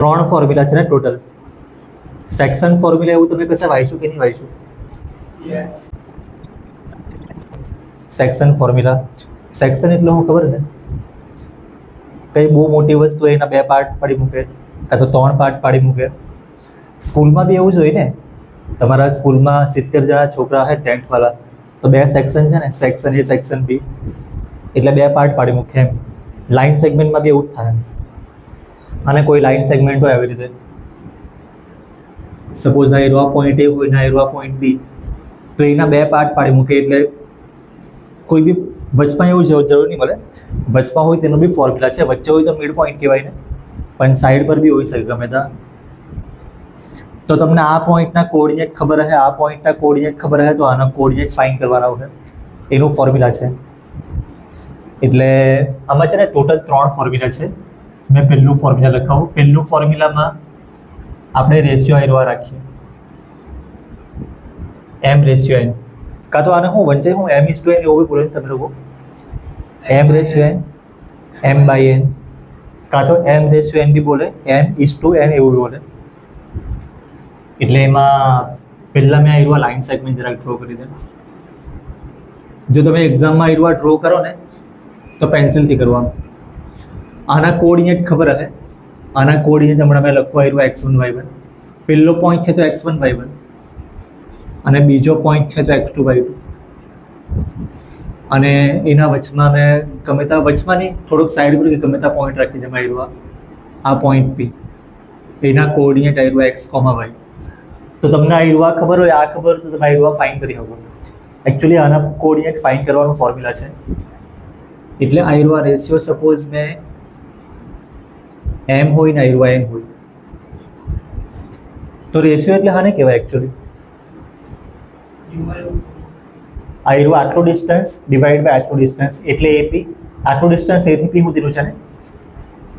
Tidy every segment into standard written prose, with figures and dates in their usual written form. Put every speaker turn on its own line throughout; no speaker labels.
3 formula છે ને total. Section formula એવું તમે કશે વાંચ્યું કે નહીં વાંચ્યું? Section formula. સેક્શન એટલે શું ખબર ને? કઈ બહુ મોટી વસ્તુ એના 2 પાર્ટ પાડી મૂકે કાં તો 3 પાર્ટ પાડી મૂકે. સ્કૂલમાં બી એવું જ હોય ને. તમારા સ્કૂલમાં 70 જણા છોકરા હોય 10th વાળા, તો 2 સેક્શન છે ને, સેક્શન એ સેક્શન બી, એટલે 2 પાર્ટ પાડી મૂકે એમ. લાઇન સેગમેન્ટમાં બી એવું જ થાય. અને કોઈ લાઇન સેગમેન્ટ હોય આવી રીતે, સપોઝ આ એરો પોઈન્ટ એ હોય ને આ એરો પોઈન્ટ બી, તો એના 2 પાર્ટ પાડી મૂકે. એટલે કોઈ બી વચમાં એવું જરૂર નહીં મળે. વચમાં હોય તેનો બી ફોર્મ્યુલા છે, વચ્ચે હોય તો મિડ પોઈન્ટ કહેવાય ને, પણ સાઈડ પર બી હોઈ શકે ગમે ત્યાં. તો તમને આ પોઈન્ટના કોઓર્ડિનેટ ખબર હશે, આ પોઈન્ટના કોઓર્ડિનેટ ખબર હશે, તો આના કોઓર્ડિનેટ ફાઇન્ડ કરવાના હોય, એનું ફોર્મ્યુલા છે. એટલે આમાં છે ને ટોટલ 3 ફોર્મ્યુલા છે. મેં પહેલું ફોર્મ્યુલા લખાવું. પહેલું ફોર્મ્યુલામાં આપણે રેશિયો એરવા રાખીએ, એમ રેશિયો એન. કાં તો આને હું વંચાય હું એમ ઇઝ ટુ એન એવું બી બોલે તમે લોકો, M ratio N, M by N, કાં તો એમ રેશિયો એન બી બોલે, એમ ઇઝ ટુ એન એવું બી બોલે. એટલે એમાં પહેલાં મેં આ લાઇન સેગમેન્ટ જરાક ડ્રો કરી દે. જો તમે એક્ઝામમાં આ ડ્રો કરો ને તો પેન્સિલથી કરવાનું. આના કોઓર્ડિનેટ ખબર હશે. આના કોઓર્ડિનેટ હમણાં મેં લખવા આવ્યું x1 y1. પહેલો પોઈન્ટ છે તો x1 y1 અને બીજો પોઈન્ટ છે તો x2 y2. અને એના વચમાં મેં ગમે ત્યાં વચમાં નહીં, થોડુંક સાઈડ પર ગમે ત્યાં પોઈન્ટ રાખી દે આવ્યું આ પોઈન્ટ P. એના કોઓર્ડિનેટ આવ્યું x, y. તો તમને આ ખબર હોય, આ ખબર તો તમે આ ફાઇન્ડ કરી શકો. એકચ્યુઅલી આના કોઓર્ડિનેટ ફાઇન્ડ કરવાનો ફોર્મ્યુલા છે. એટલે આ રેશિયો સપોઝ મેં એમ હોય ને આ એન હોય, તો રેશિયો એટલે હાને કહેવાય એકચ્યુઅલી? આ આટલું ડિસ્ટન્સ ડિવાઈડ બાય આટલું ડિસ્ટન્સ એટલે એપી. આટલું ડિસ્ટન્સ એથી પી સુધીનું છે ને,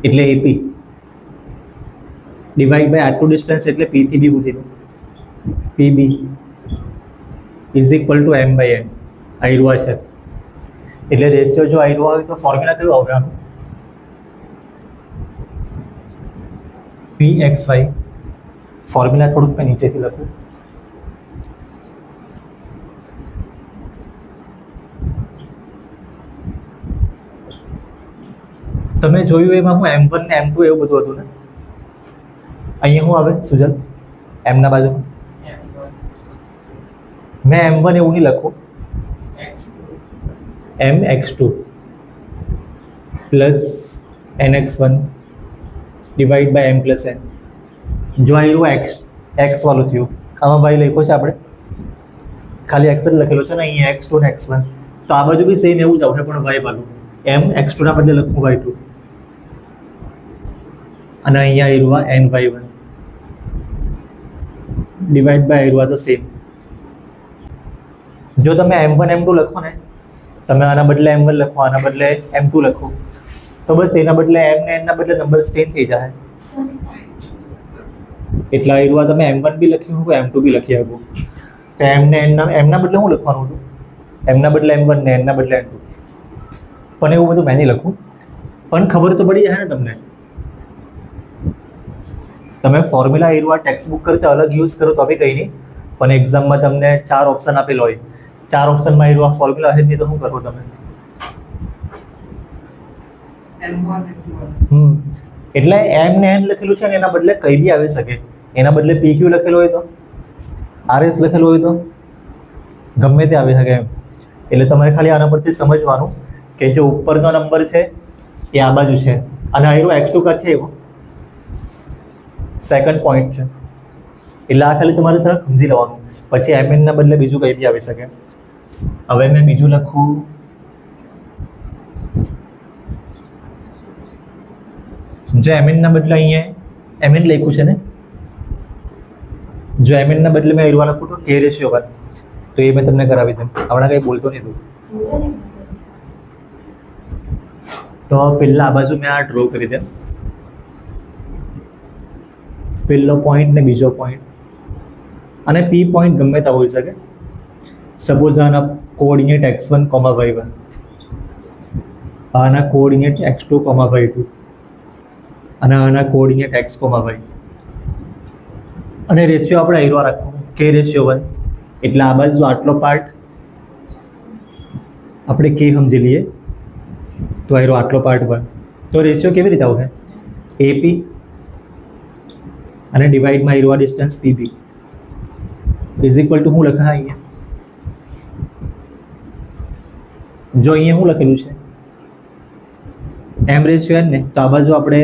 એટલે એપી ડિવાઈડ બાય આટલું ડિસ્ટન્સ એટલે પી થી બી સુધીનું, P B is equal to m by n. આ છે. એટલે રેશિયો જો આ હોય તો ફોર્મ્યુલા કયું આવવાનું? PXY. ફોર્મ્યુલા થોડુંક મેં નીચેથી લખું. તમે જોયું એમાં હું M1 ને M2 એવું બધું હતું ને. અહીંયા શું આવે સુજલ? એમના બાજુમાં મેં M1 એવું નહીં લખું, MX2 plus NX1 divide by M plus N. જો આ એક્સ વાળું થયું, આમાં ભાઈ લખ્યો છે આપણે, ખાલી એક્સ જ લખેલો છે ને અહીંયા x2 ને x1. તો આ બાજુ બી સેમ એવું જ આવશે, પણ વાય વાળું MX2 ના બદલે લખું y2 અને અહીંયા NY1 ડિવાઈડ બાય તો સેમ. જો તમે M1 M2 લખો ને, તમે આના બદલે M1 લખો, આના બદલે M2 લખો, તો બસ એના બદલે M ને N ના બદલે નંબર ચેન્જ થઈ જાય. એટલે આ તમે M1 બી લખ્યું હોય, M2 બી લખી શકો. તો M ને N ના બદલે શું લખવાનું હતું? M ના બદલે M1 ને N ના બદલે M2. પણ એવું બધું મેં નહીં લખું, પણ ખબર તો પડી જાય ને તમને. તમે ફોર્મ્યુલા ટેક્સ્ટ બુક કરતા અલગ યુઝ કરો તો બી કંઈ નહીં, પણ એક્ઝામમાં તમને 4 ઓપ્શન આપેલો હોય, 4 ઓપ્શનમાં ફોર્મ્યુલા હે નહીં તો શું કરો તમે? એટલે એમ ને એન લખેલું છે ને એના બદલે કંઈ બી આવી શકે. એના બદલે PQ લખેલો હોય તો, RS લખેલો હોય તો ગમે તે આવી શકે એમ. એટલે તમારે ખાલી આના પરથી સમજવાનું કે જે ઉપરનો નંબર છે એ આ બાજુ છે અને આ x2 છે એવો સેકન્ડ પોઈન્ટ છે. એટલે આ ખાલી તમારે થોડા સમજી લેવાનું. પછી MN ના બદલે બીજું કંઈ બી આવી શકે. હવે મેં બીજું લખું, જો MN ના બદલે અહીંયા MN લખ્યું છે ને, જો MN ના બદલે મેં લખું તો K રેશિયો 1, તો એ મેં તમને કરાવી દઉં. હમણાં કંઈ બોલતો નહીં તું. તો પહેલાં આ બાજુ મેં આ ડ્રો કરી દે, પહેલો પોઈન્ટ ને બીજો પોઈન્ટ, અને P પોઈન્ટ ગમે ત્યાં હોઈ શકે. સપોઝ આના કોઓર્ડિનેટ x1, y1, આના કોઓર્ડિનેટ x2, y2, અને આના કોઓર્ડિનેટ એક્સ કોમા વાય, અને રેશિયો આપણે આયરો રાખવાનો કે રેશિયો 1, એટલે આ બાજુ આટલો પાર્ટ આપણે કે સમજી લઈએ તો આયરો આટલો પાર્ટ 1. તો રેશિયો કેવી રીતે આવશે? એપી અને ડિવાઈડમાં આયરો આ distance PB is equal to શું લખાય અહીંયા? જો અહીંયા શું લખેલું છે એમ રેશિયો એન ને, તો આ બાજુ આપણે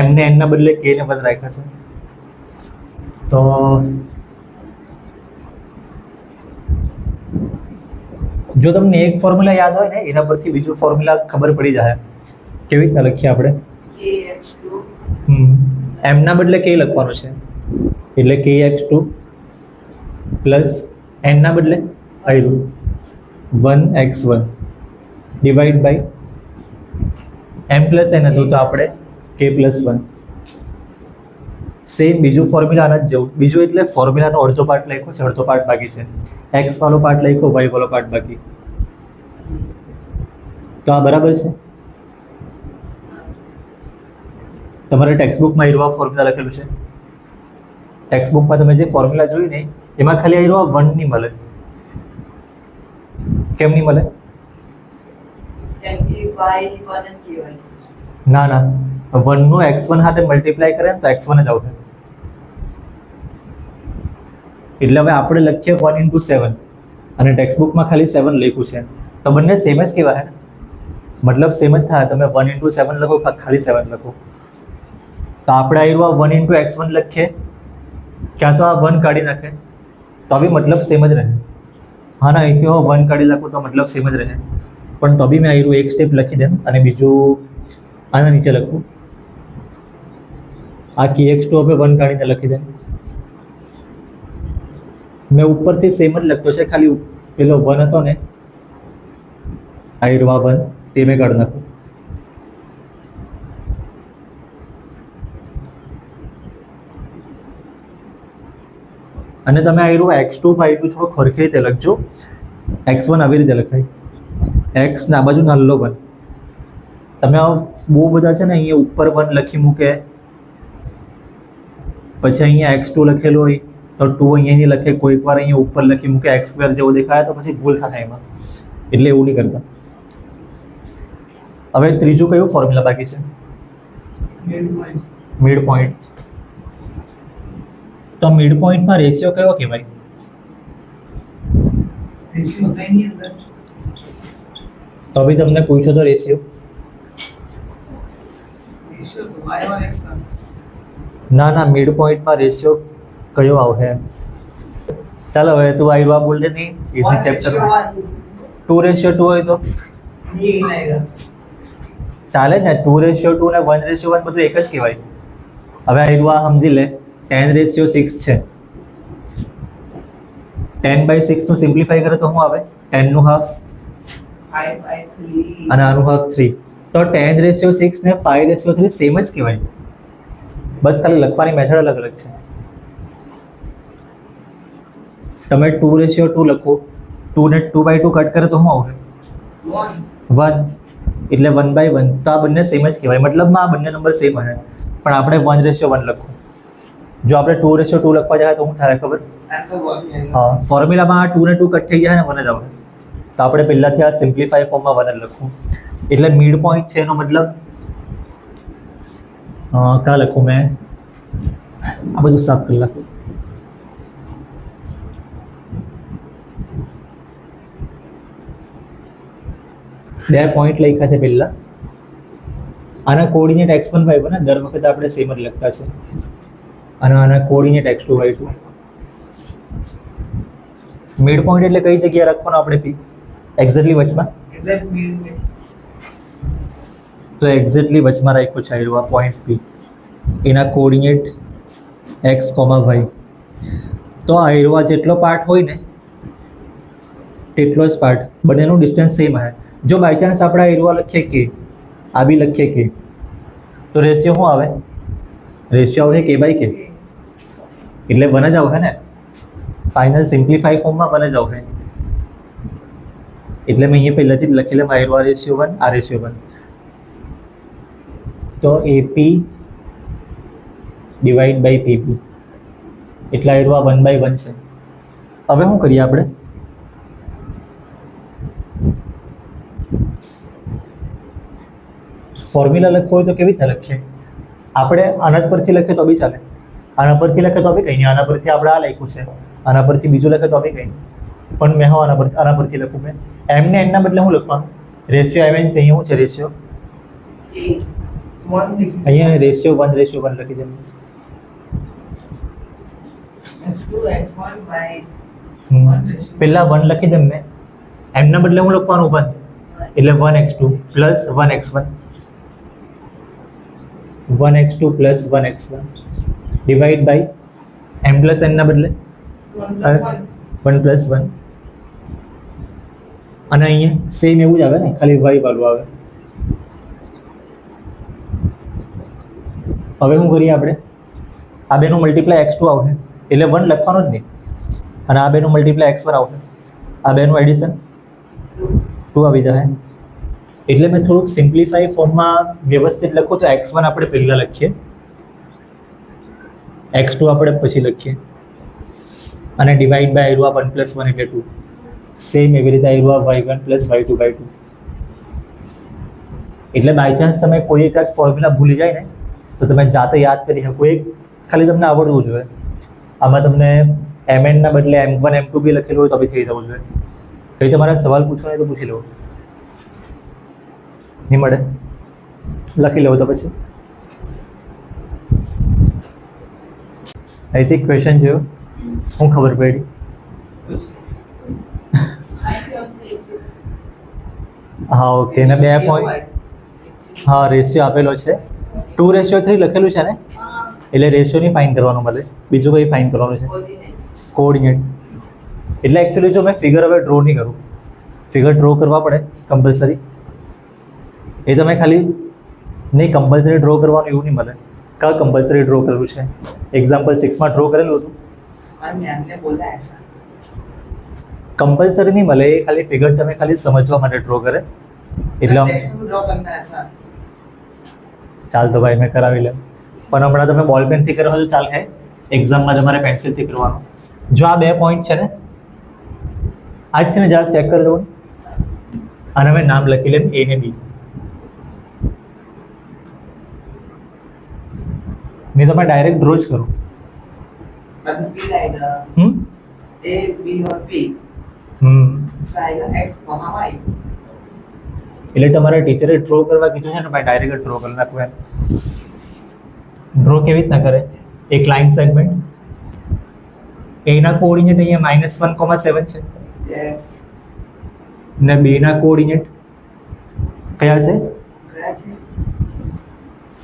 એમ ને એન ના બદલે કે ને બદલે રાખ્યા છે. તો જો તમને એક ફોર્મ્યુલા યાદ હોય ને એના પરથી બીજું ફોર્મ્યુલા ખબર પડી જાય. કેવી રીતના લખીએ આપણે? એમ ના બદલે કે લખવાનું છે, એટલે kx2 પ્લસ એન ના બદલે આયરું 1x1 divide by m plus n હતું તો આપણે કે પ્લસ 1. સેમ બીજું ફોર્મ્યુલા આના જ જેવું. બીજું એટલે ફોર્મ્યુલાનો અડધો પાર્ટ લખ્યો છે, અડધો પાર્ટ બાકી છે. એક્સ વાળો પાર્ટ લખ્યો, વાય વાળો પાર્ટ બાકી. તો આ બરાબર છે. તમારે ટેક્સ્ટબુકમાં આયરો ફોર્મ્યુલા લખેલું છે. ટેક્સ્ટબુકમાં તમે જે ફોર્મ્યુલા જોયું ને એમાં ખાલી આયરો 1 નહીં મળે. કેમ નહીં મળે? ના ના, 1 નું x1 સાથે મલ્ટીપ્લાય કરે ને તો x1 જ આવશે. એટલે હવે આપણે લખીએ 1 into 7 અને ટેક્સ્ટબુકમાં ખાલી 7 લખ્યું છે, તો બંને સેમ જ કહેવાય. મતલબ સેમ જ થાય. તમે 1 into 7 લખો ખાલી 7 લખો. તો આપણે આયરો 1 into x1 લખીએ, ક્યાં તો આ 1 કાઢી નાખે તો બી મતલબ સેમ જ રહે. હા ના, અહીંથી 1 કાઢી નાખો તો મતલબ સેમ જ રહે. પણ તો બી મેં આયરો એક સ્ટેપ લખી દેમ અને બીજું આના નીચે લખું. આ kx2 હવે 1 કાઢીને લખી દે. મેં ઉપરથી સેમ જ લખ્યો છે, ખાલી પેલો 1 હતો ને આયરો 1 તે મેં કાઢી નાખું. અને તમે આયરો x2 y2 થોડો ખરખી રીતે લખજો. x1 આવી રીતે લખાય, x ના બાજુ નાનો 1. તમે બહુ બધા છે ને અહીંયા ઉપર 1 લખી મૂકે, પછી અહીંયા x2 લખેલું હોય તો 2 અહીંયાથી લખે, કોઈક વાર અહીંયા ઉપર લખી મૂકે x2 જેવો દેખાય તો પછી ભૂલ થાય એમાં. એટલે એવું નહીં કરતા. હવે ત્રીજું કયું ફોર્મ્યુલા બાકી છે? Mid point. તો મિડ પોઈન્ટમાં રેશિયો કયો કહેવાય?
રેશિયો થાય ની અંદર.
તો બી તમને પૂછો તો રેશિયો ના ના, મિડ પોઈન્ટમાં રેશિયો કયો આવશે? ચાલો હવે તું આયરો બોલ દે નહીં, ઇઝી ચેપ્ટર 2:2 હોય તો ચાલે ને. 2:2 ને 1:1 બધું એક જ કહેવાય. હવે આયરો સમજી લે 10:6 છે. 10/6 નું સિમ્પ્લિફાઈ કરે તો શું આવે? 10 નું હાફ અને આનું હાફ 3. તો 10:6 ને 5:3 સેમ જ કહેવાય. બસ ખાલી લખવાની મેથડ અલગ અલગ છે. તમે 2:2 લખો, 2 ને 2/2 કટ કરે તો શું આવશે? 1. એટલે 1/1. તો આ બંને સેમ જ કહેવાય. મતલબમાં આ બંને નંબર સેમ હશે, પણ આપણે 1:1 લખો. જો આપણે 2:2 લખવા જાય તો શું થાય ખબર? હા, ફોર્મ્યુલામાં આ 2 ને 2 કટ થઈ જાય ને 1 જ આવે. તો આપણે પહેલાથી આ સિમ્પ્લિફાઈ ફોર્મમાં 1 જ લખવું. એટલે મિડ પોઈન્ટ છે એનો મતલબ ક્યાં લખું મેં? આ બધું સાફ કરી લખું. બે પોઈન્ટ લખ્યા છે પહેલા. આના કોઓર્ડિનેટ x1 y1 ને દર વખતે આપણે સેમ જ લખતા છે. અને આના coordinate x2 y2. Mid point એટલે કઈ જગ્યાએ રાખવાનો આપણે p? એક્ઝેક્ટલી વચમાં. તો એક્ઝેક્ટલી વચમાં રાખ્યો છે આ પોઈન્ટ p. એના કોઓર્ડિનેટ x, y. તો આ જેટલો પાર્ટ હોય ને તેટલો જ પાર્ટ, બંનેનું ડિસ્ટન્સ સેમ હશે. જો બાય ચાન્સ આપણે આ લખીએ કે આ બી લખીએ કે, તો રેશિયો શું આવે? રેશિયો આવે k/k. એટલે 1 જ આવશે ને. ફાઇનલ સિમ્પ્લિફાઈ ફોર્મમાં 1 જ આવશે. એટલે મેં અહીંયા પહેલાથી જ લખી લેમ રેશિયો 1, આ રેશિયો 1. તો AP ડિવાઈડ બાય PP એટલે આ 1/1 છે. હવે શું કરીએ આપણે? ફોર્મ્યુલા લખવો હોય તો કેવી રીતે લખીએ? આપણે આના પરથી લખીએ તો બી ચાલે, આના પરથી લખે તો બી કંઈ નહીં, આના પરથી આપણે આ લખ્યું છે, આના પરથી બીજું લખે તો બી કંઈ નહીં. પણ મેં હા આના પરથી લખું મેં એમ ને એનના બદલે હું લખવાનું? રેશિયો MN છે, અહીંયા શું છે રેશિયો? અહીંયા રેશિયો 1:1 લખી દે. પહેલા 1 લખી દે મેં, એમના બદલે હું લખવાનું 1 એટલે 1x2 plus 1x1 1x2 plus 1x1 divide by m plus n ના બદલે 1 પ્લસ 1 અને અહીંયા સેમ એવું જ આવે ને, ખાલી y વાળું આવે. હવે શું કરીએ આપણે? આ બેનું મલ્ટીપ્લાય x2 આવશે એટલે 1 લખવાનું જ નહીં, અને આ બેનું મલ્ટીપ્લાય x1 આવશે, આ બેનું એડિશન 2 આવી જશે. એટલે મેં થોડુંક સિમ્પ્લિફાઈ ફોર્મમાં વ્યવસ્થિત લખું તો x1 આપણે પહેલાં લખીએ, x2 આપણે પછી લખીએ, અને ડિવાઈડ બાય 1 પ્લસ 1 એટલે 2. સેમ એવી રીતે y1 પ્લસ y2/2. એટલે બાય ચાન્સ તમે કોઈ એક જ ફોર્મ્યુલા ભૂલી જાય ને તો તમે જાતે યાદ કરી શકો, એક ખાલી તમને આવડવું જોઈએ. આમાં તમને mn ના બદલે m1 m2 બી લખેલું હોય તો બી થઈ જવું જોઈએ. કંઈ તમારે સવાલ પૂછવો હોય તો પૂછી લો, નહીં મળે લખી લો તો પછી. નૈતિક ક્વેશ્ચન જોયો, શું ખબર પડી? હા ઓકે, ને 2 પોઈન્ટ, હા રેશિયો આપેલો છે, 2:3 લખેલું છે ને, એટલે રેશિયોની ફાઇન કરવાનું મળે, બીજું કંઈ ફાઇન કરવાનું છે કોઓર્ડિનેટ. એટલે એકચ્યુઅલી જો મેં ફિગર હવે ડ્રો નહીં કરું, ફિગર ડ્રો કરવા પડે કમ્પલસરી, એ તમે ખાલી નહીં કમ્પલસરી ડ્રો કરવાનું એવું નહીં મળે. કા કમ્પલસરી ડ્રો કરેલું છે? એક્ઝામ્પલ 6માં ડ્રો કરેલું હતું. કમ્પલસરી નહીં મળે, એ ખાલી ફિગર તમે ખાલી સમજવા માટે ડ્રો કરે. એટલે ચાલ તો ભાઈ મેં કરાવી લે, પણ હમણાં તમે બોલ પેનથી કરો તો ચાલે, એક્ઝામમાં તમારે પેન્સિલથી કરવાનું. જો આ 2 પોઈન્ટ છે ને, આ જ છે ને, જરા ચેક કરી દો. આને મેં નામ લખી લે A ને B. नहीं तो मैं डायरेक्ट ड्रॉ करूँ.
A, B और P. X, Y.
એટલે તમારા ટીચરે ડ્રો કરવા કીધું છે ને, ભાઈ ડાયરેક્ટ ડ્રો કરી નાખવું એમ. ડ્રો કેવી રીતના કરે? એક લાઇન સેગમેન્ટ, એના કોઓર્ડિનેટ અહીંયા -1,7 છે,
Yes.
ને B ના કોઓર્ડિનેટ કયા છે?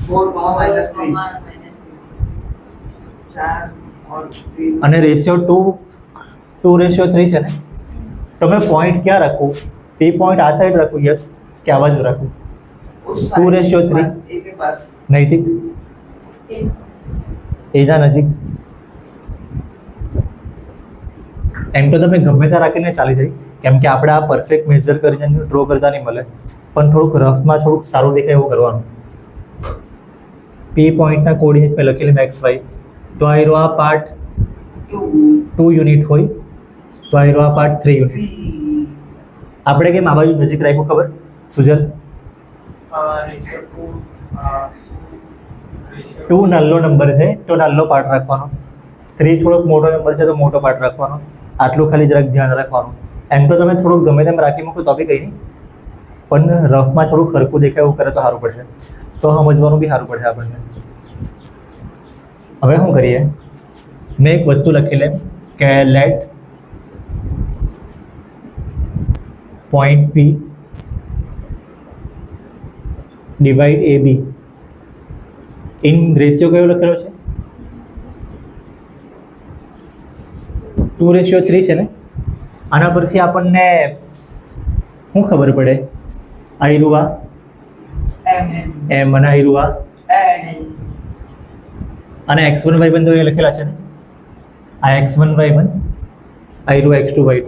4, -3. 4 और 3.
અને રેશિયો 2:3 છે ને, તમે પોઈન્ટ ક્યાં રાખો? P પોઈન્ટ આ સાઈડ રાખો, યસ, કે આ બાજુ રાખો?
उस
2:3.
A के पास.
નૈતિક એના નજીક. એમ તો તમે ગમે ત્યાં રાખીને ચાલી જાય, કેમ કે આપણે આ પરફેક્ટ મેઝર કરીને ડ્રો કરતા નહીં મળે, પણ થોડુંક રફમાં થોડુંક સારું દેખાય એવું કરવાનું. P પોઈન્ટના કોઓર્ડિનેટ મેં લખેલી XY, તો આ રહ્યો આ પાર્ટ 2 યુનિટ હોય, તો આ રહ્યો આ પાર્ટ 3 યુનિટ.
3.
આપણે કેમ આ બાજુ નજીક રાખ્યું ખબર સુજલ? 2 નાનો નંબર છે તો નાનો પાર્ટ રાખવાનો, 3 થોડોક મોટો નંબર છે તો મોટો પાર્ટ રાખવાનો. આટલું ખાલી જરાક ધ્યાન રાખવાનું. એમ તો તમે થોડુંક ગમે તેમ રાખી મૂકો તો બી કંઈ નહીં, પણ રફમાં થોડુંક સરખું દેખાય એવું કરે તો સારું પડશે, તો સમજવાનું બી સારું પડશે આપણને. હવે શું કરીએ? મેં એક વસ્તુ લખી લે કે let point P divide AB in ratio કયો લખેલો છે? 2:3 છે ને. આના પરથી આપણને શું ખબર પડે? આયરુવા એમ અને આયરુવા અને x1 y1 તો એ લખેલા છે ને, આ x1 y1, આયરુ x2 y2.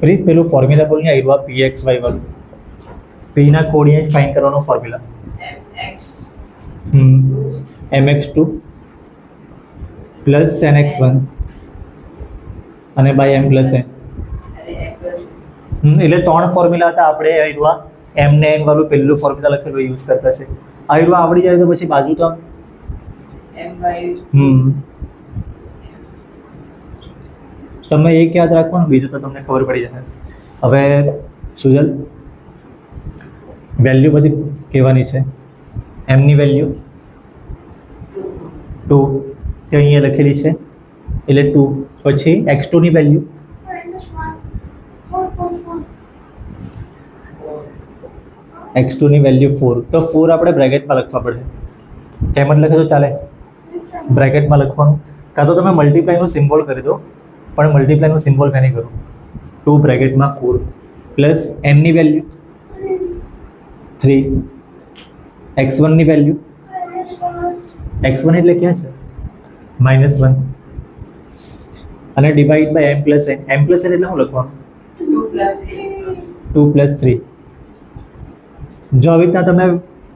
પ્રીત પેલું ફોર્મ્યુલા બોલ ને, આયરુવા pxy વાળું. પી ના કોઓર્ડિનેટ ફાઇન્ડ કરવાનો ફોર્મ્યુલા mx2 પ્લસ nx1 અને બાય m પ્લસ n. એટલે 3 ફોર્મ્યુલા હતા. આપણે આયરુઆ m ને n વાળું પહેલું ફોર્મ્યુલા લખેલું યુઝ કરતા છે. આયરુઆ આવડી જાય તો પછી બાજુ તો તમે એક યાદ રાખવાનું, બીજું તો તમને ખબર પડી જશે. હવે સુજલ વેલ્યુ બધી કહેવાની છે. m ની વેલ્યુ 2 તે અહીંયા લખેલી છે એટલે 2. પછી x2 ની વેલ્યુ x2 ની વેલ્યુ 4. તો 4 આપણે બ્રેકેટમાં લખવા પડે. કેમ જ લખે તો ચાલે, બ્રેકેટમાં લખવાનું. કાં તો તમે મલ્ટીપ્લાયનું સિમ્બોલ કરી દો, પણ મલ્ટીપ્લાયનું સિમ્બોલ મેં નહીં કરું. 2 બ્રેકેટમાં 4 પ્લસ n ની વેલ્યુ 3, x1 ની વેલ્યુ x1 એટલે ક્યાં છે -1 અને divide by m plus n. m plus n એટલે શું લખવાનું 2 પ્લસ 3. જો આવી રીતના તમે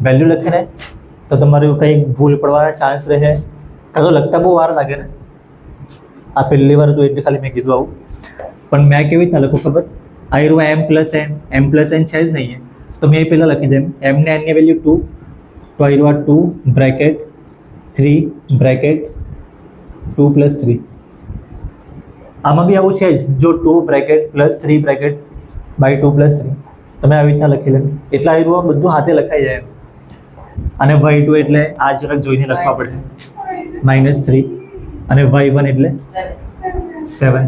વેલ્યુ લખે ને તો તમારું કંઈક ભૂલ પડવાના ચાન્સ રહે. કાં તો લખતા બહુ વાર લાગે ને. આ પહેલી વાર હતું એટલે ખાલી મેં કીધું આવું. પણ મેં કેવી રીતના લખું ખબર, આયરુઆ m પ્લસ n છે જ નહીં, તો મેં એ પહેલાં લખી દઉં m ને n ની વેલ્યુ 2, તો આયરુઆ 2 બ્રેકેટ 3 બ્રેકેટ 2 પ્લસ 3. આમાં બી આવું છે જ. જો 2 bracket plus 3 bracket by 2 plus 3 તમે આવી રીતના લખી લો એટલે આયરુઆ બધું હાથે લખાઈ જાય. અને y2 એટલે આ જરાક જોઈને લખવા પડે -3 અને y1 એટલે 7.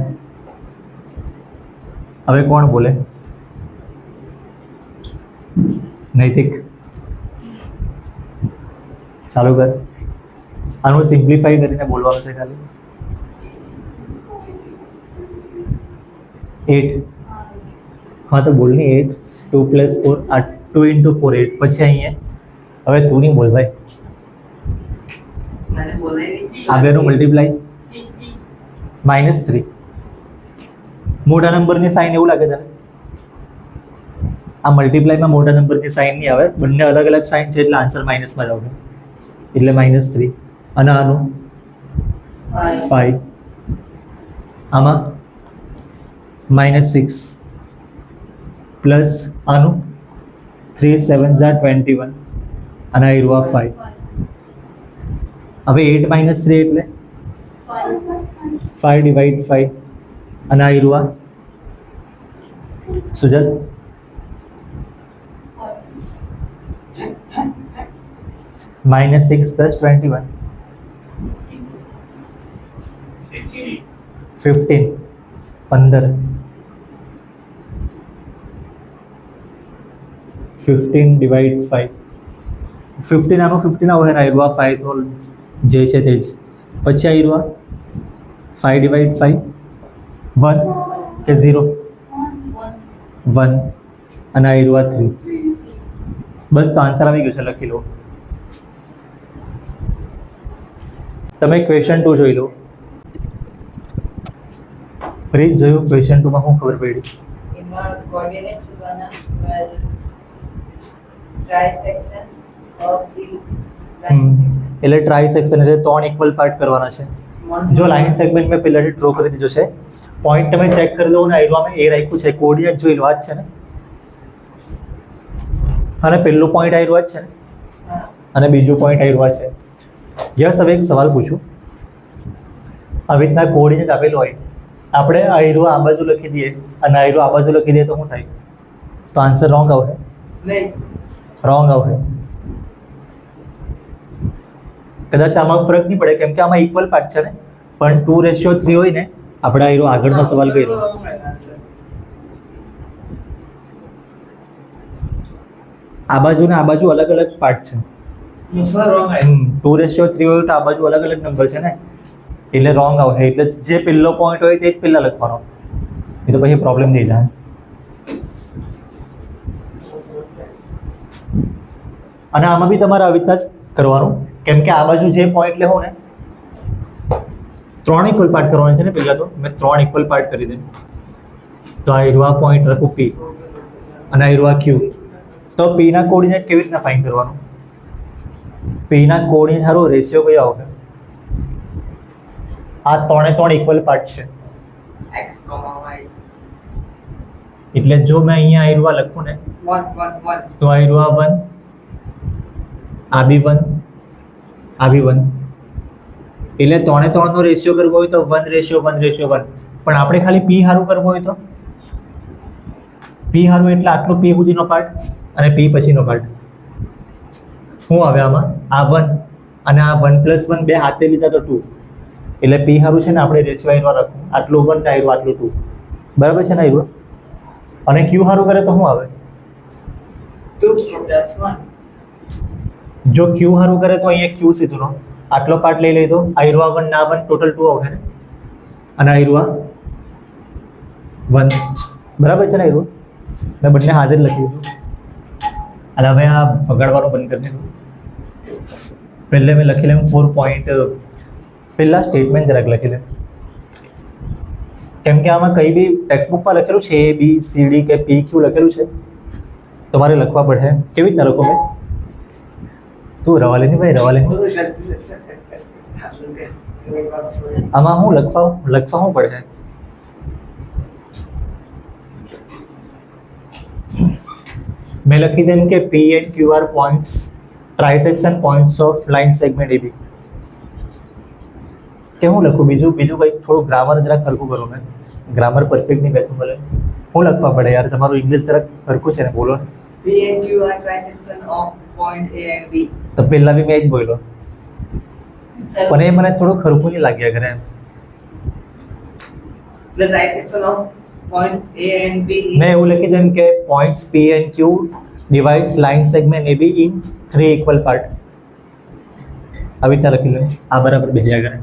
હવે કોણ બોલે? નૈતિક, ચાલુ કર. આનું સિમ્પ્લિફાઈ કરીને બોલવાનું છે ખાલી. 8. હા તો બોલ ને 8. 2 પ્લસ 4 આ 2 × 4 8. પછી અહીંયા હવે તું નહીં બોલ ભાઈ. આ બેનું મલ્ટીપ્લાય -3. મોટા નંબરની સાઇન એવું લાગે તને? આ મલ્ટીપ્લાયમાં મોટા નંબરની સાઇન નહીં આવે, બંને અલગ અલગ સાઇન છે એટલે આન્સર માઇનસમાં જ આવશે. એટલે -3 અને આનું 5, આમાં -6 પ્લસ આનું 3 × 7 = 21 અને આયરુઆ 5. હવે 8 - 3 એટલે 5 / 5 અને આયરુઆ સુજલ -6 + 21 15 15 / 5 15 આનું 15 આવે ને આયરુઆ 5 તો જે છે તે જ. પછી આયરુઆ 5 / 5 1 કે 0 1 અને આયરુઆ 3. બસ તો આન્સર આવી ગયો છે, લખી લો. તમે ક્વેશ્ચન 2 જોઈ લો. રીત જોયું ક્વેશ્ચન 2 માં શું ખબર પડી?
એમાં કોઓર્ડિનેટ શોધવાના ટ્રાઇસેક્શન ઓફ ધી
એટલે ટ્રાય સેક્શન એટલે 3 ઇક્વલ પાર્ટ કરવાના છે. જો લાઇન સેગમેન્ટ મેં પહેલાથી ડ્રો કરી દીધો છે, પોઈન્ટ તમે ચેક કરી લો ને આયરુઆમાં એ રાખ્યું છે, કોઓર્ડિનેટ જોઈ લો. આ જ છે ને, અને પહેલું પોઈન્ટ આયરુઆ જ છે ને, અને બીજું પોઈન્ટ આયરુઆ છે. યસ, હવે એક સવાલ પૂછું. આવી રીતના કોઓર્ડિનેટ આપેલો હોય, આપણે આયરુઆ આ બાજુ લખી દઈએ અને આયરુઆ આ બાજુ લખી દઈએ તો શું થાય? તો આન્સર રોંગ આવશે. રોંગ આવશે. કદાચ આમાં ફરક નહીં પડે કેમ કે આમાં ઇક્વલ પાર્ટ છે ને, પણ 2:3 હોય ને. આપણે આયરો આગળનો સવાલ કર્યો. આ બાજુ ને આ બાજુ અલગ અલગ પાર્ટ છે. 2:3 હોય તો આ બાજુ અલગ અલગ નંબર છે ને, એટલે રોંગ આવશે. એટલે જે પહેલો પોઈન્ટ હોય તે જ પહેલા લખવાનો, એ તો પછી પ્રોબ્લેમ થઈ જાય. અને આમાં બી તમારે આવી રીતના જ કરવાનું, કેમ કે આ બાજુ જે પોઈન્ટ લેવો ને 3 ઇક્વલ પાર્ટ કરવાના છે ને. પહેલાં તો મેં 3 ઇક્વલ પાર્ટ કરી દઉં. તો આ પોઈન્ટ રાખું P અને આ Q, તો P ના કોઓર્ડિનેટ કેવી રીતના ફાઇન્ડ કરવાનું? P ના કોઓર્ડિનેટ હારો રેશિયો કયો આવશે? આ ત્રણે ત્રણ ઇક્વલ પાર્ટ છે
X, Y.
એટલે જો મેં અહીંયા આયરુઆ લખું ને
1, 1, 1.
તો આયરુઆ 1, આ બી 1, આ બી 1. એટલે ત્રણે ત્રણનો રેશિયો કરવો હોય તો 1:1:1. પણ આપણે ખાલી P હારું કરવું હોય તો P હારું એટલે આટલો P સુધીનો પાર્ટ અને P પછીનો પાર્ટ. શું આવે આમાં? આ 1 અને આ 1+1 બે હાથે લીધા તો 2. એટલે P હારું છે ને આપણે રેશિયો આયરુઆ રાખવું. આટલું 1 ને આયરુઆ આટલું 2. બરાબર છે ને આયરુઆ? અને Q હારું કરે તો શું આવે?
2 plus 1.
જો Q હારું કરે તો અહીંયા Q સીધુંનો આટલો પાર્ટ લઈ લઈ તો આયરુઆ 1 ના 1 ટોટલ 2 આવશે ને અને આયરુઆ 1. બરાબર છે ને આયરુઆ? મેં બંને હાજર લખી દીધું. અને હવે આ વગાડવાનું બંધ કરી દઈશું. પહેલે મેં લખી લેમ 4 પોઈન્ટ. પહેલા સ્ટેટમેન્ટ જરાક લખી લે, કેમ કે આમાં કંઈ બી ટેક્સ્ટબુકમાં લખેલું છે ABCD કે PQ લખેલું છે, તમારે લખવા પડે. કેવી રીતના લખો મેં? તું રવા લે ને ભાઈ, રવા લે. આમાં હું લખવા શું પડે? મેં લખી દેમ કે P and Q are points, trisection points of line segment AB. કે હું લખું બીજું કંઈ થોડું ગ્રામર જરાક હરખું કરો. મેં ગ્રામર પરફેક્ટ નહીં બેઠું બોલે. શું લખવા પડે યાર? તમારું ઇંગ્લિશ જરાક હરખું છે ને, બોલો.
P and Q are trisection of point A and B.
તો પહેલા બી મેં જ બોલ્યો, પણ એ મને થોડું ખરખું નહીં લાગ્યા કરે એમ.
The trisection of point A and B is
મેં એવું લખી દેમ કે points P and Q divides line segment AB in 3 equal part. આવી રીતના લખી લો. આ બરાબર બેહ્યા કરે.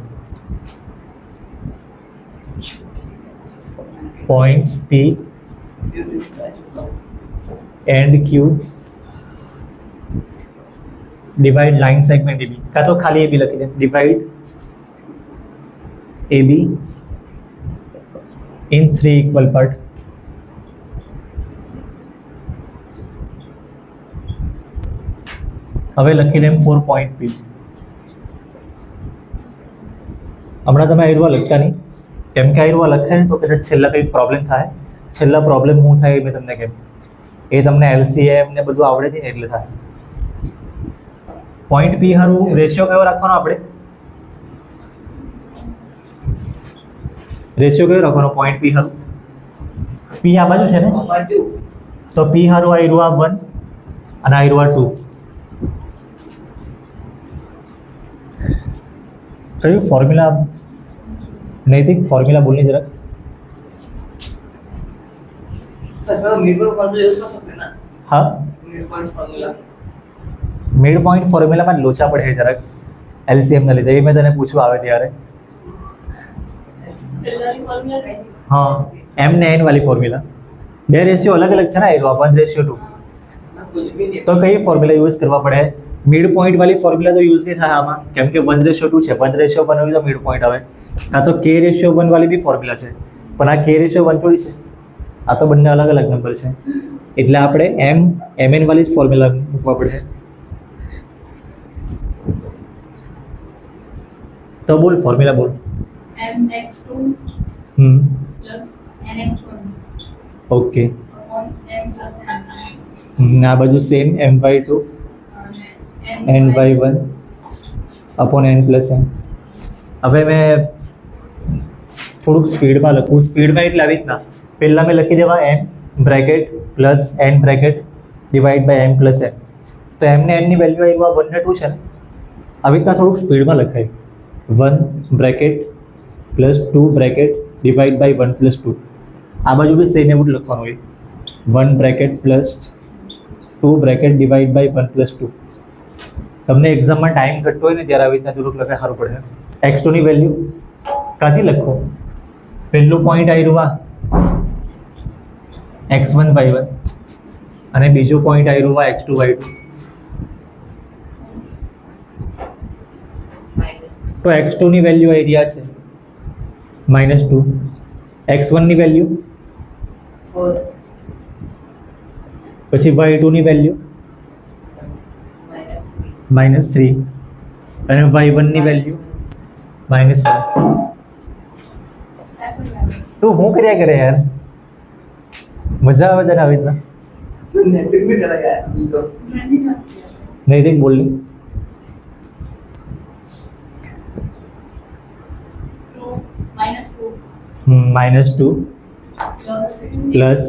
Points P and Q divide line segment AB. કાં તો ખાલી AB લખી દે, divide AB in 3 equal part. હવે લખી લેમ 4 પોઈન્ટ P. હમણાં તમે આયરુઆ લખતા નહીં, કેમ કે આયરુઆ લખાય ને તો કદાચ છેલ્લા કંઈક પ્રોબ્લેમ થાય. છેલ્લા પ્રોબ્લેમ શું થાય એ મેં તમને કેમ, એ તમને LCM ને બધું આવડે છે ને એટલે થાય. પોઈન્ટ P હારું રેશિયો કયો રાખવાનો આપણે? રેશિયો કયો રાખવાનો પોઈન્ટ P હારું? P આ બાજુ છે ને,
2.
તો P હારું આયરુઆ 1 અને આયરુઆ 2. કયું ફોર્મ્યુલા? નૈતિક ફોર્મ્યુલા બોલની જરાક.
Sir mid point formula use कर सकते हैं ना?
હા,
mid point formula.
Mid point ફોર્મ્યુલામાં લોચા પડે છે જરાક LCM ના લીધે. એ મેં તને પૂછવા આવે ત્યારે. હા, M ને N વાળી ફોર્મ્યુલા. બે રેશિયો અલગ અલગ છે ને, આયરુઆ 1:2.
कुछ भी नहीं.
તો કઈ ફોર્મ્યુલા યુઝ કરવા પડે? મિડ પોઈન્ટ વાળી ફોર્મ્યુલા તો યુઝ નહીં થાય આમાં, કેમ કે 1:2 છે. 1:1 હોય તો મિડ પોઈન્ટ આવે. આ તો K:1 વાળી બી ફોર્મ્યુલા છે, પણ આ K:1 થોડી છે. આ તો બંને અલગ અલગ નંબર છે, એટલે આપણે MN વાળી જ ફોર્મ્યુલા મૂકવા પડે. તો બોલ ફોર્મ્યુલા બોલ.
mx2 plus nx1
okay.
upon m plus n
આ બાજુ same my2
and
ny1 upon n plus n. હવે મેં થોડુંક સ્પીડમાં લખું. સ્પીડમાં એટલે આવી રીતના પહેલાં મેં લખી દેવા m bracket plus n bracket divide by m plus n. તો m ને n ની વેલ્યુ આયરુઆ 1 ને 2 છે ને, આવી રીતના થોડુંક સ્પીડમાં લખાય. 1 bracket plus 2 bracket divide by 1 plus 2. આ બાજુ બી સેમ એવું જ લખવાનું હોય. 1 bracket plus 2 bracket divide by 1 plus 2. તમને એક્ઝામમાં ટાઈમ ઘટતો હોય ને ત્યારે આવી રીતના થોડુંક લખાય સારું પડે. x2 ની વેલ્યુ કાથી લખો? પહેલું પોઈન્ટ આયરુઆ x1 y1 અને બીજું પોઈન્ટ આયરુઆ x2 y2. તો x2 ની વેલ્યુ એરિયા છે -2, x1 ની વેલ્યુ
4
પછી y2 ની વેલ્યુ -3 અને y1 ની વેલ્યુ -1. તું શું કર્યા કરે યાર? મજા આવે તને આવી રીતના?
नैतिक भी करा यार ये तो
નૈતિક બોલ લે. -2 પ્લસ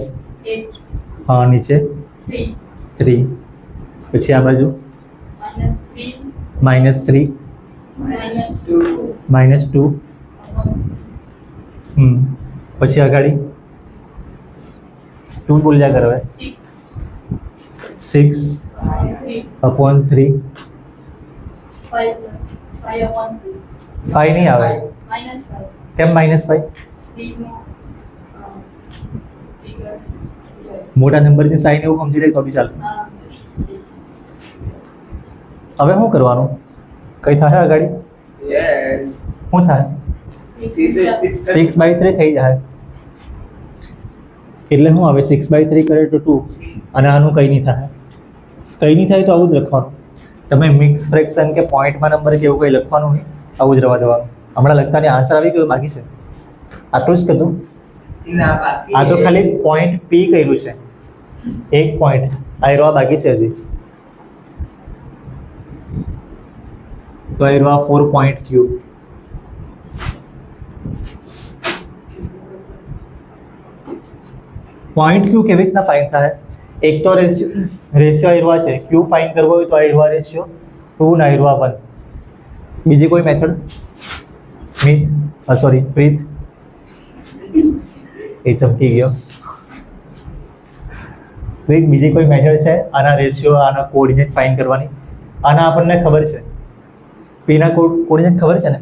હા નીચે 3 પછી આ બાજુ -3 -2 પછી આગળ 2 બોલ જા કર હવે 6/3 5 નહીં આવે. કેમ -5? મોટા નંબરની સાઈન એવું સમજી લે તો બી ચાલે. હવે શું કરવાનું? કઈ થાય આગળ?
yes
શું થાય? 6/3 થઈ જાય. એટલે શું આવે? 6/3 કરે તો 2 અને આનું કંઈ નહીં થાય. કંઈ નહીં થાય તો આવું જ લખવાનું. તમે મિક્સ ફ્રેક્શન કે પોઈન્ટમાં નંબર કે એવું કંઈ લખવાનું નહીં, આવું જ રહેવા દેવાનું. હમણાં લખતાની આન્સર આવી ગયો, બાકી છે આટલું જ કીધું.
ना बाकी
આ તો ખાલી પોઈન્ટ પી કર્યું છે, એક પોઈન્ટ આ રહેવા બાકી છે હજી. તો આ રહેવા 4 પોઈન્ટ ક્યુ. પોઈન્ટ ક્યુ કેવી રીતના ફાઇન થાય? એક તો રેશિયો આયરવા છે, ક્યુ ફાઇન કરવો હોય તો આયરવા રેશિયો 2 ને આયરવા 1. બીજી કોઈ મેથડ? મિત સોરી પ્રીત એ ચમકી ગયો. પ્રીત બીજી કોઈ મેથડ છે આના રેશિયો આના કોઓર્ડિનેટ ફાઇન કરવાની? આના આપણને ખબર છે, પીના કોઓર્ડિનેટ ખબર છે ને?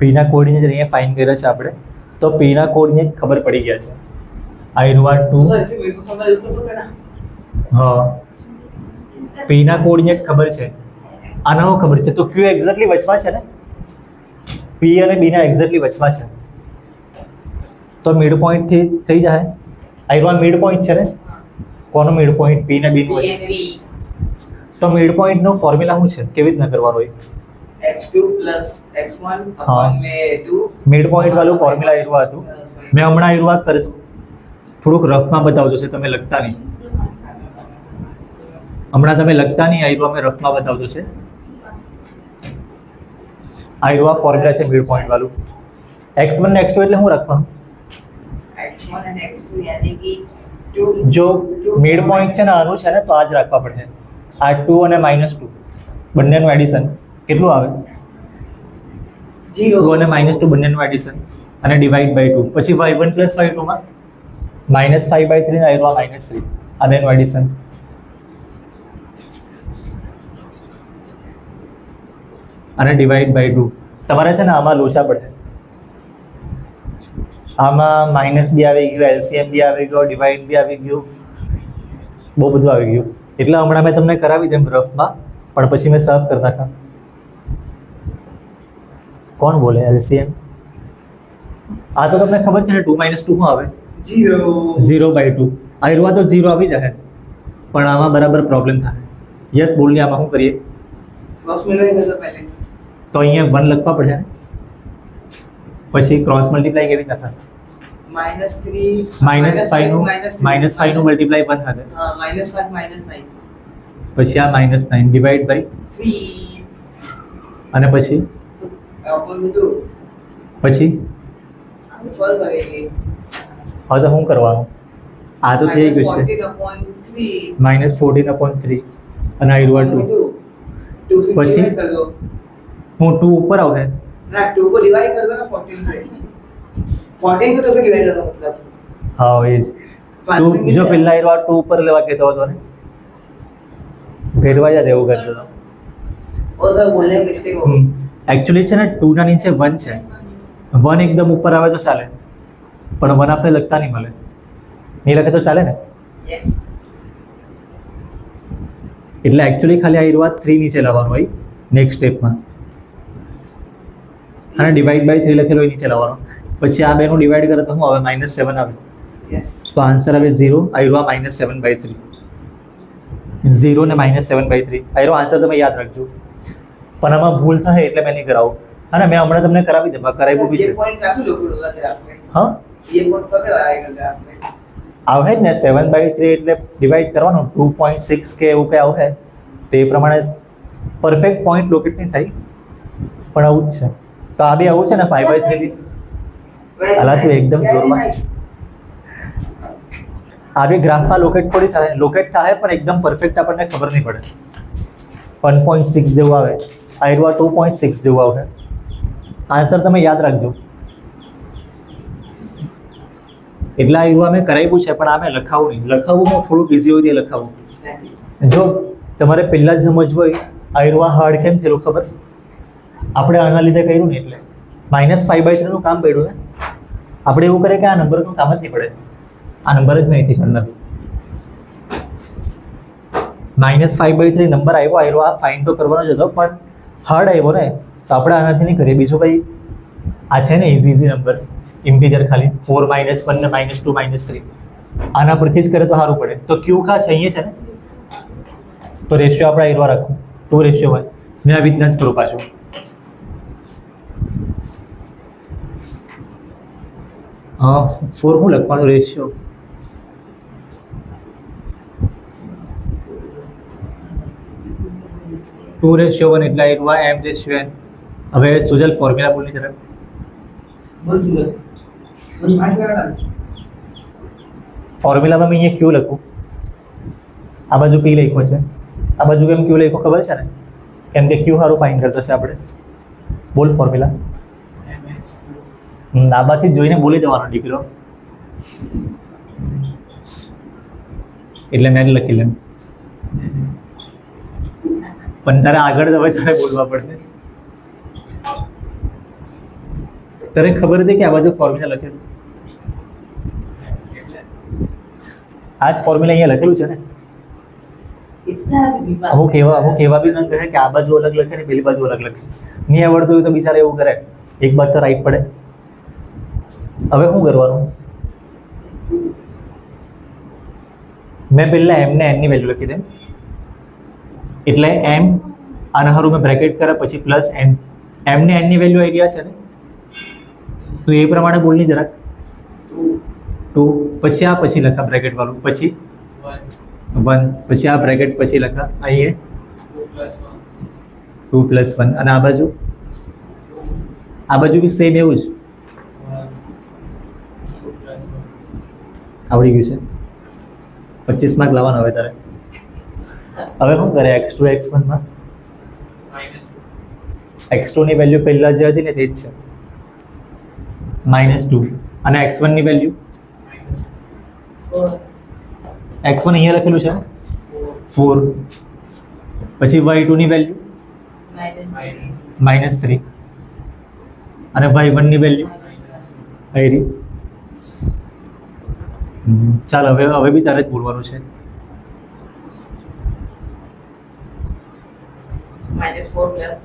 પીના કોઓર્ડિનેટ અહીંયા ફાઇન કર્યા છે આપણે, તો પીના કોઓર્ડિનેટ ખબર પડી ગયા છે. આયરવા 2
ऐसे मेरे को समझ उसको समझ ना
હા પીના કોઓર્ડિનેટ ખબર છે, આના હું ખબર છે. તો ક્યુ એક્ઝેક્ટલી વચમાં છે ને, પી અને બી ના એક્ઝેક્ટલી વચમાં છે, તો મિડ પોઈન્ટ થી થઈ જાય. આયરવા મિડ પોઈન્ટ છે ને, કોનો મિડ પોઈન્ટ? પી ને બી નું વચ્ચે.
PNV
તો મિડ પોઈન્ટ નો ફોર્મ્યુલા શું છે, કેવી રીતના કરવાનો હોય?
x2 plus x1 upon में 2
મિડ પોઈન્ટ વાળું ફોર્મ્યુલા આયરવા હતું. મેં હમણાં આયરવા કર્યું, થોડુંક રફમાં બતાવજો છે, તમે લખતા નહીં. હમણાં તમે લખતા નહીં, આયરવા મેં રફમાં બતાવજો છે. આયરવા ફોર્મ્યુલા છે મિડ પોઈન્ટ વાળું. x1 ને x2 એટલે શું રાખવાનું?
x1 and x2 यानी कि 2
જો મિડ પોઈન્ટ છે ને આનું છે ને, તો આ જ રાખવા પડશે. આ 2 અને -2 બંનેનું એડિશન કેટલું આવે? 2 અને -2 બંનેનું એડિશન અને ડિવાઈડ બાય 2. પછી y1 પ્લસ y2 માં -5/3 ને આયરવા -3 આ બેનું એડિશન. અને ડિવાઈડ બાય 2. તમારે છે ને આમાં લોચા પડશે. આમાં માઇનસ બી આવી ગયું, એલસીએમ બી આવી ગયો, ડિવાઈડ બી આવી ગયું, બહુ બધું આવી ગયું. એટલે હમણાં મેં તમને કરાવી તેમ રફમાં, પણ પછી મેં સાફ કરી નાખા. કોણ બોલે એલસીએમ? આ તો તમને ખબર છે ને, 2 - 2 શું આવે? 0/2. આયરવા તો 0 આવી જાય, પણ આમાં બરાબર પ્રોબ્લેમ થાય. યસ બોલની આમાં શું કરીએ?
क्रॉस में नहीं तो पहले
તો અહીંયા 1 લખવા પડે, પછી ક્રોસ મલ્ટીપ્લાય કેવી રીતના થાય?
-3
-5 નું મલ્ટીપ્લાય 1 થાય,
हाँ -5 -9
પછી આ -9 ડિવાઈડ બાય
3
અને પછી
upon 2
પછી
सॉल्व करेंगे
હવે તો શું કરવાનું? આ તો થઈ ગયું છે
-14/3
-14/3 અને આયરવા 2.
2 से
પછી?
डिवाइड कर दो
હું 2 ઉપર આવશે
ना 2 को डिवाइड कर दो ना 14 से 14 को 2 से डिवाइड कर दो मतलब
હા એ જ. 2 જો પહેલા આયરવા 2 ઉપર લેવા કહેતો હતો ને, ભેરવા જ એવું કરતો હતો.
वो सर बोलने में मिस्टेक हो गई
એકચ્યુઅલી છે ને 2 ના નીચે 1 છે. 1 એકદમ ઉપર આવે તો ચાલે, પણ 1 આપણે લખતા નહીં મળે. નહીં લખે તો ચાલે ને?
यस
એટલે એકચ્યુઅલી ખાલી આયરવા 3 નીચે લાવવાનું હોય નેક્સ્ટ સ્ટેપમાં, અને ડિવાઈડ બાય 3 લખેલો હોય નીચે લાવવાનો. પછી આ બેનું ડિવાઈડ કરે તો શું આવે? -7 આવે.
यस
તો આન્સર આવે 0, આયરો -7/3. 0 ને -7/3 આયરો આન્સર તમે યાદ રાખજો. પણ આમાં ભૂલ થાય એટલે મેં નહીં કરાવું. હા ને, મેં હમણાં તમને કરાવી દે, કરાવ્યું બી છે.
ये पॉइंट काफी लोग उड़ा दे आपने
હા,
ये पॉइंट कब आएगा आपने
આવે જ ને 7/3 એટલે ડિવાઈડ કરવાનું 2.6 કે એવું કંઈ આવે તો એ પ્રમાણે પરફેક્ટ પોઈન્ટ લોકેટ નહીં થાય, પણ આવું જ છે. તો આ બી આવું છે ને 5/3 બી. અલા તું એકદમ જોરમાં. આ બી ગ્રાફમાં લોકેટ થાય પણ એકદમ પરફેક્ટ આપણને ખબર નહીં પડે. 1.6 જેવું આવે, આયરવા 2.6 જેવું આવે. આન્સર તમે યાદ રાખજો. એટલા આયરવા મેં કરાવ્યું છે, પણ આ મેં લખાવું નહીં. લખાવું હું થોડુંક ઇઝી હોય તે લખાવું. જો તમારે પહેલાં જ સમજવું હોય આયરવા હાર્ડ કેમ થયેલું ખબર, આપણે આના લીધે કર્યું ને એટલે -5/3 નું કામ પડ્યું ને. આપણે એવું કરે કે આ નંબરનું કામ જ નહીં પડે, આ નંબર જ મેં અહીંથી કરી નાખ્યું. -5/3 નંબર આવ્યો, આયરો આ ફાઇન્ડ તો કરવાનો જ હતો, પણ હાર્ડ આવ્યો ને તો આપણે આનાથી નહીં કરીએ. બીજું કંઈ આ છે ને ઇઝી નંબર ઇન્ટીજર, ખાલી 4 -1 ને -2 -3 આના પરથી જ કરે તો સારું પડે. તો ક્યુ ખાસ અહીંયા છે ને, તો રેશિયો આપણે આયરો રાખવું 2:1. મેં આવી રીતના જ કરું પાછું. હા, 4 હું લખવાનું રેશિયો 2:1 એટલે આયરો m/n. હવે સુજલ ફોર્મ્યુલા બોલની તરફ.
बोल सुनो बोल पांच लगा डाल
ફોર્મ્યુલામાં મેં અહીંયા ક્યુ લખું, આ બાજુ પી લખ્યો છે, આ બાજુ કેમ ક્યુ લખ્યો ખબર છે ને, કેમ કે ક્યુ સારું ફાઇન કરતા છે આપણે. બોલ ફોર્મ્યુલા. આબાથી જોઈને બોલી દેવાનો દીકરો, એટલે મેં લખી લેમ. પણ તારે આગળ હવે તારે બોલવા પડશે. તારે ખબર હતી કે આ બાજુ ફોર્મ્યુલા લખેલું, આ જ ફોર્મ્યુલા અહીંયા લખેલું છે ને.
इतना भी दीपा
અમુક એવા બી ન કહે કે આ બાજુ અલગ લખે ને પેલી બાજુ અલગ લખે. નહીં આવડતું હોય તો બિચારા એવું કરે, એક બાજુ તો રાઈટ પડે. હવે શું કરવાનું, મેં પહેલા એમ ને એનની વેલ્યુ લખી દે, એટલે એમ આના હારું મેં બ્રેકેટ કરે, પછી પ્લસ એન. એમ ને એનની વેલ્યુ આવી ગયા છે ને, તો એ પ્રમાણે બોલની જરાક 2, પછી આ પછી લખા બ્રેકેટ વાળું, પછી 1, પછી આ બ્રેકેટ પછી લખા અહીંયા 2 + 1. અને આ બાજુ બી સેમ એવું જ આવડી ગયું છે. 25 માર્ક લાવવાનો હવે તારે. હવે શું કરે x2 x1 માં x2 ની વેલ્યુ પહેલા જે હતી ને તે જ છે -2, અને x1 ની વેલ્યુ x1 અહીંયા લખેલું છે 4, પછી y2 ની વેલ્યુ -3, અને y1 ની વેલ્યુ આવી રહી. ચાલ હવે બી તારે જ બોલવાનું છે.
-4 +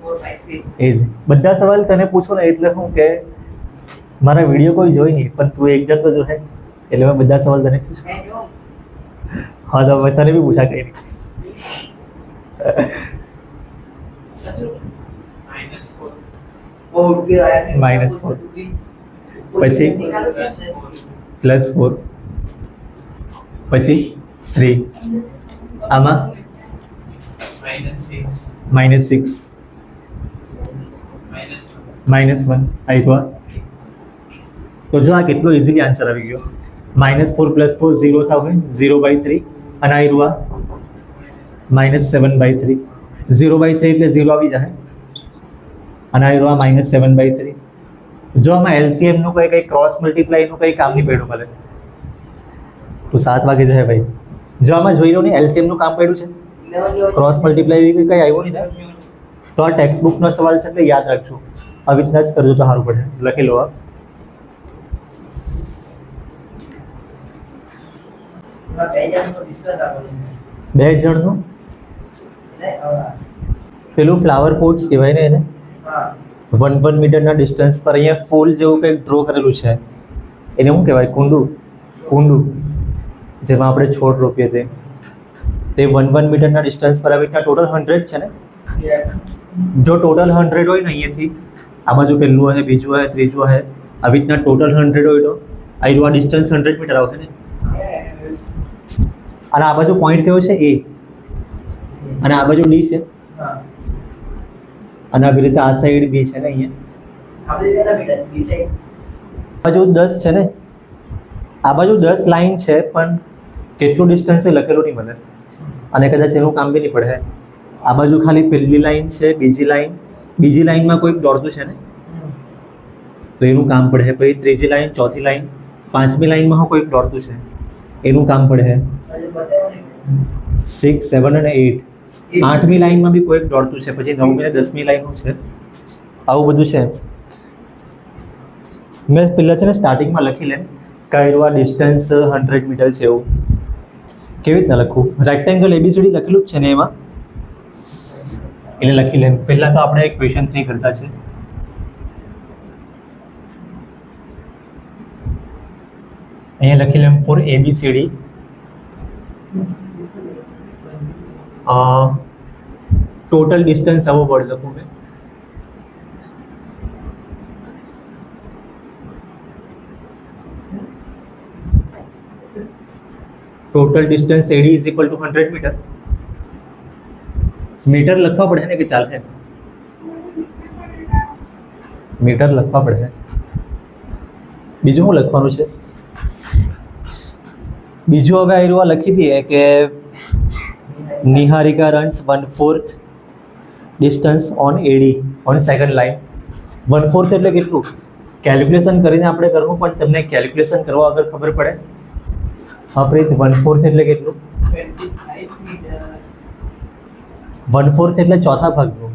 4/3
એ જ બધા સવાલ તને પૂછો ને એટલે શું કે મારા વિડીયો કોઈ જોઈ નહીં, પણ તું એક જણ તો જો હે, એટલે મેં બધા સવાલ તને પૂછું.
मैं जो
હા તો હવે તને બી પૂછા કઈ નહીં.
वो उठ के आया
-4. પછી +4, પછી 3, આમાં -6, -1 આવી ગયો. તો જો આ કેટલો ઇઝીલી આન્સર આવી ગયો. -4 + 4 0 થાય, 0/3, અને આવી રહ્યું -7/3. 0/3 એટલે 0 આવી જાય, અને આવી રહ્યું -7/3. જો આમાં LCM નું કંઈ ક્રોસ મલ્ટીપ્લાયનું કંઈ કામ નહીં પડ્યું મળે. તું 7 વાગે જાય ભાઈ. જો આમાં જોઈ લો ને LCM નું કામ પડ્યું છે, ક્રોસ મલ્ટીપ્લાય કંઈ આવ્યું નહીં ને, તો આ ટેક્સ્ટ બુકનો સવાલ છે એટલે યાદ રાખજો. આવી રીતના જ કરજો તો સારું પડે. લખી લો. આ બે જણનું પેલું ફ્લાવર પોટ્સ કહેવાય ને એને, 1 મીટરના ડિસ્ટન્સ પર અહીંયા ફૂલ જેવું કંઈક ડ્રો કરેલું છે, એને શું કહેવાય? કુંડું. જેમાં આપણે છોડ રોપીએ તે 1 મીટરના ડિસ્ટન્સ પર આવી રીતના ટોટલ 100 છે ને.
Yes.
જો ટોટલ 100 હોય ને અહીંયાથી આ બાજુ પહેલું હશે, બીજું હશે, ત્રીજું હશે, આવી રીતના ટોટલ 100 હોય તો આ ડિસ્ટન્સ 100 મીટર આવશે ને.
Yes.
અને આ બાજુ પોઈન્ટ કયો છે એ, અને આ બાજુ ડી છે,
હા.
અને આવી રીતે આ સાઈડ બી છે ને અહીંયા.
આપણે કેટલા મીટર બી છે?
આ બાજુ 10 છે ને, આ બાજુ 10 લાઈન છે પણ કેટલું ડિસ્ટન્સ એ લખેલું નહીં મને, અને કદાચ એનું કામ બી નહીં પડે. આ બાજુ ખાલી પહેલી લાઈન છે, બીજી લાઈનમાં કોઈક દોડતું છે ને તો એનું કામ પડે. પછી ત્રીજી લાઈન, ચોથી લાઈન, પાંચમી લાઈનમાં કોઈક દોડતું છે એનું કામ પડે.
હજુ બતાવો ને.
6, 7 અને 8. 8મી લાઈનમાં બી કોઈક દોડતું છે, પછી 9મી અને 10મી લાઈનનું છે. આવું બધું છે. મેં પહેલાં છે ને સ્ટાર્ટિંગમાં લખી લે કયું આ ડિસ્ટન્સ 100 મીટર છે એવું. કેવી રીતના લખું? રેક્ટેંગલ ABCD લખેલું જ છે ને એમાં, એને લખી લે. પહેલાં તો આપણે ક્વેશ્ચન 3 કરતા છે. અહીંયા લખી લે ફોર ABCD ટોટલ ડિસ્ટન્સ આવો વર્ડ લખું મેં. Total distance AD is equal to 100 metre. Metre લખવા પડે ને કે ચાલે? મીટર લખવા પડે. બીજું શું લખવાનું છે? બીજું હવે આ લખી દઈએ કે Niharika runs 1/4 distance on AD on second line. 1/4 એટલે કેટલું? કેલ્ક્યુલેશન કરીને આપણે કરવું, પણ તમને કેલ્ક્યુલેશન કરવા વગર ખબર પડે? હા પ્રીત, 1/4 એટલે કેટલું?
25 મીટર.
1/4 એટલે ચોથા ભાગનું,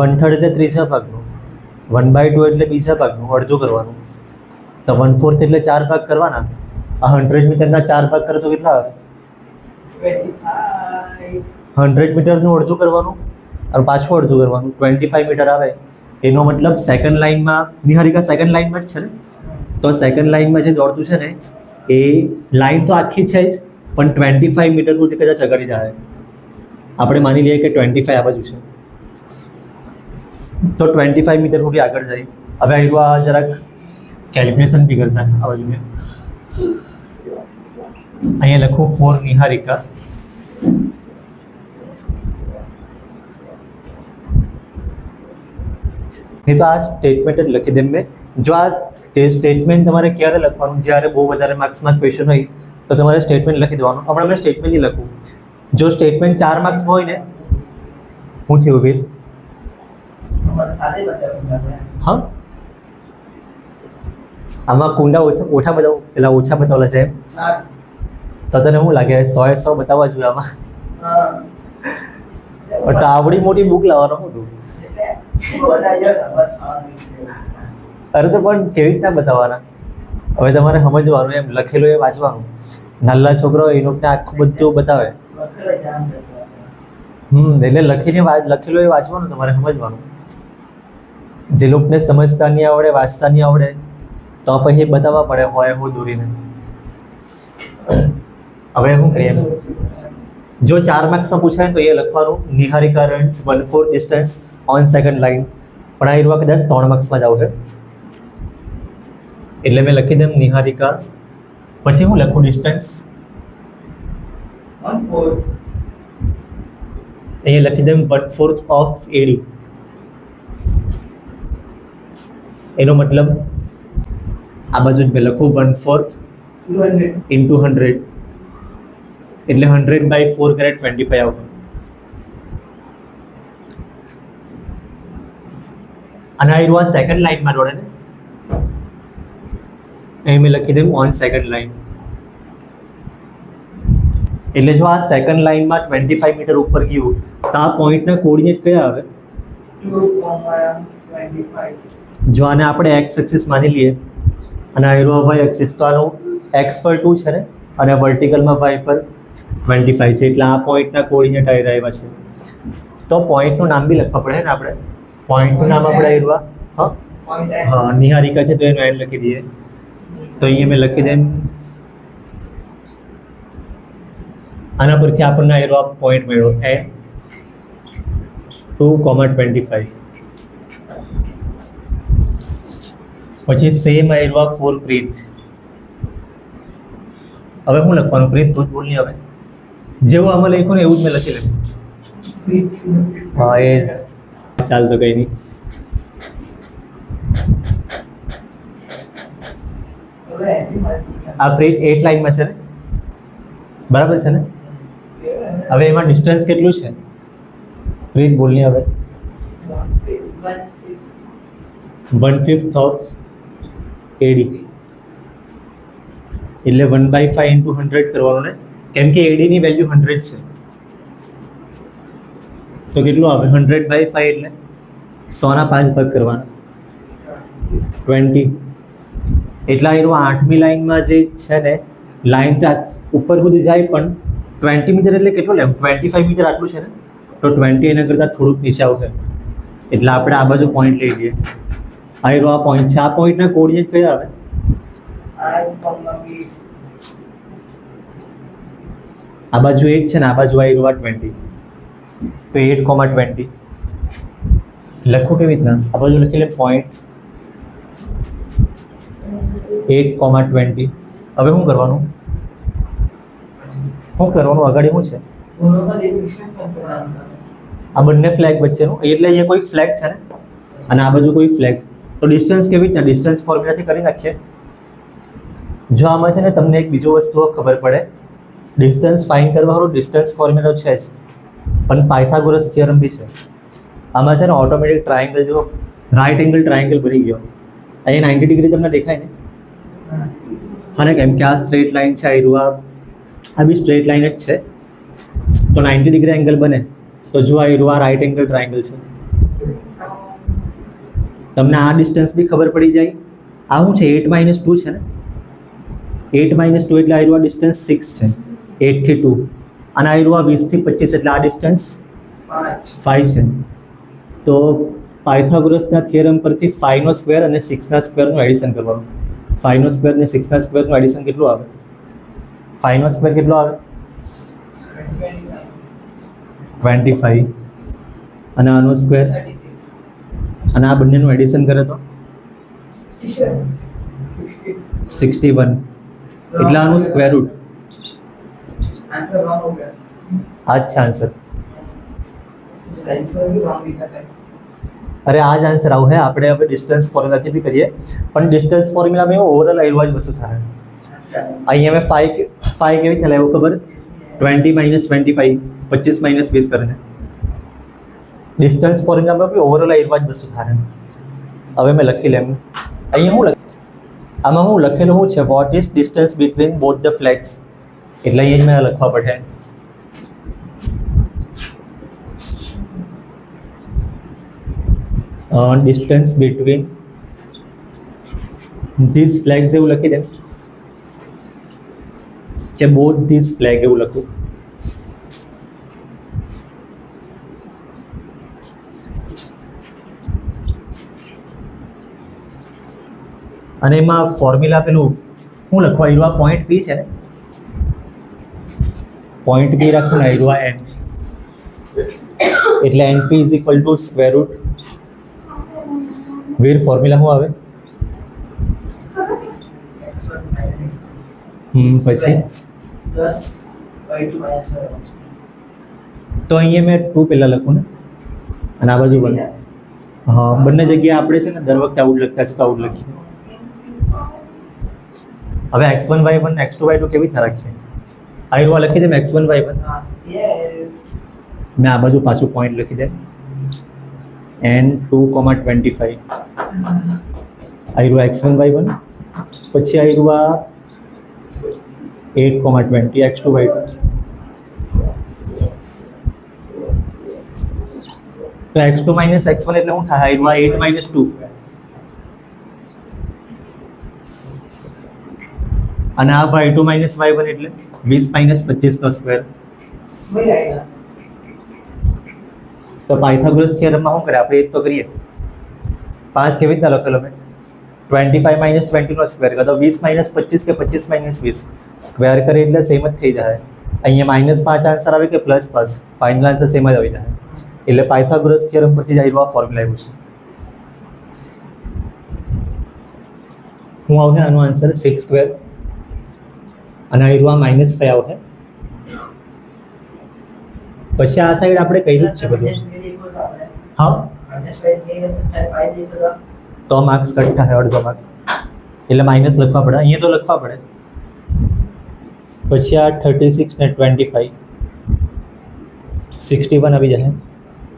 1/3 એટલે ત્રીજા ભાગનું, 1/2 એટલે બીજા ભાગનું, અડધું કરવાનું. તો 1/4 એટલે 4 ભાગ કરવાના. આ 100 મીટરના 4 ભાગ કરે તો કેટલા આવે?
25.
100 મીટરનું અડધું કરવાનું અને પાછું અડધું કરવાનું, 25 મીટર આવે. એનો મતલબ સેકન્ડ લાઈનમાં, નિહારિકા સેકન્ડ લાઈનમાં જ છે ને, તો સેકન્ડ લાઈનમાં જે દોડતું છે ને એ લાઈન તો આખી છે જ, પણ 25 મીટર સુધી કદાચ આગળ જાય. આપણે માની લઈએ કે 25 આ બાજુ છે, તો 25 મીટર સુધી આગળ જાય. હવે આ જરાક કેલ્ક્યુલેશન બી કરતા આ બાજુ મેં અહીંયા લખું ફોર નિહારિકા. નહીં તો આ સ્ટેટમેન્ટ જ લખી દે મેં. જો આ સ્ટેટમેન્ટ તમારે ક્યારે લખવાનું? જ્યારે બહુ વધારે માર્ક્સમાં ક્વેશ્ચન હોય તો તમારે સ્ટેટમેન્ટ લખી દેવાનું. હમણાં મેં સ્ટેટમેન્ટ નહીં લખું. જો સ્ટેટમેન્ટ 4 માર્ક્સમાં હોય ને, હું થયું વીર?
અમારે સાથે બતાવ્યું.
હા, આમાં કુંડા ઓછા બતાવું, પેલા ઓછા બતાવેલા છે એમ.
હા.
તો તને શું લાગે 100 બતાવવા જોઈએ આમાં?
હા.
બટ આવડી મોટી બુક લાવવાનો શું તું? અરે તો પણ કેવી રીતના બતાવવાના? હવે તમારે સમજવાનું, એમ લખેલું એ વાંચવાનું. નાના છોકરો એ લોકોને આખું બધું બતાવે. એટલે લખેલું એ વાંચવાનું, તમારે સમજવાનું. જે લોકોને સમજતા નહીં આવડે, વાંચતા નહીં આવડે, તો પછી બતાવવા પડે હોય હું દોરીને. હવે શું કરીએ? જો 4 માર્ક્સમાં પૂછાય તો એ લખવાનું Niharika runs 1/4 distance on second line. પણ આ એરવા કદાચ 3 માર્ક્સમાં જ આવશે, એટલે મેં લખી દઉં નિહારિકા, પછી હું લખું ડિસ્ટન્સ.
1/4.
અહીંયા લખી દઉં 1/4 ઓફ AD. એનો મતલબ આ બાજુ જ મેં લખું 1/4
200.
ઇન્ટુ 100, એટલે 100/4 કરે 25 આવશે. અને આ સેકન્ડ લાઈનમાં દોડે ને, અહીં મેં લખી દઉં ઓન સેકન્ડ લાઈન. એટલે જો આ સેકન્ડ લાઈનમાં 25 મીટર ઉપર ગયું તો આ પોઈન્ટના કોઓર્ડિનેટ કયા આવે?
2,25.
જો આને આપણે એક્સ એક્સિસ માની લઈએ અને આ વાય એક્સિસ, તો આનો એક્સ પર 2 છે ને અને વર્ટિકલમાં વાય પર 25 છે, એટલે આ પોઈન્ટના કોઓર્ડિનેટ આવી રહ્યા છે. તો પોઈન્ટનું નામ બી લખવા પડે ને આપણે. પોઈન્ટનું નામ આપણે આવ્યા હા નિહારિકા છે તો એનું એન લખી દઈએ. તો અહીંયા મેં લખી દઉં આના પરથી આપણને આયરો આ પોઈન્ટ મળ્યો n 2,25. પછી સેમ આયરો આ 4 પ્રીત. હવે હું લખવાનું પ્રીત તું જ બોલની હવે જેવું આમાં લખ્યું ને એવું જ મેં લખી લખ્યું. હા એ જ. ચાલ તો કંઈ નહીં. આ પ્રીત 8 લાઈનમાં છે ને બરાબર છે ને. હવે એમાં ડિસ્ટન્સ કેટલું છે પ્રીત બોલની હવે 1/5 ઓફ AD એટલે 1/5 ઇન્ટુ 100 કરવાનું ને કેમ કે AD ની વેલ્યુ 100 છે તો કેટલું આવે 100/5 એટલે 100 ના 5 ભાગ કરવાના 20 એટલા એરો 8મી લાઈનમાં જે છે ને લાઈન ત્યાં ઉપર સુધી જાય પણ 20 મીટર એટલે કેટલું લેમ 25 મીટર આટલું છે ને તો 20 એના કરતાં થોડુંક નીચે આવશે એટલે આપણે આ બાજુ પોઈન્ટ લઈ લઈએ. આ એરો આ પોઈન્ટ છે. આ પોઈન્ટના કોઓર્ડિનેટ કયા આવે આ બાજુ 8 છે ને આ બાજુ આ એરો આ 20 તો 8,20 લખો કેવી રીતના આ બાજુ લખી લે પોઈન્ટ 8,20. હવે શું કરવાનું આગળ શું છે આ બંને ફ્લેગ વચ્ચેનું એટલે અહીંયા કોઈ ફ્લેગ છે ને અને આ બાજુ કોઈ ફ્લેગ તો ડિસ્ટન્સ કેવી રીતના ડિસ્ટન્સ ફોર્મ્યુલાથી કરી નાખીએ. જો આમાં છે ને તમને એક બીજો વસ્તુ ખબર પડે ડિસ્ટન્સ ફાઇન્ડ કરવાનો ડિસ્ટન્સ ફોર્મ્યુલા છે જ પણ પાયથાગોરસ થિયરમ બી છે. આમાં છે ને ઓટોમેટિક ટ્રાયંગલ જેવો રાઇટ એંગલ ટ્રાયંગલ બની ગયો અહીંયા 90 ડિગ્રી તમને દેખાય ને અને કેમ કે આ સ્ટ્રેટ લાઇન છે આ બી સ્ટ્રેટ લાઇન જ છે તો 90 ડિગ્રી એંગલ બને તો જો આ રાઇટ એંગલ ટ્રાયંગલ છે. તમને આ ડિસ્ટન્સ બી ખબર પડી જાય. આ શું છે 8 - 2 છે ને 8 - 2 એટલે આ ડિસ્ટન્સ 6 છે 8 થી 2 અને આ 20 થી 25 એટલે આ ડિસ્ટન્સ 5 છે. તો પાયથાગોરસના થિયરમ પરથી 5 નો સ્ક્વેર અને 6 ના સ્ક્વેરનું એડિશન કરવાનું. 5 નો સ્ક્વેર અને 6 ના સ્ક્વેરનું એડિશન કેટલું આવે 5 નો સ્ક્વેર કેટલો આવે 25 અને આનો સ્ક્વેર અને આ બંનેનું એડિશન કરે તો 61 એટલે આનું સ્ક્વેર રૂટ આ જ છે આન્સર. અરે આ જ આન્સર આવું હે આપણે હવે ડિસ્ટન્સ ફોર્મ્યુલાથી બી કરીએ પણ ડિસ્ટન્સ ફોર્મ્યુલામાં ઓવરઓલ આયરવા જ વસ્તુ થાય. અહીંયા મેં 5 કેવી રીતે લાવ્યો ખબર 20 - 25 25 - 20 કરીને ડિસ્ટન્સ ફોર્મ્યુલામાં બી ઓવરઓલ આયરવા જ વસ્તુ થાય. હવે મેં લખી લેમ અહીંયા આમાં હું લખેલું શું છે what is distance between both the flags એટલે અહીંયા જ મેં લખવા પડે. ડિસ્ટન્સ બિટવીન ધીસ ફ્લેગ્સ એવું લખી દે કે બોથ ધીસ ફ્લેગ એવું લખું. અને એમાં ફોર્મ્યુલા પેલું શું લખવા આવ્યું આ પોઈન્ટ પી છે ને પોઈન્ટ પી રાખું ને આવ્યું આ એન એટલે n p is equal to square root વીર ફોર્મ્યુલા શું આવે પછી તો અહીંયા મેં 2 પહેલાં લખું ને અને આ બાજુ 1 હા બંને જગ્યાએ આપણે છે ને દર વખતે આઉટ લખતા છે તો આઉટ લખીએ. હવે x1 y1 x2 y2 કેવી રીતના રાખીએ આ લખી દે x1 y1 મેં આ બાજુ પાછું પોઈન્ટ લખી દે n 2,25 આયરું x1 y1 પછી આયરું આ 8,20 x2 y2 તો x2 - x1 એટલે શું થાય આયરું આ 8 - 2 અને આ y2 - y1 એટલે 20 - 25 નો સ્ક્વેર. તો પાયથાગોરસ થિયરમમાં શું કરે આપણે એક તો કરીએ 5 કેવી રીતના લખેલો મેં 25 - 20 નો સ્ક્વેર કાં તો 20 - 25 કે 25 - 20 સ્ક્વેર કરે એટલે સેમ જ થઈ જાય અહીંયા -5 આન્સર આવે કે +5, ફાઇનલ આન્સર સેમ જ આવી જાય. એટલે પાયથાગોરસ થિયરમ પરથી જ આ ફોર્મ્યુલા આવ્યું છે. શું આવશે આનો આન્સર? 6² અને આ -5 આવશે. પછી આ સાઈડ આપણે કર્યું જ છે બધું. હા, તો માર્ક્સ કટ થાય, અડધો માર્ક, એટલે માઇનસ લખવા પડે. અહીંયા તો લખવા પડે. પછી આ 36 ને 25 61 આવી જશે.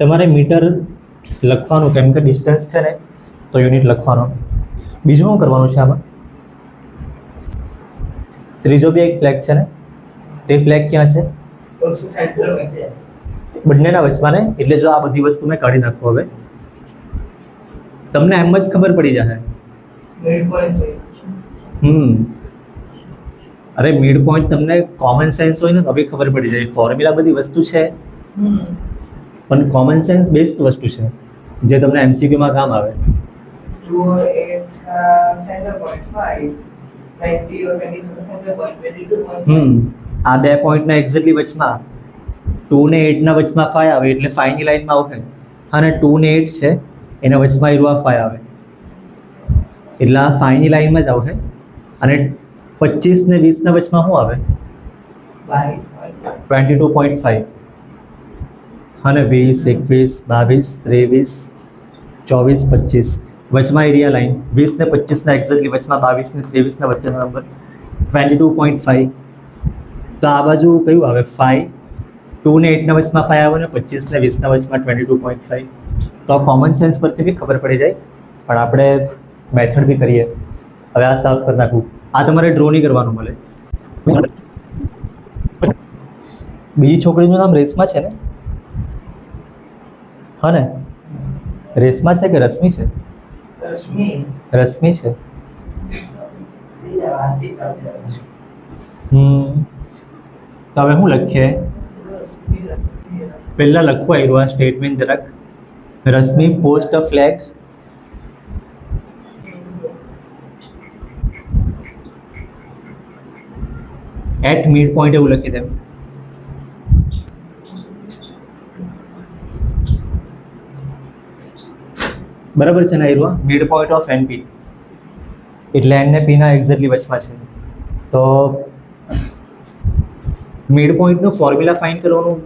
તમારે મીટર લખવાનું, કેમ કે ડિસ્ટન્સ છે ને તો યુનિટ લખવાનો. બીજું શું કરવાનું છે આમાં? ત્રીજો બી એક ફ્લેગ છે ને, તે ફ્લેગ ક્યાં છે? બંનેના વચમાં ને. એટલે જો આ બધી વસ્તુ મેં કાઢી નાખું હવે, તમને એમ જ ખબર પડી જશે. અરે મિડ પોઈન્ટ તમને કોમન સેન્સ હોય ને તો બી ખબર પડી જાય. ફોર્મ્યુલા બધી વસ્તુ છે પણ કોમન સેન્સ બેસ્ટ વસ્તુ છે જે તમને એમસીક્યુમાં કામ આવે. આ બે પોઈન્ટના એક્ઝેક્ટલી વચમાં 2 ને 8 ના વચમાં 5 આવે એટલે 5 ની લાઈનમાં આવશે. અને 2 ને 8 છે એના વચમાં 5 આવે એટલે આ 5 ની લાઈનમાં જ આવશે. અને 25 ને 20 ના વચમાં શું આવે? 22.5. અને 20, 21, 22, 23, 24, 25 વચમાં એરિયા લાઈન. 20 ને 25 ના એક્ઝેક્ટલી વચમાં 22 ને 23 ના વચ્ચેનો નંબર 22.5. તો આ બાજુ કયું આવે? 5. 2 ને 8 ના વચમાં 5 આવે ને 25 ને 20 ના વચમાં 22.5. તો કોમન સેન્સ પરથી બી ખબર પડી જાય. પણ આપણે મેથડ બી કરીએ. હવે આ સાફ કરી નાખું. આ તમારે ડ્રો નહીં કરવાનું મળે. બીજી છોકરીનું નામ રેશમા છે ને? હા ને? રેશમા છે કે રશ્મિ છે? રશ્મિ છે. તો હવે શું લખીએ? પહેલા લખવું આવ્યું આ સ્ટેટમેન્ટ જરાક. Rashmi post a flag at mid point, એવું લખી દેમ. બરાબર છે ને? આવ્યું મિડ પોઈન્ટ ઓફ એનપી એટલે એન ને પી ના એક્ઝેક્ટલી વચમાં છે. તો મિડ પોઈન્ટનું ફોર્મ્યુલા ફાઇન્ડ કરવાનું,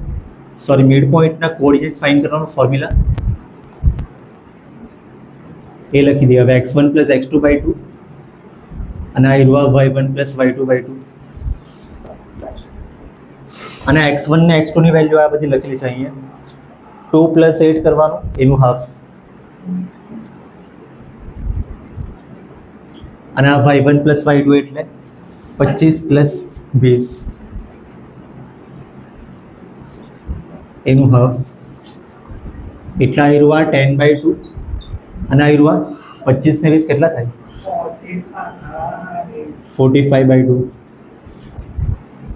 સોરી મિડ પોઈન્ટના કોઓર્ડિનેટ ફાઇન્ડ કરવાનું ફોર્મ્યુલા એ લખી દે. હવે x1 + x2/2 અને આ y1 + y2/2 અને x1 ને x2 ની વેલ્યુ આ બધી લખેલી છે અહીંયા. 2 + 8 કરવાનું, એનું હાફ. અને આ y1 + y2 એટલે 25 + 20 એનું હાફ. એટલા આવ્યું 10/2 અને આવ્યું 25 ને 20 કેટલા થાય? 45/2.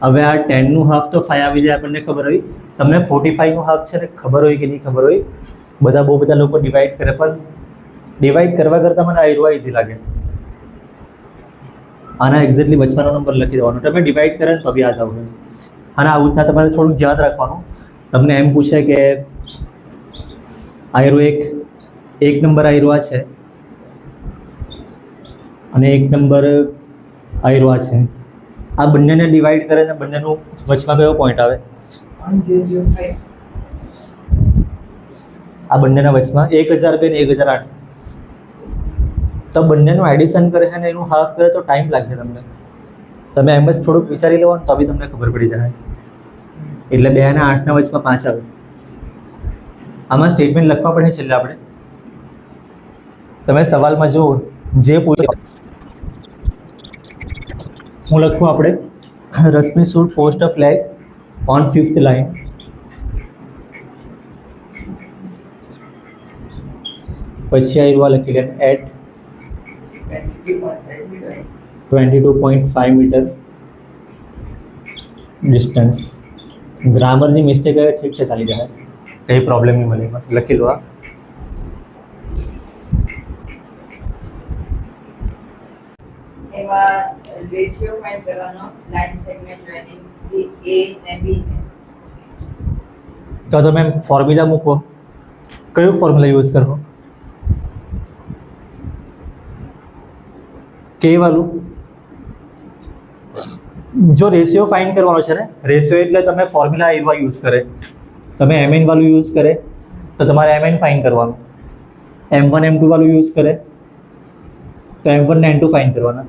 હવે આ 10 નું હાફ તો 5 આવી જાય, આપણને ખબર હોય. તમને 45 નું હાફ છે ને ખબર હોય કે નહીં ખબર હોય? બહુ બધા લોકો ડિવાઈડ કરે, પણ ડિવાઈડ કરવા કરતાં મને આવ્યું ઇઝી લાગે. આના એક્ઝેક્ટલી વચવાનો નંબર લખી દેવાનો. તમે ડિવાઈડ કરે ને તો બી આ જ આવશે. અને આવું રીતના તમારે થોડુંક ધ્યાન રાખવાનું. તમને એમ પૂછે કે આયરો એક નંબર આયરો આ છે અને એક નંબર આયરો આ છે. આ બંનેને ડિવાઈડ કરે ને બંનેનું વચમાં કયો પોઈન્ટ આવે? આ બંનેના વચમાં 1002 ને 1008. તો બંનેનું એડિશન કરે છે ને એનું હાફ કરે તો ટાઈમ લાગે તમને. તમે એમ જ થોડુંક વિચારી લો ને તો બી તમને ખબર પડી જાય. એટલે 2 અને 8 ના વચમાં 5 આવે. આમાં સ્ટેટમેન્ટ લખવા પડે છેલ્લે આપણે. તમે સવાલમાં જો જે પૂછે હું લખું આપણે, Rashmi should post a flag on 5th line. પછી આ લખી લે એટ 22.5 મીટર ડિસ્ટન્સ. ગ્રામરની મિસ્ટેક હવે ઠીક છે, ચાલી જાય, કંઈ પ્રોબ્લેમ નહીં મળે. એમાં લખી લો.
એમાં રેશિયો ફાઇન્ડ કરવાનો લાઇન સેગમેન્ટ જોઈનિંગ A ને B ને.
તો તમે ફોર્મ્યુલા મૂકો, કયું ફોર્મ્યુલા યુઝ કરો? કે વાળું. જો રેશિયો ફાઇન્ડ કરવાનો છે ને, રેશિયો એટલે તમે ફોર્મ્યુલા એવા યુઝ કરે. તમે mn વાળું યુઝ કરે તો તમારે mn ફાઇન્ડ કરવાનું, m1 m2 વાળું યુઝ કરે તો m1 ને m2 ફાઇન્ડ કરવાના,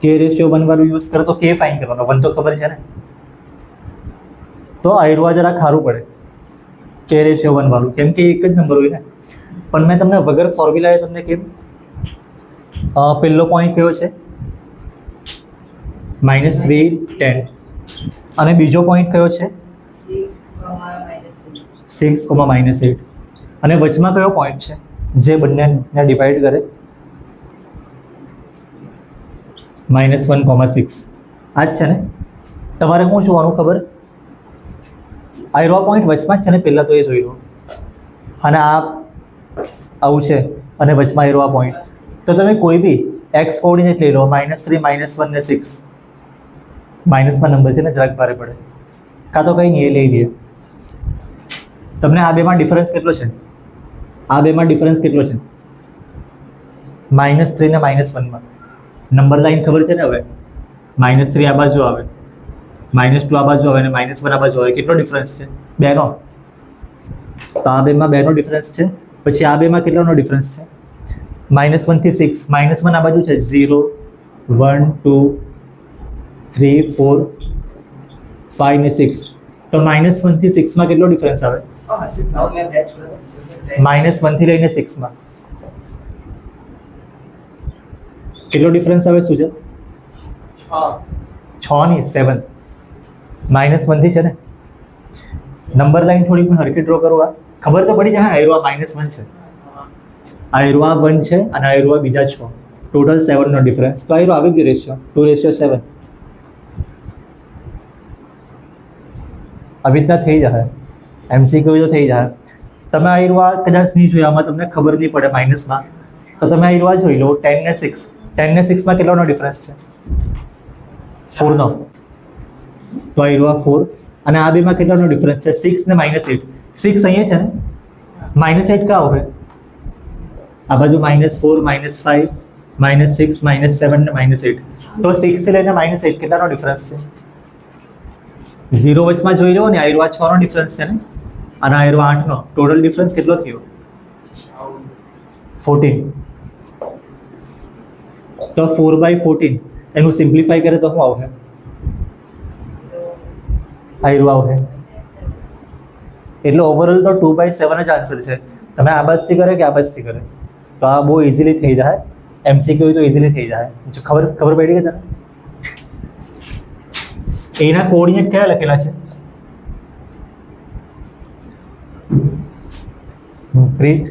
કે રેશિયો 1 વાળું યુઝ કરે તો કે ફાઇન્ડ કરવાનો. 1 તો ખબર છે ને, તો આયરવા જરા ખારું પડે કે રેશિયો 1 વાળું, કેમ કે એક જ નંબર હોય ને. પણ મેં તમને વગર ફોર્મ્યુલાએ તમને કેમ પહેલો પોઈન્ટ કયો છે -3 10, અને બીજો પોઈન્ટ કયો છે
6, -8.
6, -8, અને વચમાં કયો પોઈન્ટ છે જે બંનેને ડિવાઈડ કરે? -1, 6. આ જ છે ને. તમારે શું જોવાનું ખબર? આયરવા પોઈન્ટ વચમાં જ છે ને, પહેલાં તો એ જોઈ લો. અને આ આવું છે અને વચમાં આયરવા પોઈન્ટ. તો તમે કોઈ બી એક્સ કોઓર્ડિનેટ લઈ લો, -3, -1 ને 6. માઇનસમાં નંબર છે ને જરાક ભારે પડે, કાં તો કંઈ નહીં એ લઈ લઈએ. તમને આ બેમાં ડિફરન્સ કેટલો છે? આ બેમાં ડિફરન્સ કેટલો છે? -3 ને -1માં નંબર લાઈન ખબર છે ને. હવે -3 આ બાજુ આવે, -2 આ બાજુ આવે અને -1 આ બાજુ આવે. કેટલો ડિફરન્સ છે? બેનો. તો આ બેમાં બેનો ડિફરન્સ છે. પછી આ બેમાં કેટલાનો ડિફરન્સ છે? -1 થી 6. -1 આ બાજુ છે 0, 1, 2, 3, 4, 5 ને 6. તો -1 થી 6 માં કેટલો ડિફરન્સ આવે?
Oh, I see. Now we have that.
-1 થી લઈને 6 માં કેટલો ડિફરન્સ આવે સુજલ? 6 નહીં 7. -1 થી છે ને. નંબર લાઈન થોડી પણ હરખી ડ્રો કરો. આ ખબર તો પડી જાય. આયરવા -1 છે, આયરવા 1 છે અને આયરવા બીજા 6. ટોટલ 7 નો ડિફરન્સ. તો આયરો આવી ગયો રેશિયો 2:7. આવી રીતના થઈ જાય. MCQ તો થઈ જાય. તમે આયરવા કદાચ નહીં જોયા, આમાં તમને ખબર નહીં પડે માઇનસમાં, તો તમે આયરવા જોઈ લો 10 ને 6. 10 ને 6 માં કેટલાનો ડિફરન્સ છે? 4 નો. તો આયરવા 4. અને આ બેમાં કેટલાનો ડિફરન્સ છે? 6 ને -8. 6 અહીંયા છે ને, -8 ક્યાં આવે? આ બાજુ -4, -5, -6, -7 ને -8. તો 6 થી લઈને -8 કેટલાનો ડિફરન્સ છે? 0 વચમાં જોઈ લો ને. આયરવા 6 નો ડિફરન્સ છે ને, અને આયરવા 8 નો. ટોટલ ડિફરન્સ કેટલો થયો? 14. તો 4/14 એનું સિમ્પ્લિફાઈ કરે તો શું આવશે? આયરવા આવશે. એટલે ઓવરઓલ તો 2/7 જ આન્સર છે. તમે આ બાજથી કરે કે આ બાજથી કરે, તો આ બહુ ઇઝીલી થઈ જાય. MCQ તો ઇઝીલી થઈ જાય. જો ખબર પડી ગઈ તને? એના કોઓર્ડિનેટ કયા લખેલા છે? પ્રીત,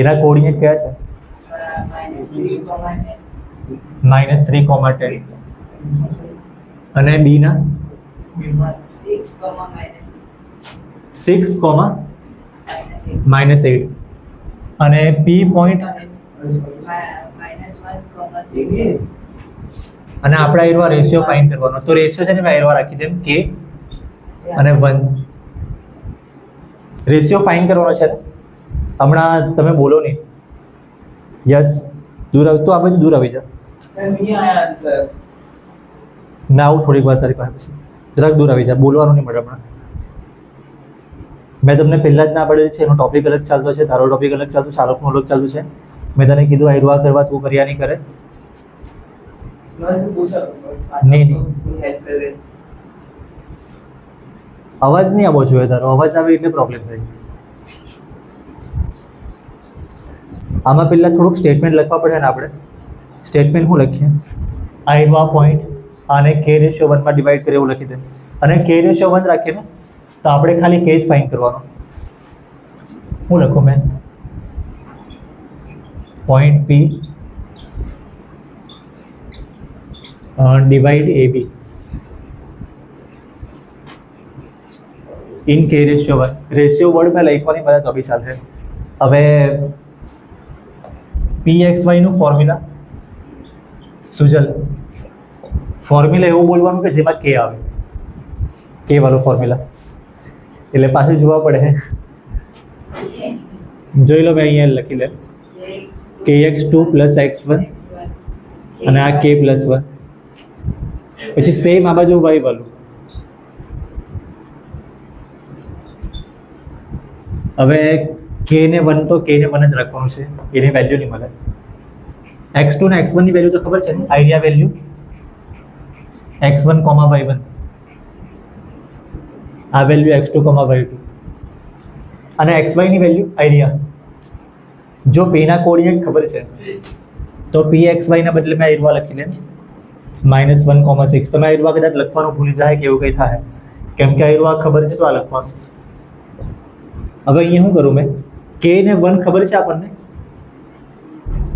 એના કોઓર્ડિનેટ કયા છે?
-3,
-3, 10. અને બી ના
6,
-6, -8. અને પી પોઈન્ટ
-1, 6.
અને આપણે આયરવા રેશિયો ફાઇન્ડ કરવાનો. તો રેશિયો છે ને મેં આયરવા રાખી દેમ કે અને 1. રેશિયો ફાઇન્ડ કરવાનો છે ને. હમણાં તમે બોલો નહીં. યસ, દૂર આવ. તો આ બાજુ દૂર આવી જા.
And here I answer.
મેં આવું થોડીક વાર તારી પાસે. પછી જરાક દૂર આવી જા. બોલવાનું નહીં મળે હમણાં. મેં તમને પહેલાં જ ના પડેલી છે. એનો ટોપિક અલગ ચાલતો છે, તારો ટોપિક અલગ ચાલતો છે, આલોકનું અલગ ચાલતું છે. મેં તને કીધું આયરવા કરવા, તું કર્યા નહીં કરે.
No, I said पूछा तो
नहीं, नहीं.
हेल्प कर दे.
અવાજ નહીં આવવો જોઈએ તારો. અવાજ આવે એટલે પ્રોબ્લેમ થાય. આમાં પહેલાં થોડુંક સ્ટેટમેન્ટ લખવા પડે ને આપણે. સ્ટેટમેન્ટ શું લખીએ? આયરવા પોઈન્ટ આને K/1 માં ડિવાઈડ કરે એવું લખી દે. અને K/1 રાખીએ ને તો આપણે ખાલી K જ ફાઇન્ડ કરવાનો. હું લખું મેં? Point P divide AB in K/1. Ratio word મેં લખવાની મને તો બી ચાલશે. હવે PXY નું ફોર્મ્યુલા સુજલ, ફોર્મ્યુલા એવું બોલવાનું કે જેમાં K આવે. કે વાળો ફોર્મ્યુલા, એટલે પાછું જોવા પડે. જોઈ લો, મેં અહીંયા લખી લે kx2 પ્લસ x1 અને આ k પ્લસ 1, પછી સેમ આ બાજુ y વાળું. હવે k ને 1 તો k ને 1 જ રાખવાનું છે, એની વેલ્યુ નહીં મળે. x2 ને x1 ની વેલ્યુ તો ખબર છે ને, આઈડિયા વેલ્યુ x1, y1, આ વેલ્યુ x2, y2 અને xy ની વેલ્યુ આઈડિયા. જો p ના કોઓર્ડિનેટ ખબર છે તો pxy ના બદલે મેં આઈરવા લખી લે -1,6. તમે આઈરવા કદાચ લખવાનું ભૂલી જાય કે એવું કંઈ થાય, કેમ કે આઈરવા ખબર છે તો આ લખવાનું. હવે અહીંયા શું કરું મેં, k ને 1 ખબર છે આપણને,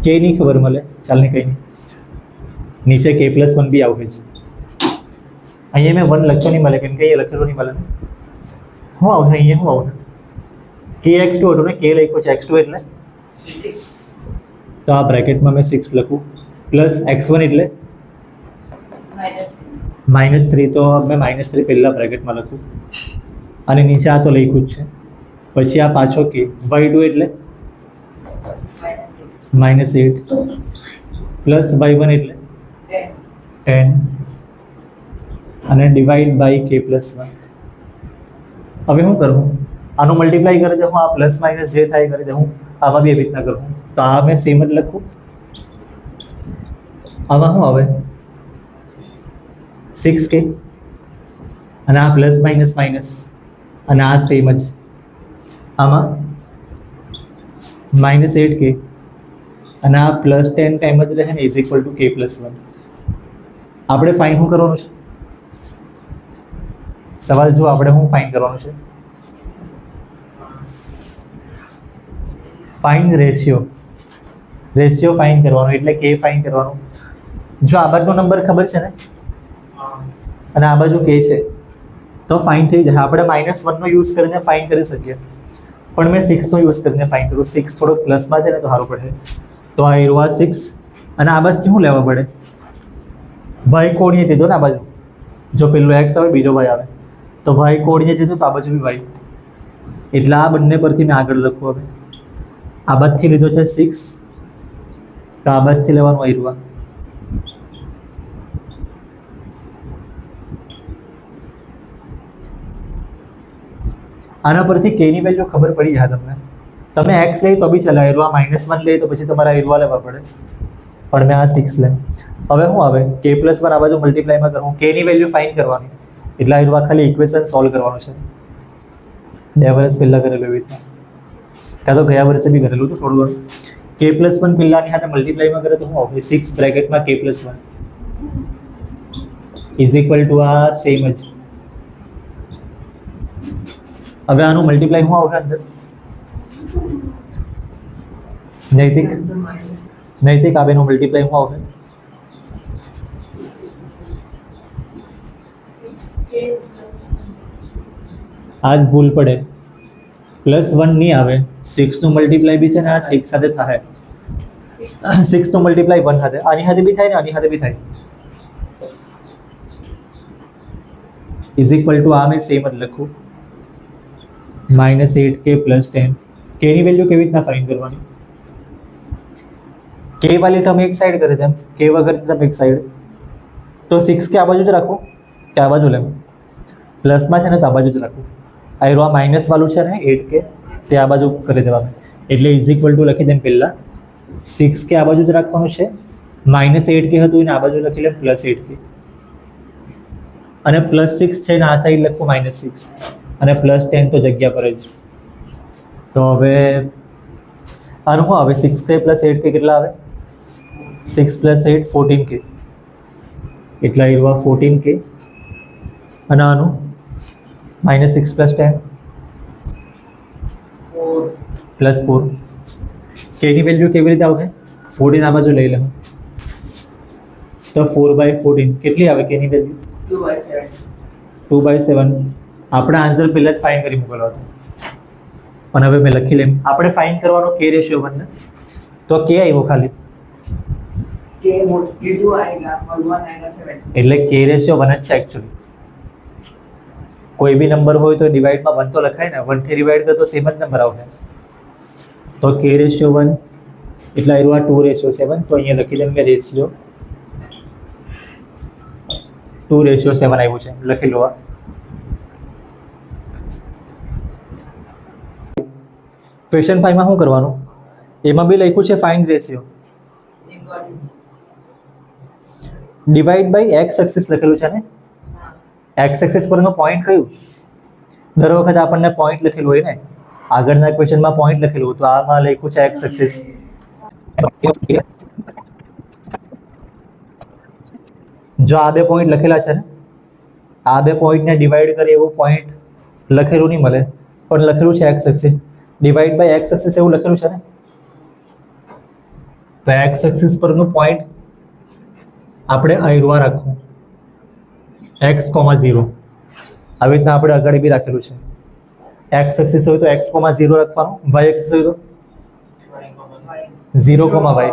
k ની ખબર મળે, ચાલ ને કંઈ નહીં, નીચે k પ્લસ 1 બી આવે છે. અહીંયા મેં 1 લખ્યો નહીં મળે, કેમ કે અહીંયા લખેલું નહીં મળે. શું આવશે અહીંયા, શું આવશે, kx2 હતું ને, k લખ્યો છે x2 એટલે, તો આ બ્રેકેટમાં મેં 6 લખું, પ્લસ x1 એટલે -3, તો મેં -3 પહેલાં બ્રેકેટમાં લખું, અને નીચે આ તો લખ્યું જ છે. પછી આ પાછો કે y2 એટલે -8 પ્લસ y1 એટલે 10 અને ડિવાઈડ બાય k પ્લસ 1. હવે શું કરું, આનું મલ્ટીપ્લાય કરી દઉં, આ પ્લસ માઇનસ જે થાય કરી દઉં, આમાં બી એવી રીતના કરું. તો આ મેં સેમ જ લખું, આમાં શું આવે 6k અને આ પ્લસ માઇનસ માઇનસ અને આ સેમ જ, આમાં -8k અને આ પ્લસ 10 ટાઈમ જ રહે ને, is equal two k plus 1. આપણે ફાઇન શું કરવાનું છે, સવાલ જો આપણે શું ફાઇન કરવાનું છે, ફાઇન રેશિયો ફાઇન કરવાનો, એટલે k ફાઇન કરવાનું. જો આ બાજુનો નંબર ખબર છે ને અને આ બાજુ k છે તો ફાઇન થઈ જાય. આપણે -1 નો યુઝ કરીને ફાઇન કરી શકીએ, પણ મેં 6 નો યુઝ કરીને ફાઇન કરું. 6 થોડોક પ્લસમાં છે ને તો સારું પડે. તો આ એરવા 6 અને આ બાજુથી શું લેવા પડે, y કોઓર્ડિનેટ લીધો ને આ બાજુ, જો પેલું x આવે બીજો y આવે તો y કોઓર્ડિનેટ લીધો તો આ બાજુ બી y, એટલે આ બંને પરથી મેં આગળ લખું. હવે આ બાજુથી લીધો છે 6, તો આ બાજુથી લેવાનું આયરવા. આના પરથી k ની વેલ્યુ ખબર પડી જાય તમને. તમે x લઈ તો બી ચાલે, આયરવા -1 લઈ તો પછી તમારે આયરવા લેવા પડે, પણ મેં આ 6 લે. હવે શું આવે, k પ્લસ 1 આ બાજુ મલ્ટીપ્લાયમાં કરું, k ની વેલ્યુ ફાઇન કરવાની, એટલે આયરવા ખાલી ઇક્વેશન સોલ્વ કરવાનું છે. 2 વર્ષ પહેલાં કરેલું એવી રીતના, કાં તો ગયા વર્ષે બી કરેલું હતું થોડું ઘણું. k પ્લસ 1 પહેલાંની સાથે મલ્ટીપ્લાયમાં કરે તો શું આવે, 6 બ્રેકેટમાં k plus 1 is equal two આ સેમ જ. હવે આનું મલ્ટીપ્લાય શું આવશે અંદર, નૈતિક આ બેનું મલ્ટીપ્લાય શું આવશે, આજ ભૂલ પડે, +1 નહીં આવે, 6 નું મલ્ટીપ્લાય બી છે ને આ 6 સાથે થાય, 6 નું મલ્ટીપ્લાય 1 સાથે, આની સાથે બી થાય ને આની સાથે બી થાય, ઇઝ ઇક્વલ ટુ આ મેં સેમ જ લખું -8k + 10. k ની વેલ્યુ કેવી રીતના ફાઇન્ડ કરવાની, k વાળી ટર્મ એક સાઈડ કરી દેમ, k વગર ટર્મ એક સાઈડ, તો 6k આ બાજુ જ રાખો કે આ બાજુ લેવું, પ્લસમાં છે ને તો આ બાજુ જ રાખવું. આયરો આ માઇનસ વાળું છે ને 8k તે આ બાજુ કરી દેવાનું, એટલે ઇઝ ઇક્વલ ટુ લખી દેમ. પહેલાં 6k આ બાજુ જ રાખવાનું છે, -8k હતું એને આ બાજુ લખી લે +8k, અને +6 છે ને આ સાઈડ લખવું -6, અને +10 તો જગ્યા પર જ. તો હવે આનું શું આવે, 6k + 8k કેટલા આવે, 6 + 8 14k, એટલે આયરવા 14k, અને આનું -6 + 10 +4. k ની વેલ્યુ કેવી રીતે આવશે, 14 આ બાજુ લઈ લેવું, તો 4/14 કેટલી આવે k ની વેલ્યુ, 2/7. આપણે આન્સર પહેલાં જ ફાઇન કરી મૂકેલો હતો, પણ હવે મેં લખી લેમ. આપણે ફાઇન કરવાનો k રેશિયો 1 ને, તો k આવ્યો ખાલી,
k2 आएगा और 1 आएगा 7.
એટલે k રેશિયો 1 જ છે એકચ્યુઅલી. કોઈ બી નંબર હોય તો ડિવાઈડમાં 1 તો લખાય ને, 1 થી ડિવાઈડ કરે તો સેમ જ નંબર આવશે. તો k/1 એટલે આવ્યું આ 2/7. તો અહીંયા લખી દઉં કે રેશિયો 2/7 આવ્યું છે, લખી લો. આ ક્વેશ્ચન 5 માં શું કરવાનું, એમાં બી લખ્યું છે find ratio divide by x axis લખેલું છે ને. એક્સ એક્સિસ પરનો પોઈન્ટ કયું? દર વખત આપણને પોઈન્ટ લખેલું હોય ને, આગળના ક્વેશ્ચનમાં પોઈન્ટ લખેલું હોય, તો આમાં લખ્યું છે એક્સ એક્સિસ. જો આ બે પોઈન્ટ લખેલા છે ને, આ બે પોઈન્ટને ડિવાઈડ કરે એવું પોઈન્ટ લખેલું નહીં મળે, પણ લખેલું છે x axis divide by x axis એવું લખેલું છે ને. તો એક્સ એક્સિસ પરનું પોઈન્ટ આપણે અહીરવા રાખવું, x,0. આવી રીતના આપણે આગળ બી રાખેલું છે. એક્સ એક્સિસ હોય તો x,0 રાખવાનું, વાય એક્સિસ હોય તો 0,y.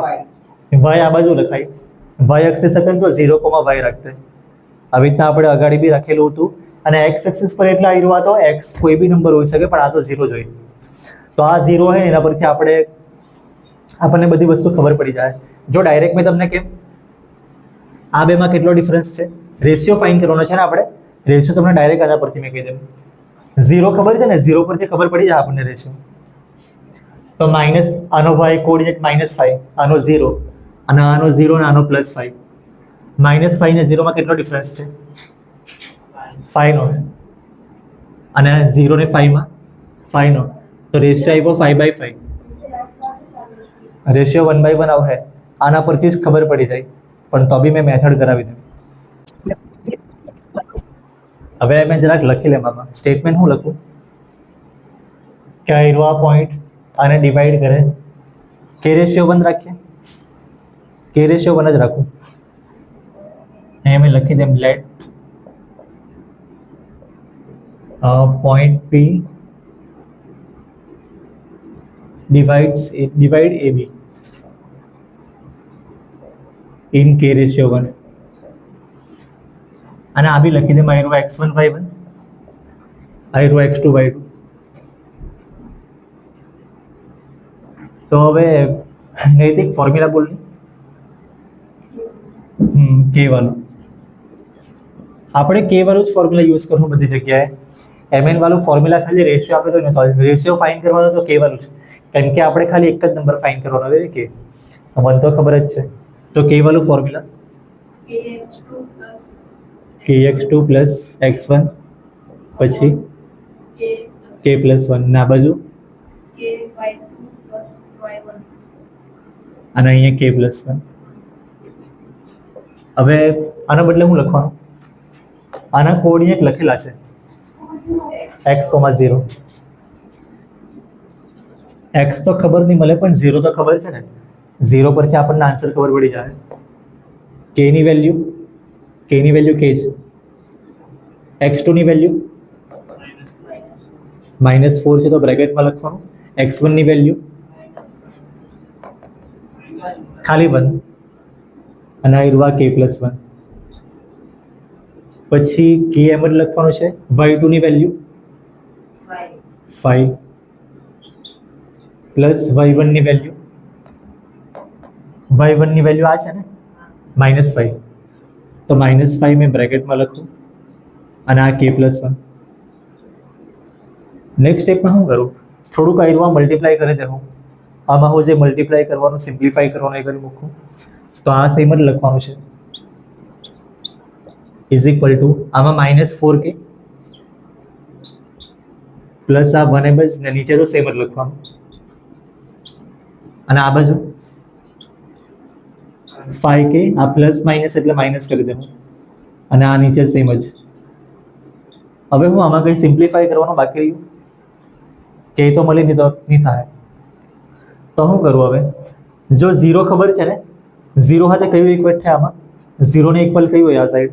વાય આ બાજુ લખાય, વાય એક્સિસ હતું તો 0,y રાખતે. આવી રીતના આપણે આગળ બી રાખેલું હતું. અને એક્સ એક્સિસ પર એટલા અહીરવા તો એક્સ કોઈ બી નંબર હોઈ શકે, પણ આ તો 0 જોઈએ. તો આ 0 છે, એના પરથી આપણને બધી વસ્તુ ખબર પડી જાય. જો ડાયરેક્ટ મેં તમને કેમ આ બેમાં કેટલો ડિફરન્સ છે, રેશિયો ફાઇન્ડ કરવાનો છે ને આપણે. રેશિયો તમને ડાયરેક્ટ આના પરથી મેં કહી દઉં. 0 ખબર છે ને, 0 પરથી ખબર પડી જાય આપણને રેશિયો. તો માઇનસ આનો y કોઓર્ડિનેટ -5, આનો 0, અને આનો 0 અને આનો +5. -5 ને 0 માં કેટલો ડિફરન્સ છે? 5 નો. અને 0 ને 5 માં 5 નો. તો રેશિયો આવ્યો 5/5. રેશિયો 1/1 આવશે. આના પરથી જ ખબર પડી જાય, પણ તો બી મેં મેથડ કરાવી દઉં. હવે મેં જરાક લખી લેમ. આમાં સ્ટેટમેન્ટ હું લખું કે આ પોઈન્ટ આને ડિવાઈડ કરે, k/1 રાખીએ, k/1 જ રાખું. અહીંયા મેં લખી દઉં late point P divide AB in k/1. અને આ બી લખી દે માયરો x1 y1, આયરો x2 y2. તો હવે નૈતિક ફોર્મ્યુલા બોલની k વાળું. આપણે k વાળું જ ફોર્મ્યુલા યુઝ કરવું બધી જગ્યાએ. mn વાળું ફોર્મ્યુલા ખાલી રેશિયો આપણે તો નતો, રેશિયો ફાઇન્ડ કરવાનો તો k વાળું છે, કેમ કે આપણે ખાલી એક જ નંબર ફાઇન્ડ કરવાનો હોય કે મને તો ખબર જ છે. તો k વાળું ફોર્મ્યુલા kx2 પ્લસ x1 પછી k+1 ના બાજુ અને અહીંયા k+1. હવે આના બદલે હું લખવાનું, આના કોઓર્ડિનેટ લખેલા છે x,0. x તો ખબર નહીં મળે, પણ 0 તો ખબર છે ને. 0 પરથી આપણને આન્સર ખબર પડી જાય. k ની વેલ્યુ k છે. x2 ની વેલ્યુ -4 છે, તો બ્રેકેટમાં લખવાનું. x1 ની વેલ્યુ ખાલી 1 અને આ k+1. પછી k એમ જ લખવાનું છે. y2 ની વેલ્યુ 5 પ્લસ y1 ની વેલ્યુ આ છે ને -5, તો -5 મેં બ્રેકેટમાં લખું અને આ k+1. નેક્સ્ટ સ્ટેપમાં શું કરું, થોડુંક આયરમાં મલ્ટીપ્લાય કરી દઉં. આમાં હું જે મલ્ટીપ્લાય કરવાનું, સિમ્પ્લિફાય કરવાનું એ કરી મૂકું. તો આ સેમ જ લખવાનું છે, ઇઝ ઇક્વલ ટુ આમાં -4k પ્લસ આ 1 બસ ને નીચે તો સેમ જ લખવાનું. અને આ બાજુ 5k, આ પ્લસ માઇનસ એટલે માઇનસ કરી દેવું, અને આ નીચે સેમ જ. હવે હું આમાં કંઈ સિમ્પ્લિફાય કરવાનું બાકી રહ્યું, કે તો મળી નહીં તો નહીં થાય. તો શું કરું હવે, જો 0 ખબર છે ને, 0 સાથે કયું ઇક્વલ થાય આમાં, 0 ને ઇક્વલ કયું હોય આ સાઈડ,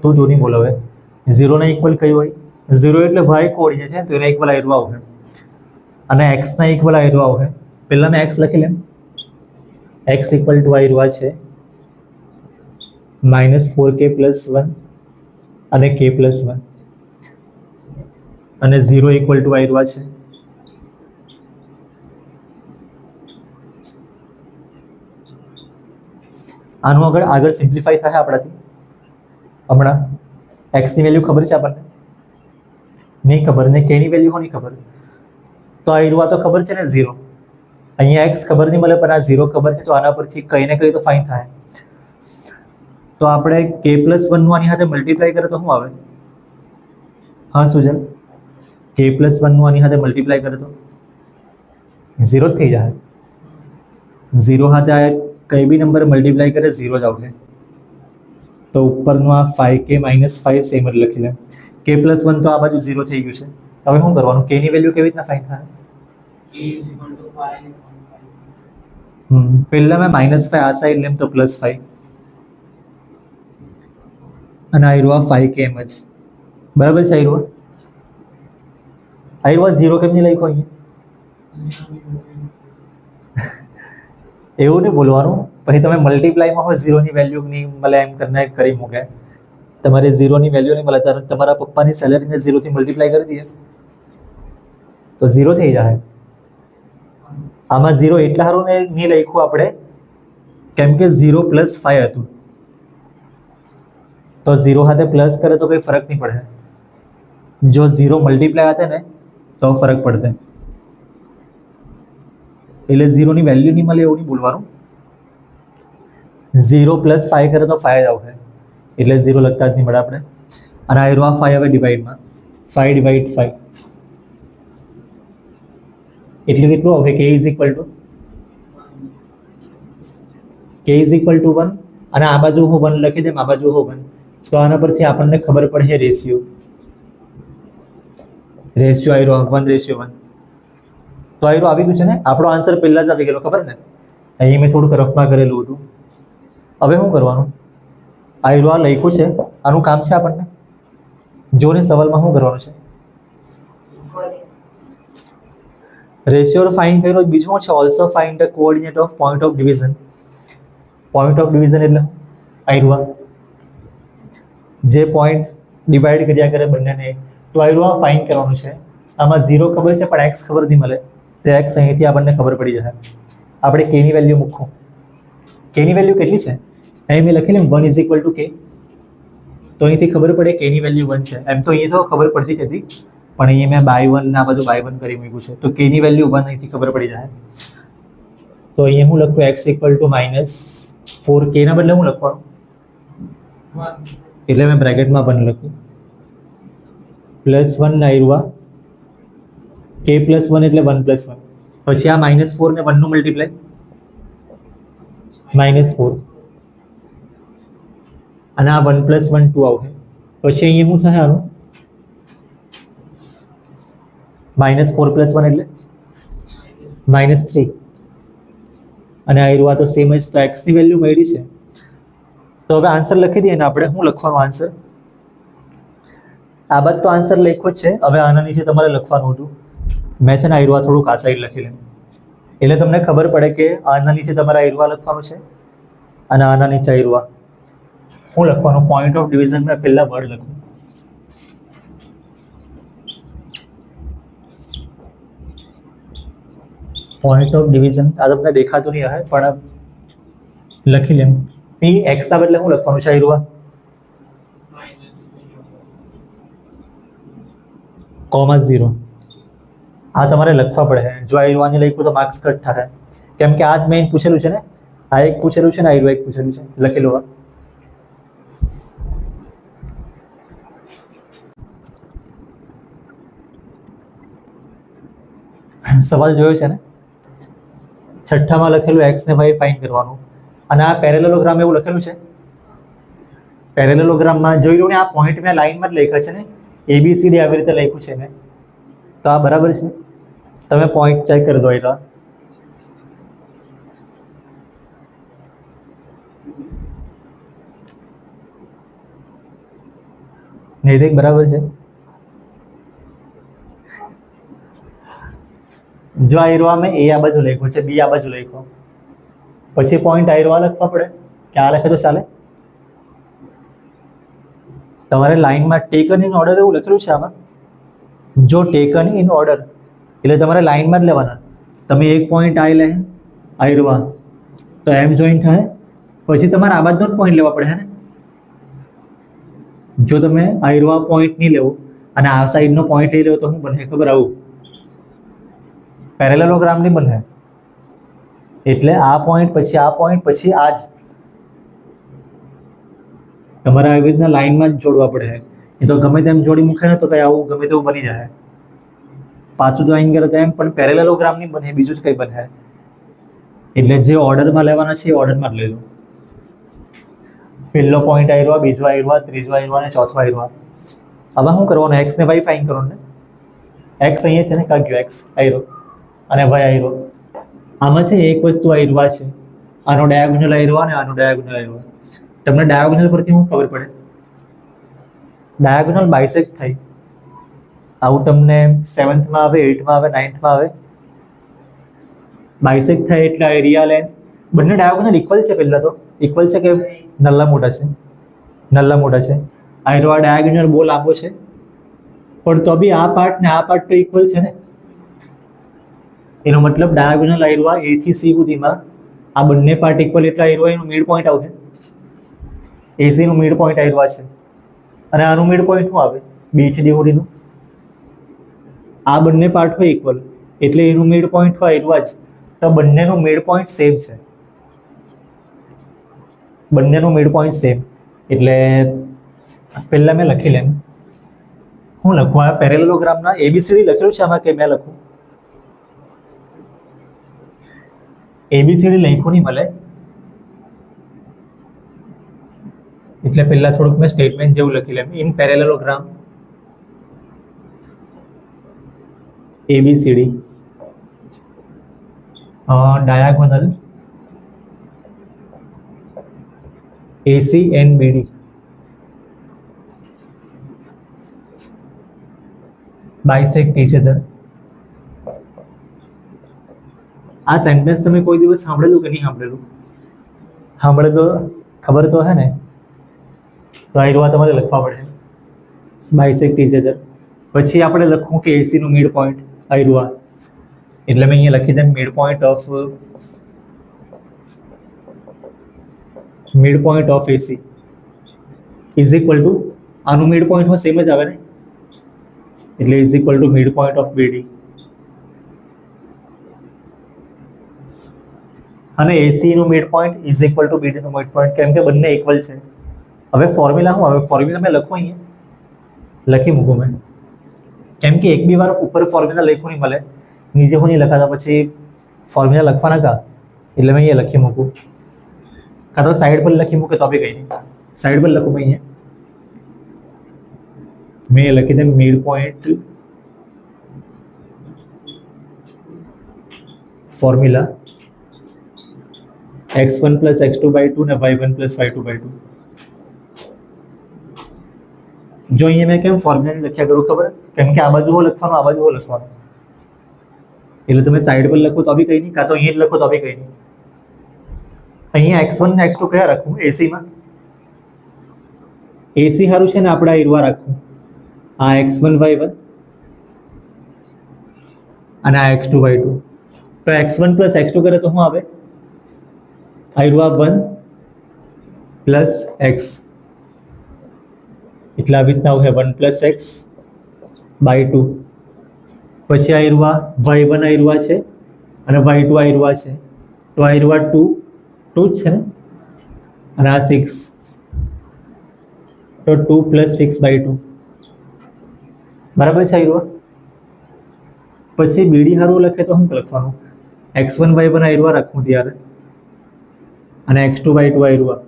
તો નહીં બોલો. હવે 0 ને ઇક્વલ કયું હોય, 0 એટલે y કોઓર્ડિનેટ છે, તો એના ઇક્વલ આયરવા આવશે, અને x ના ઇક્વલ આયરવા આવશે. પહેલા મેં x લખી લેમ, x ઇક્વલ ટુ આયરવા છે -4k + 1 અને k+1 અને 0 ઇક્વલ ટુ આવ્યા છે. આનું આગળ સિમ્પ્લિફાઈ થાય આપણાથી. હમણાં એક્સની વેલ્યુ ખબર છે આપણને? નહીં ખબર. ને કેની વેલ્યુ નહીં ખબર. તો આ તો ખબર છે ને 0. અહીંયા એક્સ ખબર નહીં મળે, પણ આ 0 ખબર છે, તો આના પરથી કંઈ ને કંઈ તો ફાઇન થાય. તો આપણે k+1 નું આની સાથે મલ્ટીપ્લાય કરે તો શું આવે? હા સુજલ, k+1 નું આની સાથે મલ્ટીપ્લાય કરે તો 0 જ થઈ જાય. 0 સાથે આ કઈ બી નંબર મલ્ટીપ્લાય કરે 0 જ આવશે. તો ઉપરનું આ 5k - 5 સેમ જ લખી લે. k+1 તો આ બાજુ 0 થઈ ગયું છે. હવે શું કરવાનું? k ની વેલ્યુ કેવી રીતના ફાઇન થાય? પહેલા મેં -5 આ સાઈડ લેમ તો +5 અને આયરુઆ 5k એમ જ. બરાબર છે આયરુઆ? 0 કેમ નહીં લખ્યો અહીંયા? એવું નહીં બોલવાનું. પછી તમે મલ્ટીપ્લાયમાં હોય 0 ની વેલ્યુ નહીં મળે એમ કરી મૂકે. તમારે 0 ની વેલ્યુ નહીં મળે ત્યારે તમારા પપ્પાની સેલરીને 0 થી મલ્ટીપ્લાય કરી દઈએ તો 0 થઈ જાય. આમાં 0 એટલા સારું નહીં લખ્યું આપણે કેમ કે 0 + 5 હતું. તો 0 સાથે પ્લસ કરે તો કંઈ ફરક નહીં પડે. જો 0 મલ્ટીપ્લાય હતા ને તો ફરક પડતે. એટલે 0 ની વેલ્યુ નહીં મળે એવું નહીં બોલવાનું. 0 + 5 કરે તો 5 જ આવશે. એટલે 0 લખતા જ નહીં મળે આપણે. અને આ 5 હવે ડિવાઈડમાં 5 / 5 એટલે કેટલું આવશે? k = 1 અને આ બાજુ હું 1 લખી દેમ, આ બાજુ હું 1. તો આના પરથી આપણને ખબર પડે રેશિયો આવ્યો 1:1. તો આવ્યો આવી ગયું છે ને. આપણો આન્સર પહેલા જ આવી ગયેલો, ખબર ને? અહીં મેં થોડુંક રફમાં કરેલું હતું. હવે શું કરવાનું? આવ્યો લખ્યું છે, આનું કામ છે આપણને. જો ને સવાલમાં શું કરવાનું છે? રેશિયો ફાઇન્ડ કર્યો. બીજું શું છે? Also find the coordinate of point of division. Point of division એટલે આવ્યો જે પોઈન્ટ ડિવાઈડ કર્યા કરે બંનેને, તો આવ્યો ફાઇન્ડ કરવાનું છે. આમાં 0 ખબર છે પણ x ખબર નહીં મળે. તો x અહીંથી આપણને ખબર પડી જશે. આપણે k ની વેલ્યુ મૂકવું. k ની વેલ્યુ કેટલી છે? અહીં મેં લખી લઉં 1 = k. તો અહીંથી ખબર પડે k ની વેલ્યુ 1 છે. એમ તો અહીંયા તો ખબર પડતી જ હતી, પણ અહીંયા મેં by1 ના બાજુ by1 કરી મૂક્યું છે. તો k ની વેલ્યુ 1 અહીંથી ખબર પડી જાય. તો અહીંયા હું લખું x = -4k ના બદલે હું લખવાનું? એટલે મેં બ્રેકેટમાં 1 લખું +1 નાયરુઆ k + 1 એટલે 1 + 1. પછી આ -4 ને 1 નું મલ્ટીપ્લાય -4 અને આ 1 + 1 2 આવશે. પછી અહીંયા શું થાય? આનું -4 + 1 એટલે -3 અને આયરુઆ તો સેમ જ. તો x ની વેલ્યુ મળી છે. તો હવે આન્સર લખી દઈએ ને આપણે. શું લખવાનું આન્સર? આ બાદ તો આન્સર લખ્યો જ છે. હવે આના નીચે તમારે લખવાનું હતું. મેં છે ને આયરુઆ થોડુંક આ સાઈડ લખી લઉં એટલે તમને ખબર પડે કે આના નીચે તમારે આયરુઆ લખવાનું છે અને આના નીચે આયરુઆ. શું લખવાનું? પોઈન્ટ ઓફ ડિવિઝન મેં પહેલા વર્ડ લખું. પોઈન્ટ ઓફ ડિવિઝન આ તમને દેખાતું નહીં હશે પણ લખી લેમ. p x ના બદલે શું લખવાનું છે? આયરુઆ (0). આ તમારે લખવા પડે. જો આયરુઆની લખ્યું તો માર્ક્સ કટ થાય. કેમ કે આ જ મેં પૂછેલું છે ને. આ એક પૂછેલું છે ને આયરુઆ એક પૂછેલું છે. લખી લો. સવાલ જોયો છે ને? છઠ્ઠામાં લખેલું x ને y ફાઇન્ડ કરવાનું અને આ પેરેલેલોગ્રામ એવું લખેલું છે. પેરેલેલોગ્રામમાં જોઈ લો ને, આ પોઈન્ટ મેં લાઈનમાં જ લખ્યા છે ને. ABCD આવી રીતે લખ્યું છે મેં. તો આ બરાબર છે. તમે પોઈન્ટ ચેક કરી દો. એટલે નૈતિક બરાબર છે. જો આયરુઆ મેં એ આ બાજુ લખ્યો છે, બી આ બાજુ લખ્યો, પછી પોઈન્ટ આયરુઆ લખવા પડે કે આ લખે તો ચાલે? તમારે લાઇનમાં ટેકન ઇન ઓર્ડર એવું લખેલું છે આમાં. જો ટેકન ઇન ઓર્ડર એટલે તમારે લાઇનમાં જ લેવાના. તમે એક પોઈન્ટ આઈ લે આયરવા તો એમ જોઈન થાય, પછી તમારે આ બાજુનો જ પોઈન્ટ લેવા પડે હે ને. જો તમે આયરવા પોઈન્ટ નહીં લેવો અને આ સાઈડનો પોઈન્ટ લઈ લેવો તો શું બને ખબર? આવું પેરેલેલોગ્રામ નહીં બને. એટલે આ પોઈન્ટ પછી આ પોઈન્ટ પછી આ જ તમારે આવી રીતના લાઇનમાં જ જોડવા પડે. એ તો ગમે તેમ જોડી મૂકે ને તો કંઈ આવું ગમે તેવું બની જાય. પાછું જોઈન કરે તો એમ પણ પેરેલેલોગ્રામ નહીં બને, બીજું જ કંઈ બને. એટલે જે ઓર્ડરમાં લેવાના છે એ ઓર્ડરમાં જ લઈ લો. પહેલો પોઈન્ટ આયરવા, બીજો આયરવા, ત્રીજો આયરવા અને ચોથો આયરવા. હવે શું કરવાનું? એક્સ ને વાય ફાઇન કરવાનું ને. એક્સ અહીંયા છે ને, કાં ગયો એક્સ આયરો અને વાય આયરો. આમાં છે એક વસ્તુ આયરવા છે, આનો ડાયાગોનલ આયરવા અને આનો ડાયાગોનલ આયરવા. તમને ડાયાગોનલ પરથી શું ખબર પડે? ડાયાગોનલ બાયસેક્ટ થઈ. આવું તમને 7th આવે, 8th આવે, 9th આવે. બાયસેક્ટ થાય એટલે એરિયા લેન્થ બંને ડાયાગોનલ ઇક્વલ છે. પહેલાં તો ઇક્વલ છે કે નલ્લા મોટા છે? નલ્લા મોટા છે. આયરવા ડાયાગોનલ બહુ લાંબો છે, પણ તો બી આ પાર્ટ ને આ પાર્ટ તો ઇક્વલ છે ને. એનો મતલબ ડાયાગોનલ આયરવા A થી C સુધીમાં આ બંને પાર્ટ ઇક્વલ એટલે આયરવા એનું મિડ પોઈન્ટ આવશે. AC નું મિડ પોઈન્ટ આયરવા છે અને આનું મિડ પોઈન્ટ શું આવે? B થી D સુધીનું. આ બંને પાર્ટ હોય ઇક્વલ એટલે એનું મિડ પોઈન્ટ હોય આયરવા જ. તો બંનેનું મિડ પોઈન્ટ સેમ છે. બંનેનું મિડ પોઈન્ટ સેમ એટલે પહેલાં મેં લખી લેમ. હું લખું? આ પેરેલેલોગ્રામના ABCD લખેલું છે આમાં કે મેં લખું? ABCD લખ્યું નહીં મળે એટલે પહેલાં થોડુંક મેં સ્ટેટમેન્ટ જેવું લખી લેમ. In parallelogram ABCD diagonal AC and BD bisect each other. આ સેન્ટેન્સ તમે કોઈ દિવસ સાંભળેલું કે નહીં સાંભળેલું? સાંભળે તો ખબર તો હે ને. તો આયરવા તમારે લખવા પડે બાયસેક્ટ ઇચ અધર. પછી આપણે લખવું કે AC નું મિડ પોઈન્ટ આયરવા, એટલે મેં અહીંયા લખી દઉં mid point of AC is equal two આનું મિડ પોઈન્ટ હોય સેમ જ આવે ને, એટલે is equal two mid point of BD. અને AC નું mid point is equal two BD નું મિડ પોઈન્ટ, કેમ કે બંને ઇક્વલ છે. હવે ફોર્મ્યુલા શું આવે? ફોર્મ્યુલા મેં લખું અહીંયા લખી મૂકું મેં, કેમ કે એક બી વાર ઉપર ફોર્મ્યુલા લખ્યું નહીં મળે, નીચે હું નહીં લખાતા, પછી ફોર્મ્યુલા લખવાના કા, એટલે મેં અહીંયા લખી મૂકું. કાં તો સાઈડ પર લખી મૂકે તો બી કંઈ નહીં. સાઈડ પર લખું મેં અહીંયા, મેં લખી દઉં mid point formula x1 + x2/2 ને y1 + y2/2. જો અહીંયા મેં કેમ ફોર્મ્યુલા લખ્યા કરું ખબર? કેમ કે આ બાજુ લખવાનું, આ બાજુ લખવાનું, એટલે તમે સાઈડ પર લખો તો બી કંઈ નહીં, કાં તો અહીંયા જ લખો તો બી કંઈ નહીં. અહીંયા x1 ને x2 કયા રાખવું? AC માં AC સારું છે ને આપણે આયરવા રાખવું. આ x1 y1 અને આ x2 y2. તો x1 + x2 કરે તો શું આવે? આયરવા 1 + x, એટલે આવી રીતના આવે 1 + x/2. પછી આયરવા y1 આયરવા છે અને y2 આયરવા છે, તો આયરવા 2 જ છે ને, અને આ 6, તો 2 + 6/2 બરાબર છે આયરવા. પછી BD હારું લખે તો શું લખવાનું? x1 y1 આયરવા રાખવું ત્યારે અને x2 y2 આયરવા.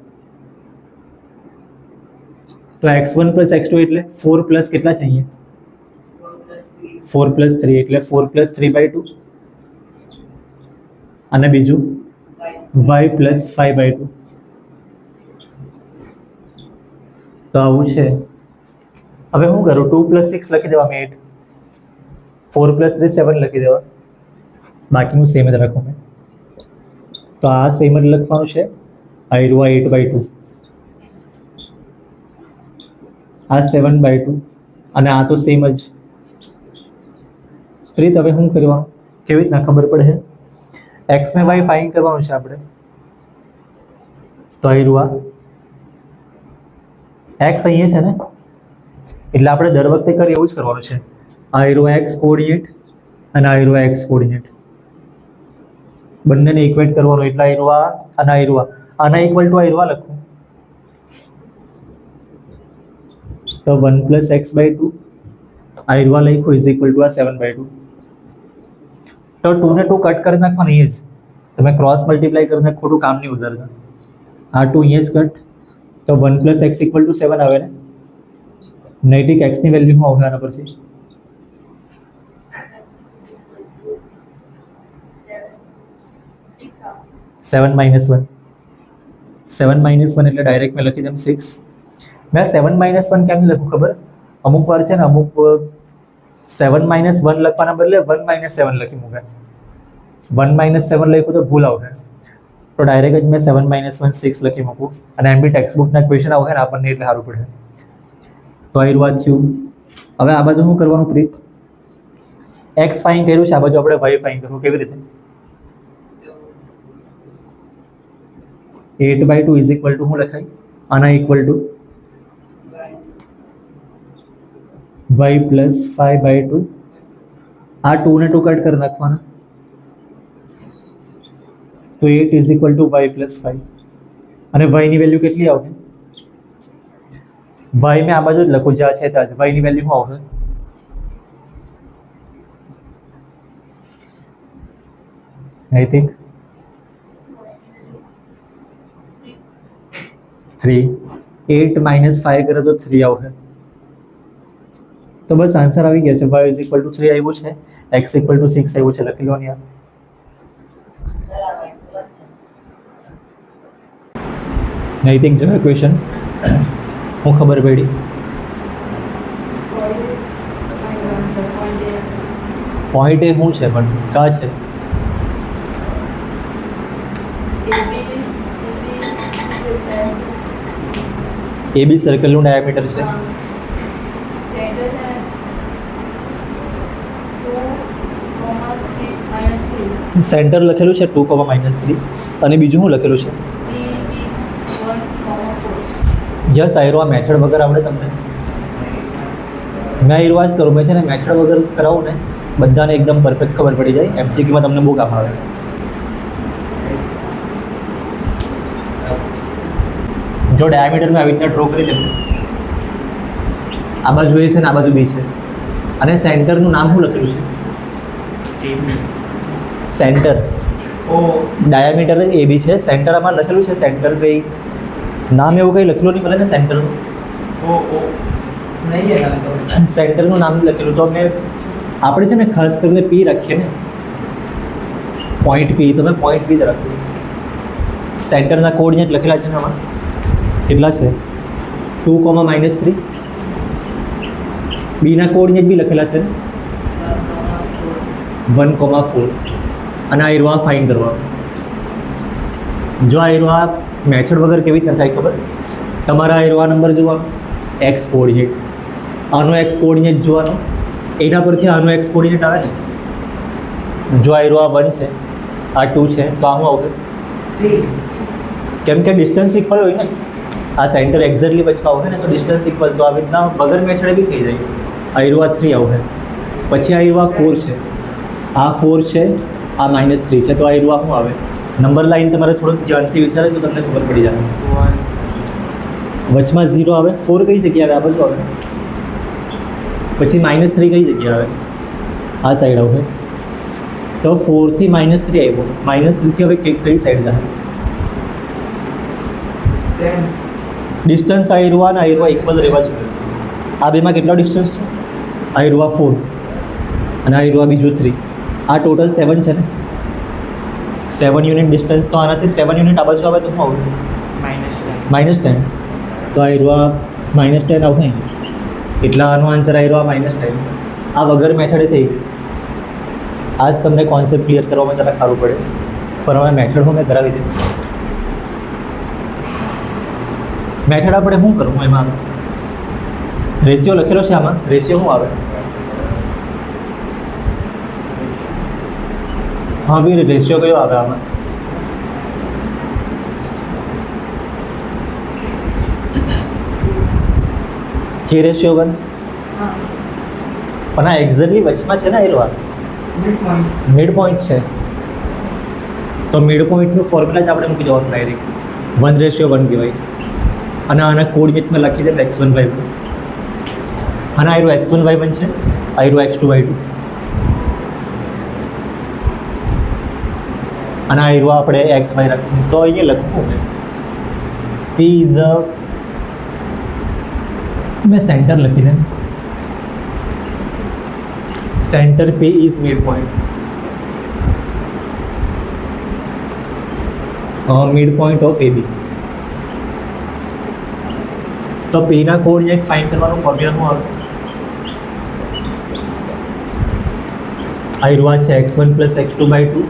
તો x1 + x2 એટલે 4 + કેટલા છે અહીંયા? 4 + 3 એટલે 4 + 3/2 અને બીજું y + 5/2. તો આવું છે. હવે શું કરું? 2 + 6 લખી દેવા, 8, 4 + 3 7 લખી દેવા, બાકીનું સેમ જ રાખો મેં. તો આ સેમ જ લખવાનું છે આયરવા 8/2. આ 7/2 અને આ તો સેમ જ. રીત હવે શું કરવાનું, કેવી રીતના ખબર પડે છે? એક્સ ને વાય ફાઇન્ડ કરવાનું છે આપણે. તો અહીં રૂઆ એક્સ અહીંયા છે ને, એટલે આપણે દર વખતે કરીએ એવું જ કરવાનું છે. આ એરો એક્સ કોઓર્ડિનેટ અને આ એરો એક્સ કોઓર્ડિનેટ બંનેને ઇક્વેટ કરવાનું. એટલે આ એરો આ અને આ એરો આના ઇક્વલ ટુ આ એરો લખું તો 1 + x/2 આ એરો લખ્યું ઇઝ ઇક્વલ ટુ આ 7/2. તો 2 ને 2 કટ કરી નાખવાનું અહીં જ. તમે ક્રોસ મલ્ટીપ્લાય કરીને ખોટું કામ નહીં વધારતા. આ 2 અહીંયા જ કટ, તો 1 + x = 7 આવે ને. નૈતિક x ની વેલ્યુ શું આવશે આના પરથી? 7 - 1. 7 - 1 એટલે ડાયરેક્ટ મેં લખી દઉં 6. મેં 7 - 1 કેમ લખું ખબર? અમુક વાર છે ને અમુક 7 - 1 લખવાના બદલે 1 - 7 લખી મૂકે. 1 - 7 લખ્યું તો ભૂલ આવશે. તો ડાયરેક્ટ જ મેં 7 - 1 6 લખી મૂકું. અને એમ બી ટેક્સ્ટ બુકના ક્વેશ્ચન આવશે ને આપણને એટલે સારું પડે. તો આ વાત થયું. હવે આ બાજુ શું કરવાનું પ્રીત? એક્સ ફાઇન કર્યું છે, આ બાજુ આપણે વાય ફાઇન કરવું. કેવી રીતે? 8/2 ઇઝ ઇક્વલ ટુ શું લખાય? આના ઇક્વલ ટુ y + 5/2. આ 2 ને 2 કટ કરી નાખવાના, તો 8 ઇઝ ઇક્વલ ટુ y + 5. અને y ની વેલ્યુ કેટલી આવશે? y મેં આ બાજુ જ લખું, જ્યાં છે ત્યાં જ. y ની વેલ્યુ શું આવશે? I think 3. 8 - 5 કરે તો 3 આવશે. તો બસ આન્સર આવી ગયા છે. y = 3 આવ્યું છે, x = 6 આવ્યું છે. લખી લો ને યાર. આઈ થિંક જો ક્વેશ્ચન હું ખબર પડી. પોઈન્ટ એ શું છે પણ કા છે? એ બી સર્કલનું ડાયામીટર છે. સેન્ટર લખેલું છે 2, -3 અને બીજું શું લખેલું છે? યસ આયરો આ મેથડ વગર આવડે તમને? મેં આયરો જ કરું. મેં છે ને મેથડ વગર કરાવું ને બધાને એકદમ પરફેક્ટ ખબર પડી જાય. MCQમાં તમને બહુ કામ આવે. જો ડાયામીટર મેં આવી રીતના ડ્રો કરી દઉં, આ બાજુ એ છે ને આ બાજુ બી છે, અને સેન્ટરનું નામ શું લખેલું છે? સેન્ટર. ડાયામીટર એ બી છે, સેન્ટર આમાં લખેલું છે. સેન્ટર કંઈ નામ એવું કંઈ લખેલું નહીં મળે ને સેન્ટરનું. સેન્ટરનું નામ લખેલું. તો મેં આપણે છે ને ખાસ કરીને પી રાખીએ ને, પોઈન્ટ પી. તો મેં પોઈન્ટ પી રાખ્યું. સેન્ટરના કોઓર્ડિનેટ લખેલા છે ને આમાં કેટલા છે? 2, -3. બીના કોઓર્ડિનેટ બી લખેલા છે ને 1, 4. અને આ એરો ફાઇન કરવાનો. જો આ એરો મેથડ વગર કેવી રીતના થાય ખબર? તમારા એરો નંબર જોવાનો, એક્સ કોઓર્ડિનેટ, આનો એક્સ કોઓર્ડિનેટ જોવાનો, એના પરથી આનો એક્સ કોઓર્ડિનેટ આવે ને. જો આ એરો 1 છે, આ 2 છે, તો આ શું આવશે?
3.
કેમ કે ડિસ્ટન્સ ઇક્વલ હોય ને, આ સેન્ટર એક્ઝેક્ટલી વચમાં આવશે ને, તો ડિસ્ટન્સ ઇક્વલ. તો આવી રીતના વગર મેથડે બી થઈ જાય. આ એરો 3 આવશે, પછી આ એરો 4 છે, આ 4 છે, આ -3 છે. તો આ એરો શું આવે? નંબર લાઈન તમારે થોડુંક ધ્યાનથી વિચારે તો તમને ખબર પડી જાય. વચમાં 0 આવે. 4 કઈ જગ્યાએ આવે? આ બાજુ આવે. પછી -3 કઈ જગ્યાએ આવે? આ સાઈડ આવશે. તો 4 થી -3 આવ્યો. -3 થી હવે કઈ સાઈડ જાય? ડિસ્ટન્સ આ એરવા અને આ એરવા ઇક્વલ રહેવા જોઈએ. આ બેમાં કેટલો ડિસ્ટન્સ છે? આ એરવા 4 અને આ એરવા બીજું 3. આ ટોટલ 7 છે ને. 7 યુનિટ ડિસ્ટન્સ. તો આનાથી 7 યુનિટ આ બાજુ આવે તો શું આવશે? -10. તો આ એરવા -10 આવશે. એટલે આનો આન્સર આ એરવા -10. આ વગર મેથડે થઈ. આ જ તમને કોન્સેપ્ટ ક્લિયર કરવામાં જરાક સારું પડે, પણ હવે મેથડ હું મેં કરાવી દઉં. મેથડ આપણે શું કરવું એમાં? રેશિયો લખેલો છે આમાં, રેશિયો શું આવે? હા વીર, રેશિયો કયો આવે આમાં? કે રેશિયો 1 પણ આ એક્ઝેક્ટલી વચમાં છે ને એ લો
Midpoint.
મિડ પોઈન્ટ છે, તો મિડ પોઈન્ટનું ફોર્મ્યુલા જ આપણે મૂકી દેવાનું ડાયરેક્ટ 1:1 કહેવાય. અને આના કોર્ડિનેટમાં લખી દે x1y1, અને આ x1y1 છે, આ x2y2, અને આ આપણે xy રાખવું. તો અહીંયા લખવું p ઇઝ અ, મેં સેન્ટર લખી દે, centre p is mid point, mid point of AB. તો p ના કોઓર્ડિનેટ ફાઇન્ડ કરવાનું ફોર્મ્યુલા શું આવે? આ છે x1 + x2/2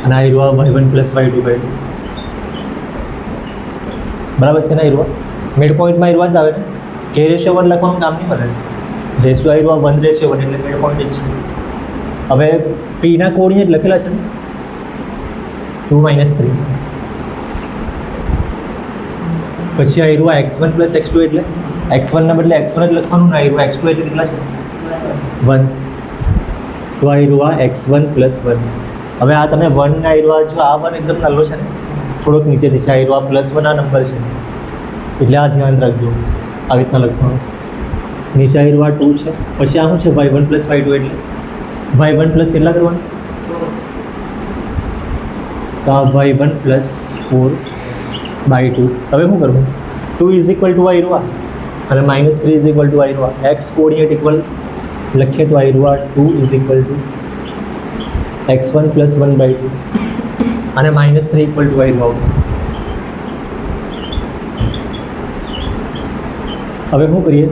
અને આ y1 + y2/2. બરાબર છે ને? મિડ પોઈન્ટમાં જ આવે ને, કે રેશિયો 1 લખવાનું કામ નહીં કરે, રેશિયો 1:1 એટલે મિડ પોઈન્ટ જ છે. હવે p ના કોઓર્ડિનેટ લખેલા છે ને 2 - 3, પછી આ x1 + x2 એટલે x1 ના બદલે x1 જ લખવાનું ને, આ x2 એટલે કેટલા છે? 1. તો આ x1 + 1. હવે આ તમે 1 ના જો આ 1 એકદમ નાનો છે ને, થોડોક નીચેથી છે, આ +1 આ નંબર છે, એટલે આ ધ્યાન રાખજો, આવી રીતના લખવાનું. નીચે આ 2 છે, પછી આ શું છે? y1 + y2 એટલે y1 પ્લસ કેટલા કરવાનું? તો આ y1 + 4/2. હવે શું કરવું? 2 = આ અને -3 = આ. x કોઓર્ડિનેટ ઇક્વલ લખીએ તો આ 2 = x1 + 1/2 અને -3 = આવતું. હવે શું કરીએ?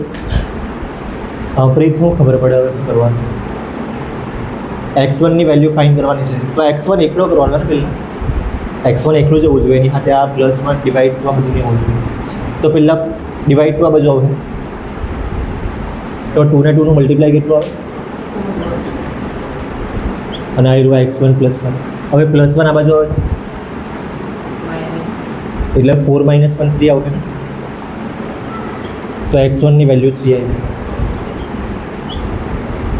ફરીથી શું ખબર પડે હવે શું કરવાનું? x1 ની વેલ્યુ ફાઇન્ડ કરવાની છે, તો x1 એકલો કરવાનો ને પહેલાં, x1 એકલું જ હોવું જોઈએ, એની સાથે આ પ્લસમાં ડિવાઈડ ટુ આ બધું નહીં હોવું જોઈએ. તો પહેલાં ડિવાઈડ ટુ આ બાજુ આવશે, તો 2 ને 2 નું મલ્ટીપ્લાય કેટલું આવે? અને આ x1 + 1. હવે +1 આ બાજુ આવે એટલે 4 - 1 3 આવશે ને, તો x1 ની વેલ્યુ 3 આવી.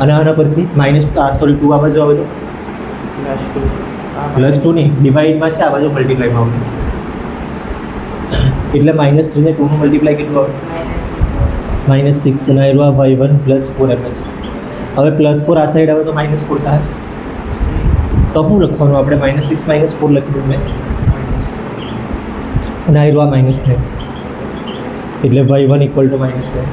અને આના પરથી -2 આ બાજુ આવે તો +2 ની ડિવાઈડમાં છે, આ બાજુ મલ્ટીપ્લાયમાં આવે એટલે -3 ને 2 નું મલ્ટીપ્લાય કેટલું આવે? -6. અને y1 + 4 એમ. હવે +4 આ સાઈડ આવે તો -4 થાય, તો શું લખવાનું આપણે? -6 - 4 લખી દઉં મેં, અને આ -10 એટલે y1 = -10.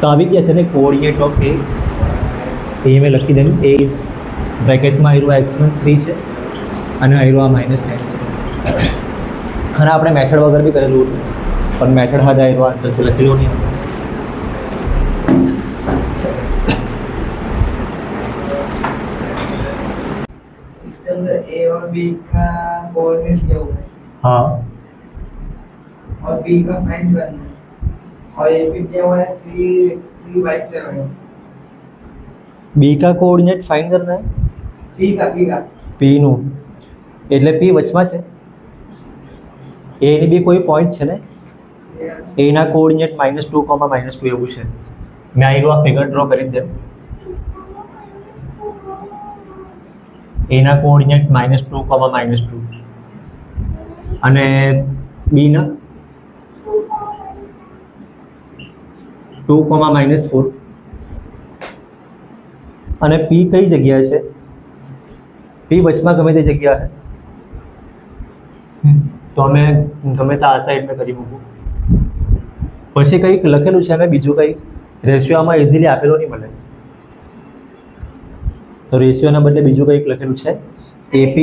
તો આવી ગયા છે ને કોઓર્ડિનેટ ઓફ A. એ મેં લખી દેવું, A ઇઝ બ્રેકેટમાં x1 3 છે અને -10 છે. અને આપણે મેથડ વગર બી કરેલું હતું, પણ મેથડ હાથે આન્સર છે લખેલું નહીં.
इसके अंदर A और B का कोऑर्डिनेट क्या होगा
हाँ,
और B का फाइंड करना है, और A भी दिया हुआ है 3/7.
B का कोऑर्डिनेट फाइंड करना है.
B का
P નું એટલે P વચમાં છે, A ની બી કોઈ પોઈન્ટ છે ને,
Yes.
A ના કોઓર્ડિનેટ -2, -2 એવું છે. મેં આ ફિગર ડ્રો કરી દે. A ના કોઓર્ડિનેટ -2, -2 અને B ના 2, -4 અને P કઈ જગ્યાએ છે? P વચમાં ગમે તે જગ્યા છે, તો અમે ગમે તે આ સાઈડમાં કરી મૂકું. પછી કંઈક લખેલું છે અને બીજું કંઈક રેશિયો આમાં ઇઝીલી આપેલો નહીં મળે, તો રેશિયોના બદલે બીજું કંઈક લખેલું છે. AP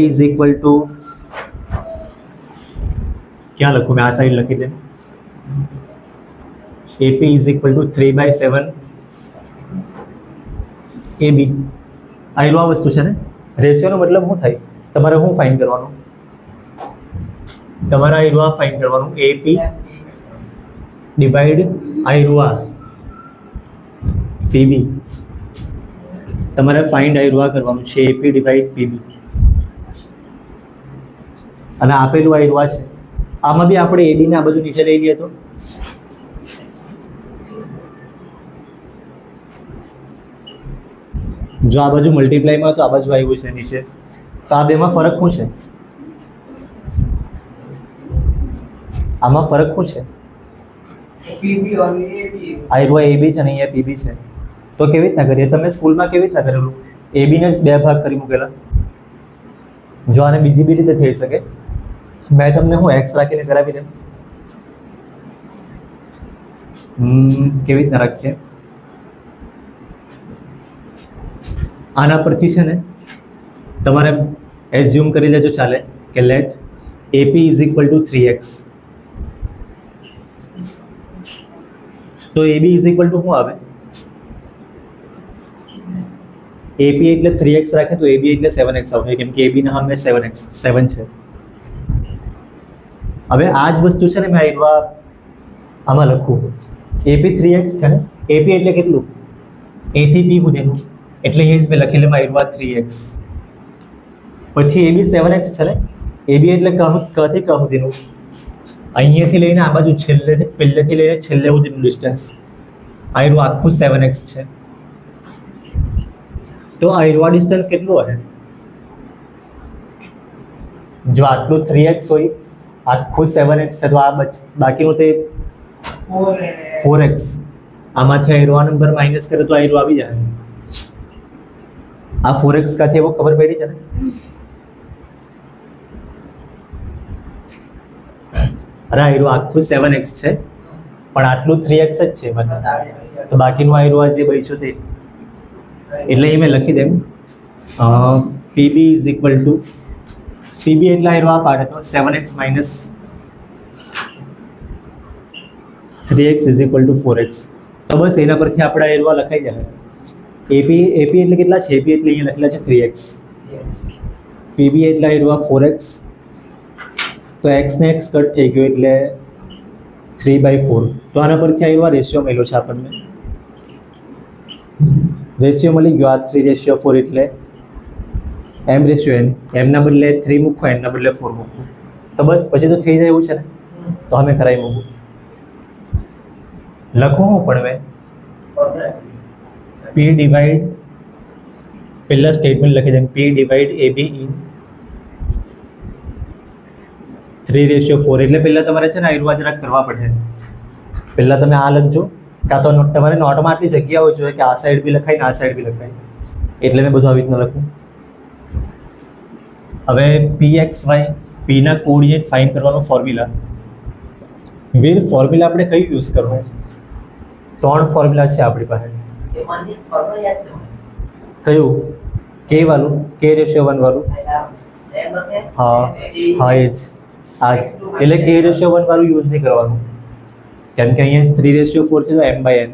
ક્યાં લખું મેં? આ સાઈડ લખી દે. AP = 3/7 AB. આ વસ્તુ છે ને. રેશિયોનો મતલબ શું થાય? તમારે શું ફાઇન્ડ કરવાનું? તમારે ફાઇન્ડ કરવાનું AP ડિવાઈડ આયરુઆ પીબી. તમારે ફાઇન્ડ આયરુઆ કરવાનું છે, એપી ડિવાઈડ પીબી. અને આપેલું આયરુઆ છે. આમાં બી આપણે એબી ને આ બધું નીચે લઈ લઈએ તો જો આ બાજુ મલ્ટીપ્લાયમાં તો આ બાજુ આવ્યું છે નીચે, તો આ બેમાં ફરક શું છે? આમાં ફરક શું છે?
PB और AB
આયરુઆ એબી છે અને અહીંયા પીબી છે. તો કેવી રીતના કરીએ? તમે સ્કૂલમાં કેવી રીતના કરેલું? એબીને જ બે ભાગ કરી મૂકેલા. જો આને બીજી બી રીતે થઈ શકે, મેં તમને હું એક્સ રાખીને કરાવી દઉં. કેવી રીતના રાખીએ? આના પરથી છે ને તમારે એઝ્યુમ કરી દેજો ચાલે કે let A P is equal to 3x. તો એબી ઇઝ ઇક્વલ ટુ શું આવે? એપી એટલે 3x રાખે તો એબી એટલે 7x આવશે, કેમ કે એબી ના સામે 7 છે. હવે આ જ વસ્તુ છે ને મેં આમાં લખું એપી 3x છે ને, એપી એટલે કેટલું? એ થી પી સુધીનું, એટલે એ જ મેં લખેલું આયરુઆ 3x. પછી એબી 7x છે ને, એબી એટલે કથી ક સુધીનું, અહીંયાથી લઈને આ બાજુ પહેલેથી લઈને છેલ્લે સુધીનું ડિસ્ટન્સ, આયરુઆ આખું 7x છે. તો આયરુઆ ડિસ્ટન્સ કેટલું હશે? જો આટલું 3x હોય, આખું 7x છે, તો આ બાકીનું તે 4x. આમાંથી આયરુઆ નંબર માઇનસ કરે તો આયરુઆ આવી જાય. આ 4x કાથી એવો ખબર પડી છે ને? અરે આયરુઆ આખું 7x છે, પણ આટલું 3x જ છે એમાં, તો બાકીનું આયરુઆ જે બચ્યું તે, એટલે એ મેં લખી દેમ PB is equal to, PB એટલે આયરુઆ પાડે તો 7x minus 3x is equal two 4x. તો બસ એના પરથી આપણે આયરુઆ લખાઈ જાય. એપી એટલે કેટલા છે? એપી એટલે અહીંયા લખેલા છે 3x. પીબી એટલે આયરુઆ 4x. તો x ને x કટ થઈ ગયો એટલે 3/4. તો આના પરથી આયરુઆ રેશિયો મળ્યો છે આપણને. રેશિયો મળી ગયો, આ 3/4 એટલે m/n. એમના બદલે 3 મૂકો, એમના બદલે 4 મૂકો, તો બસ પછી તો થઈ જાય એવું છે ને. તો અમે કરાવી મૂકું. લખું હું પણ મેં p ડિવાઈડ, પહેલા સ્ટેટમેન્ટ લખી દઉં, p ડિવાઈડ ab ઇન 3/4. એટલે પહેલાં તમારે છે ને આયરુઆ જરાક કરવા પડશે. પહેલાં તમે આ લખજો, કાં તો તમારે નોટમાં આટલી જગ્યા હોય જોઈએ કે આ સાઈડ બી લખાય ને આ સાઈડ બી લખાય, એટલે મેં બધું આવી રીતના લખું. હવે pxy, પીના કોઓર્ડિનેટ ફાઇન્ડ કરવાનો ફોર્મ્યુલા. વીર ફોર્મ્યુલા આપણે કયું યુઝ કરવું? 3 ફોર્મ્યુલા છે આપણી પાસે. કયું? કે વાળું, k/1 વાળું? હા હા, એ જ આ જ. એટલે k/1 વાળું યુઝ નહીં કરવાનું, કેમ કે અહીંયા 3/4 છે તો m/n.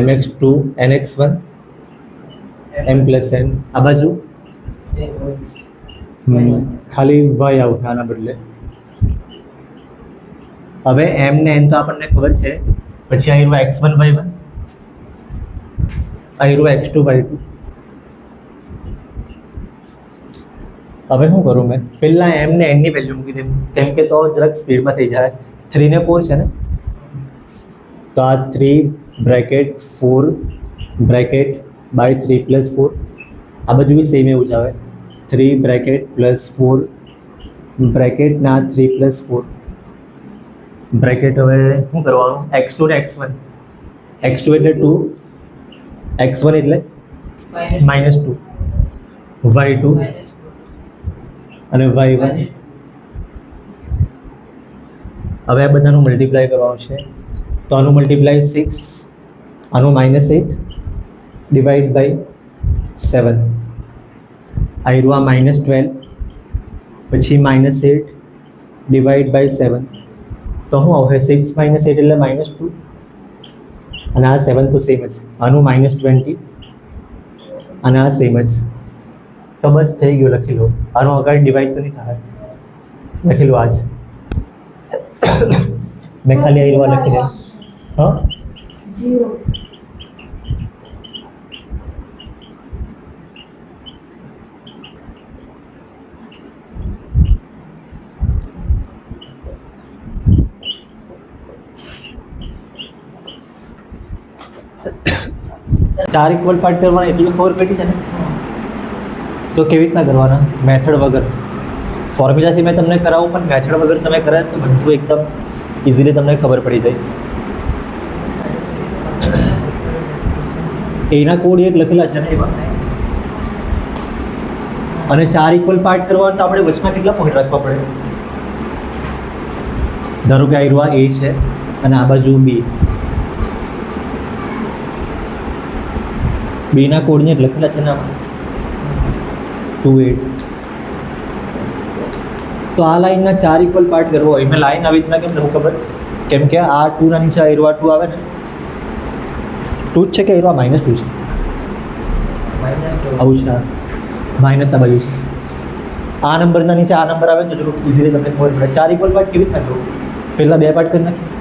mx2 nx1 m+n. આ બાજુ ખાલી y આવશે આના બદલે. હવે m ને n તો આપણને ખબર છે, પછી આયરુઆ x1 y1, આયરુઆ x2 y2. હવે શું કરું મેં? પહેલાં m ને n ની વેલ્યુ મૂકી દઉં, કેમ કે તો જરાક સ્પીડમાં થઈ જાય. 3 ને 4 છે ને, તો આ 3 બ્રેકેટ 4 બ્રેકેટ બાય 3+4. આ બધું બી સેમ એવું જ આવે. 3 બ્રેકેટ +4 બ્રેકેટ ના 3+4 બ્રેકેટ. હવે શું કરવાનું? x2 ને x1. x2 એટલે 2, x1 એટલે -2, y2 અને y1. હવે આ બધાનું મલ્ટીપ્લાય કરવાનું છે, તો આનું મલ્ટીપ્લાય 6, આનું -8 ડિવાઈડ બાય 7. આયરુઆ -12, પછી -8 ડિવાઈડ બાય 7. તો શું આવશે? 6 - 8 એટલે -2, અને આ 7 તો સેમ જ. આનું -20 અને આ સેમ જ. તો બસ થઈ ગયું, લખી લો. આનું આગળ ડિવાઈડ તો નહીં થાય, લખેલું આજ મેં ખાલી આ એરવા લખી દે હા
0.
ચાર ઇક્વલ પાર્ટ કરવાના એટલું ખબર પડી છે ને તો કેવી રીતના કરવાના મેથડ વગર ફોર્મ્યુલાથી મેં તમને કરાવું પણ મેથડ વગર તમે કરે તો બધું એકદમ ઇઝીલી તમને ખબર પડી જાય એના કોર્ડિનેટ લખેલા છે ને એમાં અને ચાર ઇક્વલ પાર્ટ કરવાનું તો આપણે વચમાં કેટલા પોઈન્ટ રાખવા પડે ધારો કે આ એ છે અને આ બાજુ બી બેના કોર્ડિનેટ લખેલા છે ને આમાં 2 8 તો આ લાઈનના ચાર ઇક્વલ પાર્ટ કરવો હોય મેં લાઈન આવી રીતના કેમ લખું ખબર કેમ કે આ 2 ના નીચે એરવા 2 આવે ને 2 જ છે કે એરવા -2 છે આવું છે માઇનસ આ બાજુ છે આ નંબરના નીચે આ નંબર આવે ને તો ઇઝીલી તમને ખબર પડે ચાર ઇક્વલ પાર્ટ કેવી રીતના કરવું પહેલાં 2 પાર્ટ કરી નાખીએ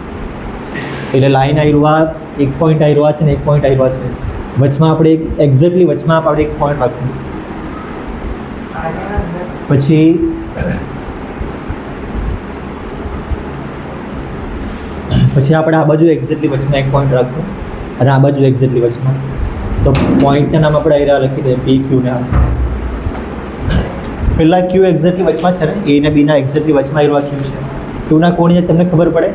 એટલે લાઈન આયરવા એક પોઈન્ટ આયરવા છે ને એક પોઈન્ટ આયરવા છે વચમાં આપણે એક્ઝેક્ટલી વચમાં આપણે એક પોઈન્ટ રાખવું પછી આપણે આ બાજુ એક્ઝેક્ટલી વચમાં એક પોઈન્ટ રાખવું અને આ બાજુ એક્ઝેક્ટલી વચમાં તો પોઈન્ટના નામ આપણે આયરા લખી દઈએ પી ક્યુ ને પહેલાં ક્યુ એક્ઝેક્ટલી વચમાં છે ને એ ને બીના એક્ઝેક્ટલી વચમાં આયરવા ક્યુ છે ક્યુના કોર્ડિનેટ તમને ખબર પડે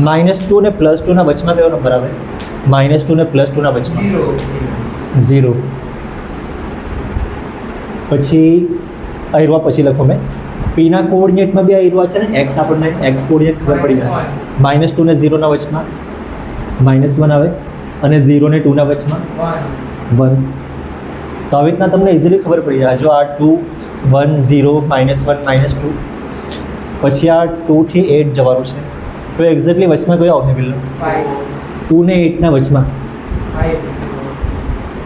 -2 ને +2 ના વચમાં કયો નંબર આવે -2 ને +2 ના વચમાં 0 પછી આયરવા પછી લખો મેં પીના કોઓર્ડિનેટમાં બી આયરવા છે ને એક્સ આપણને એક્સ કોઓર્ડિનેટ ખબર પડી જાય -2 ને 0 ના વચમાં -1 આવે અને 0 ને 2 ના વચમાં 1 તો આવી રીતના તમને ઇઝીલી ખબર પડી જાય જો આ 2 1 0 -1 -2 પછી આ 2 થી 8 જવાનું છે તો એક્ઝેક્ટલી વચમાં કયો આવશે પેલો 2 ને 8 ના વચમાં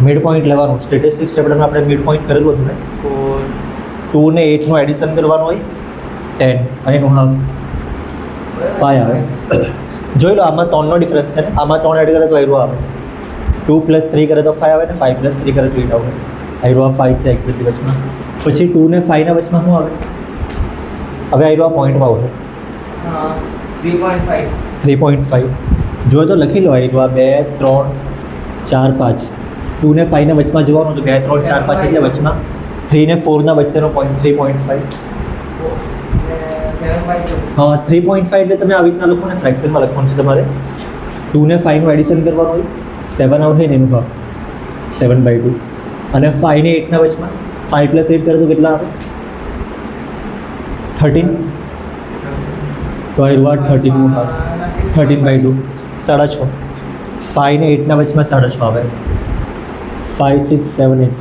મિડ પોઈન્ટ લેવાનું સ્ટેટિસ્ટિક્સ ચેપ્ટરમાં આપણે મિડ પોઈન્ટ કરેલું હતું ને 2 ને 8 નું એડિશન કરવાનું હોય 10 અને એનું હાફ 5 આવે જોઈ લો આમાં 3 નો ડિફરન્સ છે ને આમાં 3 એડ કરે તો આયરો આવે 2 + 3 કરે તો 5 આવે ને 5 + 3 કરે તો 8 આવે આયરો 5 છે એક્ઝેક્ટલી વચમાં પછી 2 ને 5 ના વચમાં શું આવે હવે આયરો પોઈન્ટમાં આવે 3.5 જો તો લખી લો આયરો 2 3 4 5 2 ને 5 ના વચમાં જવાનું તો 2 3 4 5 એટલે વચમાં 3 ને 4 ના વચ્ચેનો પોઈન્ટ 3.5 હા 3.5 એટલે તમે આવી રીતના લખો ને ફ્રેક્શનમાં લખવાનું છે તમારે 2 ને 5 નું એડિશન કરવાનું હોય 7 આવશે ને એનું હાફ 7/2 અને 5 ને 8 ના વચમાં 5 + 8 કરે તો કેટલા આવે 13 તો આયરવા 13 નું હાફ 13/2 6.5 5 ને 8 ના વચમાં 6.5 આવે 5 6 7 8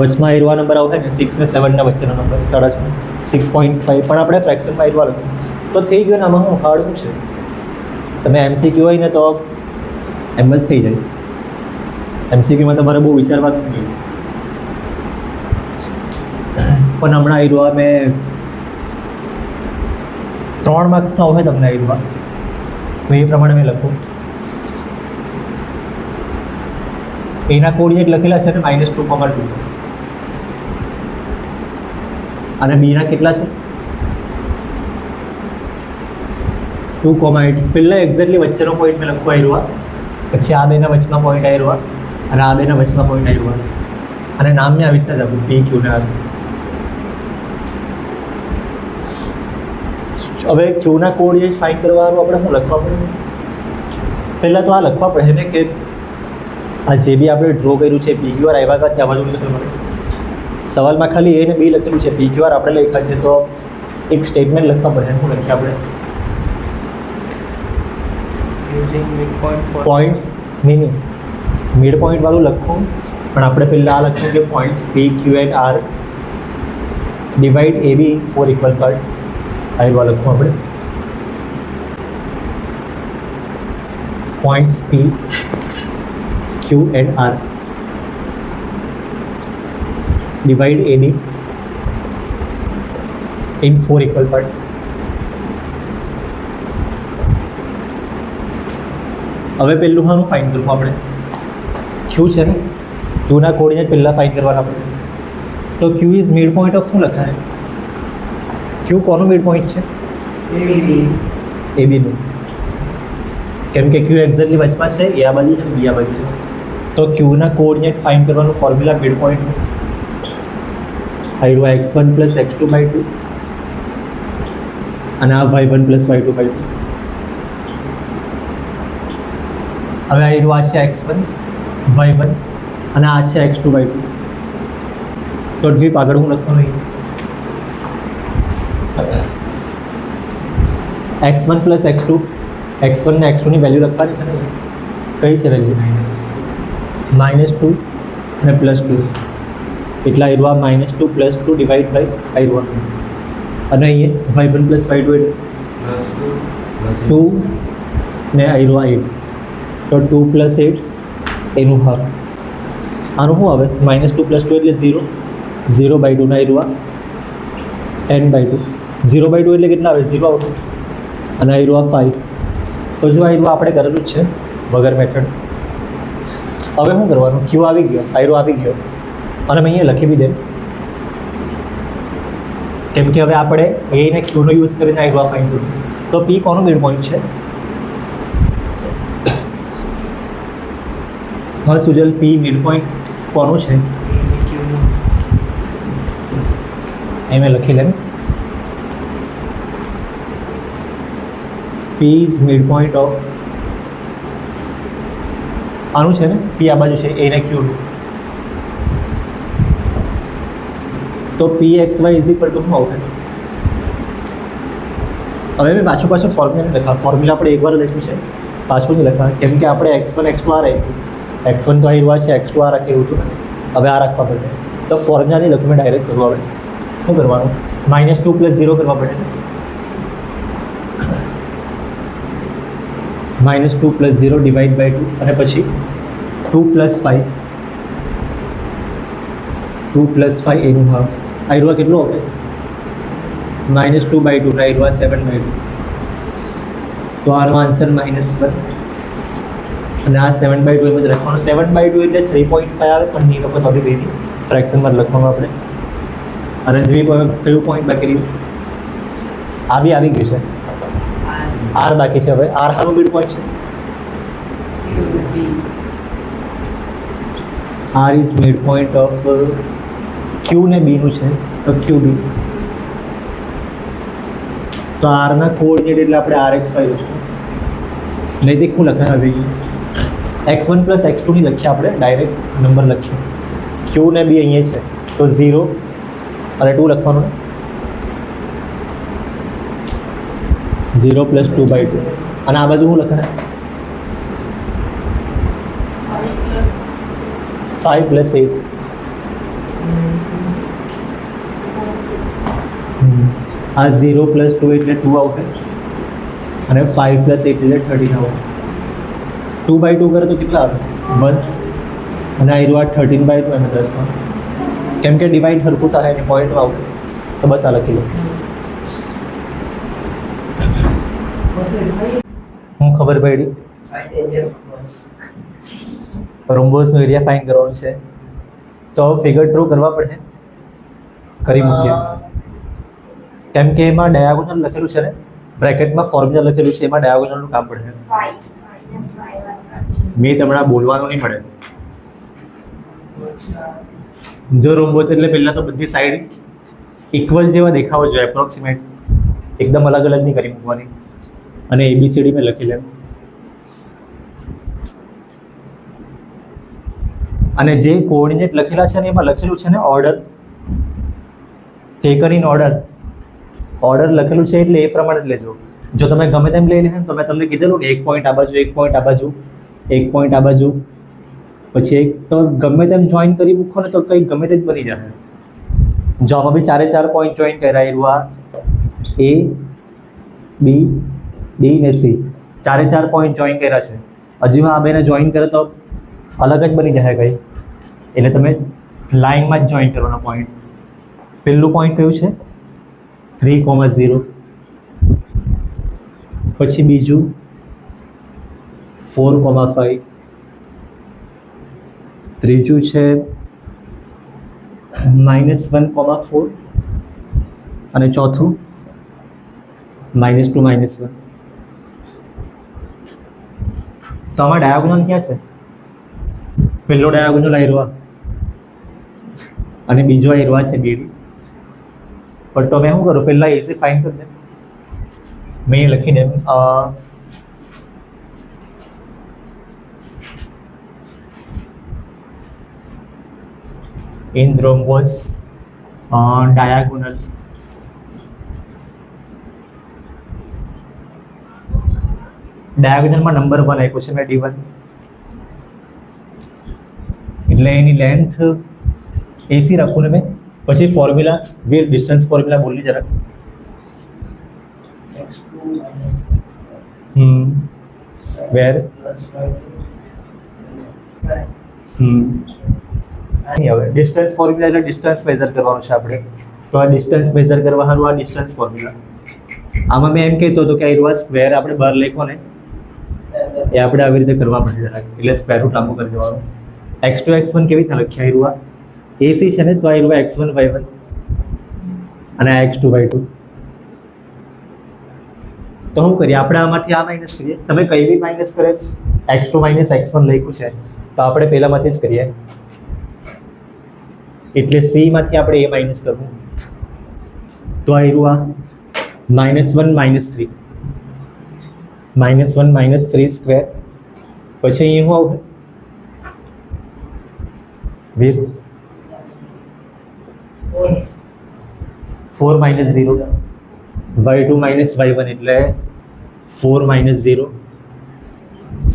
વચમાં આયરવા નંબર આવશે ને 6 ને 7 ના વચ્ચેનો નંબર 6.5 6.5 પણ આપણે ફ્રેક્શનમાં આયરવા લખ્યું તો થઈ ગયું ને આમાં હું હાર્ડ શું છે તમે MCQ હોય ને તો એમ જ થઈ જાય MCQમાં તમારે બહુ વિચારવાનું નહીં પણ હમણાં આયરવા મેં 3 માર્ક્સનો હોય તમને આયરવા તો એ પ્રમાણે મેં લખું એના કોર્ડિનેટ લખેલા છે ને -2,2 અને બીના કેટલા છે 2,8 પહેલાં એક્ઝેક્ટલી વચ્ચેનો પોઈન્ટ મેં લખવા આયરવા પછી આ બેના વચમાં પોઈન્ટ આયરવા અને આ બેના વચમાં પોઈન્ટ આયરવા અને નામ મેં આવી રીતના જ આપ્યું પી ક્યુ ને આ હવે ક્યુના કોર્ડિનેટ ફાઇન્ડ કરવાનું આપણે શું લખવા પડે પહેલાં તો આ લખવા પડે ને કે આ જે બી આપણે ડ્રો કર્યું છે PQR આવ્યા ક્યાંથી આ બાજુ લખેલું મળે સવાલમાં ખાલી એ ને બી લખેલું છે PQR આપણે લખ્યા છે તો એક સ્ટેટમેન્ટ લખવા પડે શું લખીએ આપણે પોઈન્ટ્સ નહીં મિડ પોઈન્ટ વાળું લખવું પણ આપણે પહેલાં આ લખ્યું કે points P Q and R divide AB 4 equal part આયરવા લખવું આપણે points P Q and R divide AB in 4 equal parts હવે પહેલું હાનું ફાઇન્ડ કરવું આપણે ક્યુ છે ને ક્યુના કોઓર્ડિનેટ પહેલાં ફાઇન્ડ કરવાના આપણે તો ક્યુ ઇઝ મિડ પોઈન્ટ ઓફ શું લખાય ક્યુ કોનું મિડ પોઈન્ટ છે એ બીનું કેમ કે ક્યુ એક્ઝેક્ટલી વચમાં છે એ આ બાજુ છે ને બી આ બાજુ છે તો ક્યુના કોઓર્ડિનેટ ફાઇન્ડ કરવાનું ફોર્મ્યુલા મિડ પોઈન્ટનું આયરો x1 પ્લસ x2 બાય 2 અને આ y1 પ્લસ y2 બાય 2 હવે આયરો આ છે x1 y1 અને આ છે x2 બાય 2 તો દ્વીપ આગળ હું લખવાનું નહીં x1 પ્લસ x2 x1 ને x2 ની વેલ્યુ લખવાની છે ને કઈ છે વેલ્યુ -2 અને +2 એટલે આયરો આ -2 +2 ડિવાઈડ બાય આયરો અને અહીંયા y1 પ્લસ y2 2 ને આયરો 8 તો 2 પ્લસ 8 એનું હાફ આનું શું આવે -2 + 2 એટલે 0 0 બાય 2 ના આયરો 10 બાય 2 0 બાય 2 એટલે કેટલા આવે 0 આવતું અને આયરો 5 તો જો આયરો આપણે કરેલું જ છે વગર મેથડ હવે શું કરવાનું ક્યુ આવી ગયો આયરો આવી ગયો અને મેં અહીંયા લખી બી દે કેમ કે હવે આપણે એ ને ક્યુનો યુઝ કરીને આયરો ફાઇન્ડ કર્યું તો પી કોનો મિડ પોઈન્ટ છે હા સુજલ પી મિડ પોઈન્ટ કોનું છે એ મેં લખી લે પી ઇઝ મિડ પોઈન્ટ ઓફ આનું છે ને પી આ બાજુ છે એ ને ક્યુનું તો P X Y is equal to શું આવશે હવે મેં પાછું ફોર્મ્યુલા નહીં લખા ફોર્મ્યુલા આપણે એકવાર લખ્યું છે પાછું નહીં લખા કેમ કે આપણે x1 x2 આ રાખ્યું x1 તો આયરો છે x2 આ રાખ્યું હતું હવે આ રાખવા પડે તો ફોર્મ્યુલા નહીં લખું મેં ડાયરેક્ટ કરવું આપણે શું કરવાનું -2 + 0 કરવા પડે -2 + 0 ડિવાઈડ બાય 2 અને પછી 2 + 5 2 + 5 એનું હાફ આયરો કેટલો આવે -2 બાય 2 ના આયરો 7 બાય 2 તો આનો આન્સર -1 અને આ 7 બાય 2 એમ જ લખવાનું 7 બાય 2 એટલે 3.5 આવે પણ નહીં લખો તો બી ફ્રેક્શનમાં લખવાનું આપણે અને દ્વિપ કયું પોઈન્ટ બાકી રહ્યું આ બી આવી ગયું છે આર બાકી છે હવે આર હાનું મિડ પોઈન્ટ છે R is mid point of Q ને બીનું છે તો ક્યુ બી તો આરના કોઓર્ડિનેટ એટલે આપણે આર એક્સ વાય લખીએ નહીં તે શું લખાય હવે x1 + x2 ની લખીએ આપણે ડાયરેક્ટ નંબર લખીએ ક્યુ ને બી અહીંયા છે તો 0 અને 2 લખવાનું 0 + 2 બાય 2 અને આ બાજુ શું લખાય 5 + 8 આ 0 + 2 એટલે 2 આવશે અને 5 + 8 એટલે 13 આવે 2 બાય 2 કરે તો કેટલા આવે 1 અને આ 13 બાય 2 એમ જ લખવાનું કેમ કે ડિવાઈડ સરખું થાય અને પોઈન્ટમાં આવશે તો બસ આ લખી લો હું ખબર પડી રોમ્બોસનો એરિયા ફાઇન્ડ કરવાનો છે તો ફિગર ડ્રો કરવા પડે કરી મૂકીએ કેમ કે એમાં ડાયાગોનલ લખેલું છે ને બ્રેકેટમાં ફોર્મ્યુલા લખેલું છે એમાં ડાયાગોનલનું કામ પડે મેં તમને બોલવાનું નહીં મળે જો રોમ્બોસ એટલે પહેલાં તો બધી સાઈડ ઇક્વલ જેવા દેખાવો જોઈએ એપ્રોક્સિમેટ એકદમ અલગ અલગ નહીં કરી મૂકવાની અને ABCD મેં લખી લેવું અને જે કોઓર્ડિનેટ લખેલા છે ને એમાં લખેલું છે ને ઓર્ડર ટેકન ઇન ઓર્ડર લખેલું છે એટલે એ પ્રમાણે જ લેજો જો તમે ગમે તેમ લઈ લેશો ને તો મેં તમને કીધેલું ને એક પોઈન્ટ આ બાજુ એક પોઈન્ટ આ બાજુ એક પોઈન્ટ આ બાજુ પછી એક તો ગમે તેમ જોઈન કરી મૂકો ને તો કંઈ ગમે તે જ બની જશે જો આમાં બી 4 પોઈન્ટ જોઈન કર્યા આ A B D ને C 4 પોઈન્ટ જોઈન કર્યા છે હજી આ બેને જોઈન કરે તો અલગ જ બની જશે કંઈ એટલે તમે લાઇનમાં જ જોઈન કરવાના પોઈન્ટ પહેલું પોઈન્ટ કયું છે 3,0 પછી બીજું 4,5. ત્રીજું છે -1,4 અને ચોથું -2 -1. તો આમાં ડાયાગોનલ ક્યાં છે? પહેલો ડાયાગોનલ આયરો આ અને બીજો આયરો આ છે BD. પણ તો મેં શું કરું, પહેલા AC ફાઇન્ડ કરી દે. મેં લખી દે in rhombus diagonal ડાયાગોનલમાં નંબર 1 આપ્યો છે મેં D1, એટલે એની લેન્થ AC રાખું ને મેં. પછી ફોર્મ્યુલા વીર ડિસ્ટન્સ ફોર્મ્યુલા બોલી જરાક.
x2
square.
plus y
હવે ડિસ્ટન્સ ફોર્મ્યુલા એટલે ડિસ્ટન્સ મેઝર કરવાનું છે આપણે. તો આ ડિસ્ટન્સ મેઝર કરવા સારું આ ડિસ્ટન્સ ફોર્મ્યુલા. આમાં મેં એમ કહેતો હતો કે આ સ્ક્વેર આપણે બહાર લખો ને એ આપણે આવી રીતે કરવા પડશે જરાક, એટલે સ્ક્વેર રૂટ લાંબુ કરી દેવાનું. x2 x1 કેવી રીતે લખ્યા? AC છે ને, તો આ x1 y1 અને આ x2 y2. તો શું કરીએ આપણે? આમાંથી આ માઇનસ કરીએ. તમે કઈ બી માઇનસ કરે, x2 x1 લખ્યું છે તો આપણે પહેલામાંથી જ કરીએ. એટલે C માંથી આપણે a માઇનસ કરવું. તો આ -1 -3 -1 સ્ક્વેર. પછી અહીં શું આવશે વીર? 4 -0 y2 y1 એટલે 4 -0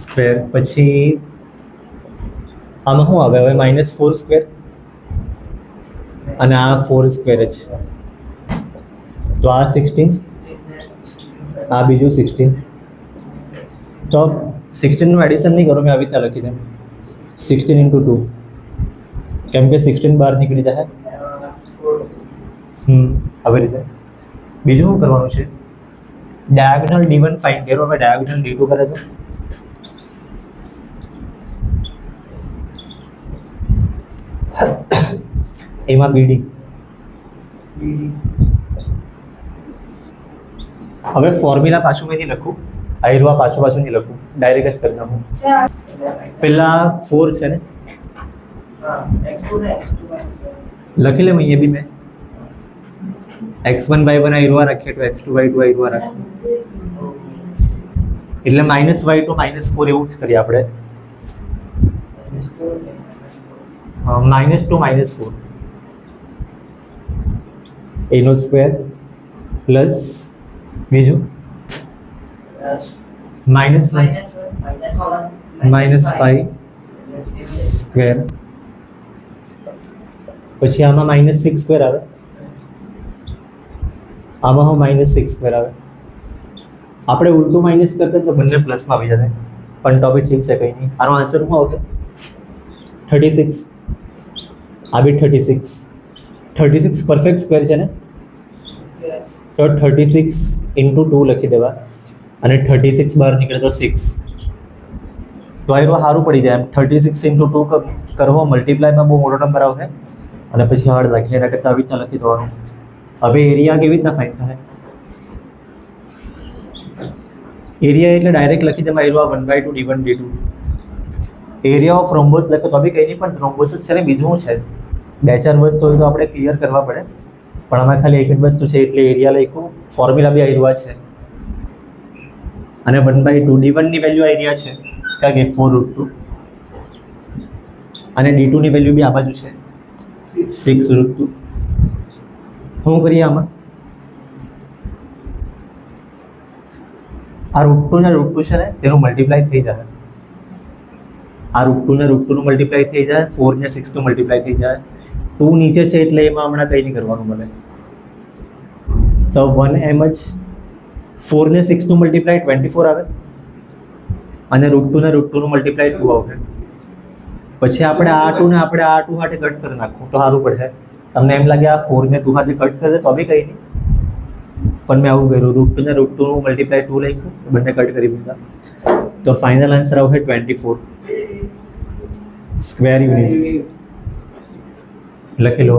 સ્ક્વેર. પછી આમાં શું આવે હવે? -4 સ્ક્વેર અને આ 4 સ્ક્વેર જ. તો આ 16, આ બીજું 16. તો 16 નું એડિશન નહીં કરો, મેં આવી રીતે લખી દઉં 16 × 2, કેમ કે 16 બહાર નીકળી જાય. આવી રીતે. બીજું શું કરવાનું છે? ડાયાગોનલ D1 ફાઇન્ડ કર્યો. હવે ડાયાગોનલ D2 કરે તો એમાં BD. હવે ફોર્મ્યુલા પાછું મેં નહીં લખું, આયરવા પાછું નહીં લખું, ડાયરેક્ટ જ કરી નાખું. પેલા 4 છે ને,
x2 ને x2
લખી લેમ અહીંયા બી મેં x1 y1 આયરવા રાખીએ તો x2 y2 આયરવા રાખીએ, એટલે -y2 -4 એવું જ કરીએ આપણે. -2 -4 એનો સ્ક્વેર પ્લસ બીજું -1 -5 સ્ક્વેર. પછી આમાં -6 સ્ક્વેર આવે, આમાં હું -6 સ્ક્વેર આવે. આપણે ઉલટું માઇનસ કરતા તો બંને પ્લસમાં આવી જશે, પણ તો બી ઠીક છે, કંઈ નહીં. આનો આન્સર શું આવશે? 36. આ બી 36 પરફેક્ટ સ્ક્વેર છે ને, તો 36 × 2 લખી દેવા અને 36 બહાર નીકળે તો 6. તો આ સારું પડી જાય એમ. 36 × 2 કરવો મલ્ટીપ્લાયમાં બહુ મોટો નંબર આવશે અને પછી હાર્ડ લખીએ, એના કરતાં આવી રીતના લખી દેવાનું. હવે એરિયા કેવી રીતના ફાઇન્ડ થાય? એરિયા એટલે ડાયરેક્ટ લખી દેવા area 1/2 d1 d2. Area of rhombus લખો તો બી કંઈ નહીં, પણ રોમ્બસ જ છે ને, બીજું શું છે? 2-4 વસ્તુ હોય તો આપણે ક્લિયર કરવા પડે, પણ આમાં ખાલી એક જ વસ્તુ છે એટલે એરિયા લખ્યું. ફોર્મ્યુલા બી એરિયા છે અને 1/2 d1 ની વેલ્યુ એરિયા છે કારણ કે 4√2 અને d2 ની વેલ્યુ બી આ બાજુ છે 6√2. શું કરીએ આમાં? આ √2 ને √2 છે ને તેનું મલ્ટીપ્લાય થઈ જાય. આ √2 ને √2 નું મલ્ટીપ્લાય થઈ જાય, 4 ને 6 નું મલ્ટીપ્લાય થઈ જાય. 2 નીચે છે એટલે એમાં હમણાં કંઈ નહીં કરવાનું મને. તો 1m જ 4 ને 6 નું મલ્ટીપ્લાય 24 આવે અને √2 ને √2 નું મલ્ટીપ્લાય 2 આવે. પછી આપણે આ 2 ને આપણે આ 2 સાથે કટ કરી નાખવું તો સારું પડે. તમને એમ લાગે આ 4 ને 2 સાથે કટ કરે તો બી કંઈ નહીં, પણ મેં આવું કર્યું. √2 ને √2 નું મલ્ટીપ્લાય 2 લખ્યું, બંને કટ કરી દીધા. તો ફાઇનલ આન્સર આવશે 24 સ્ક્વેર યુનિટ લખી લો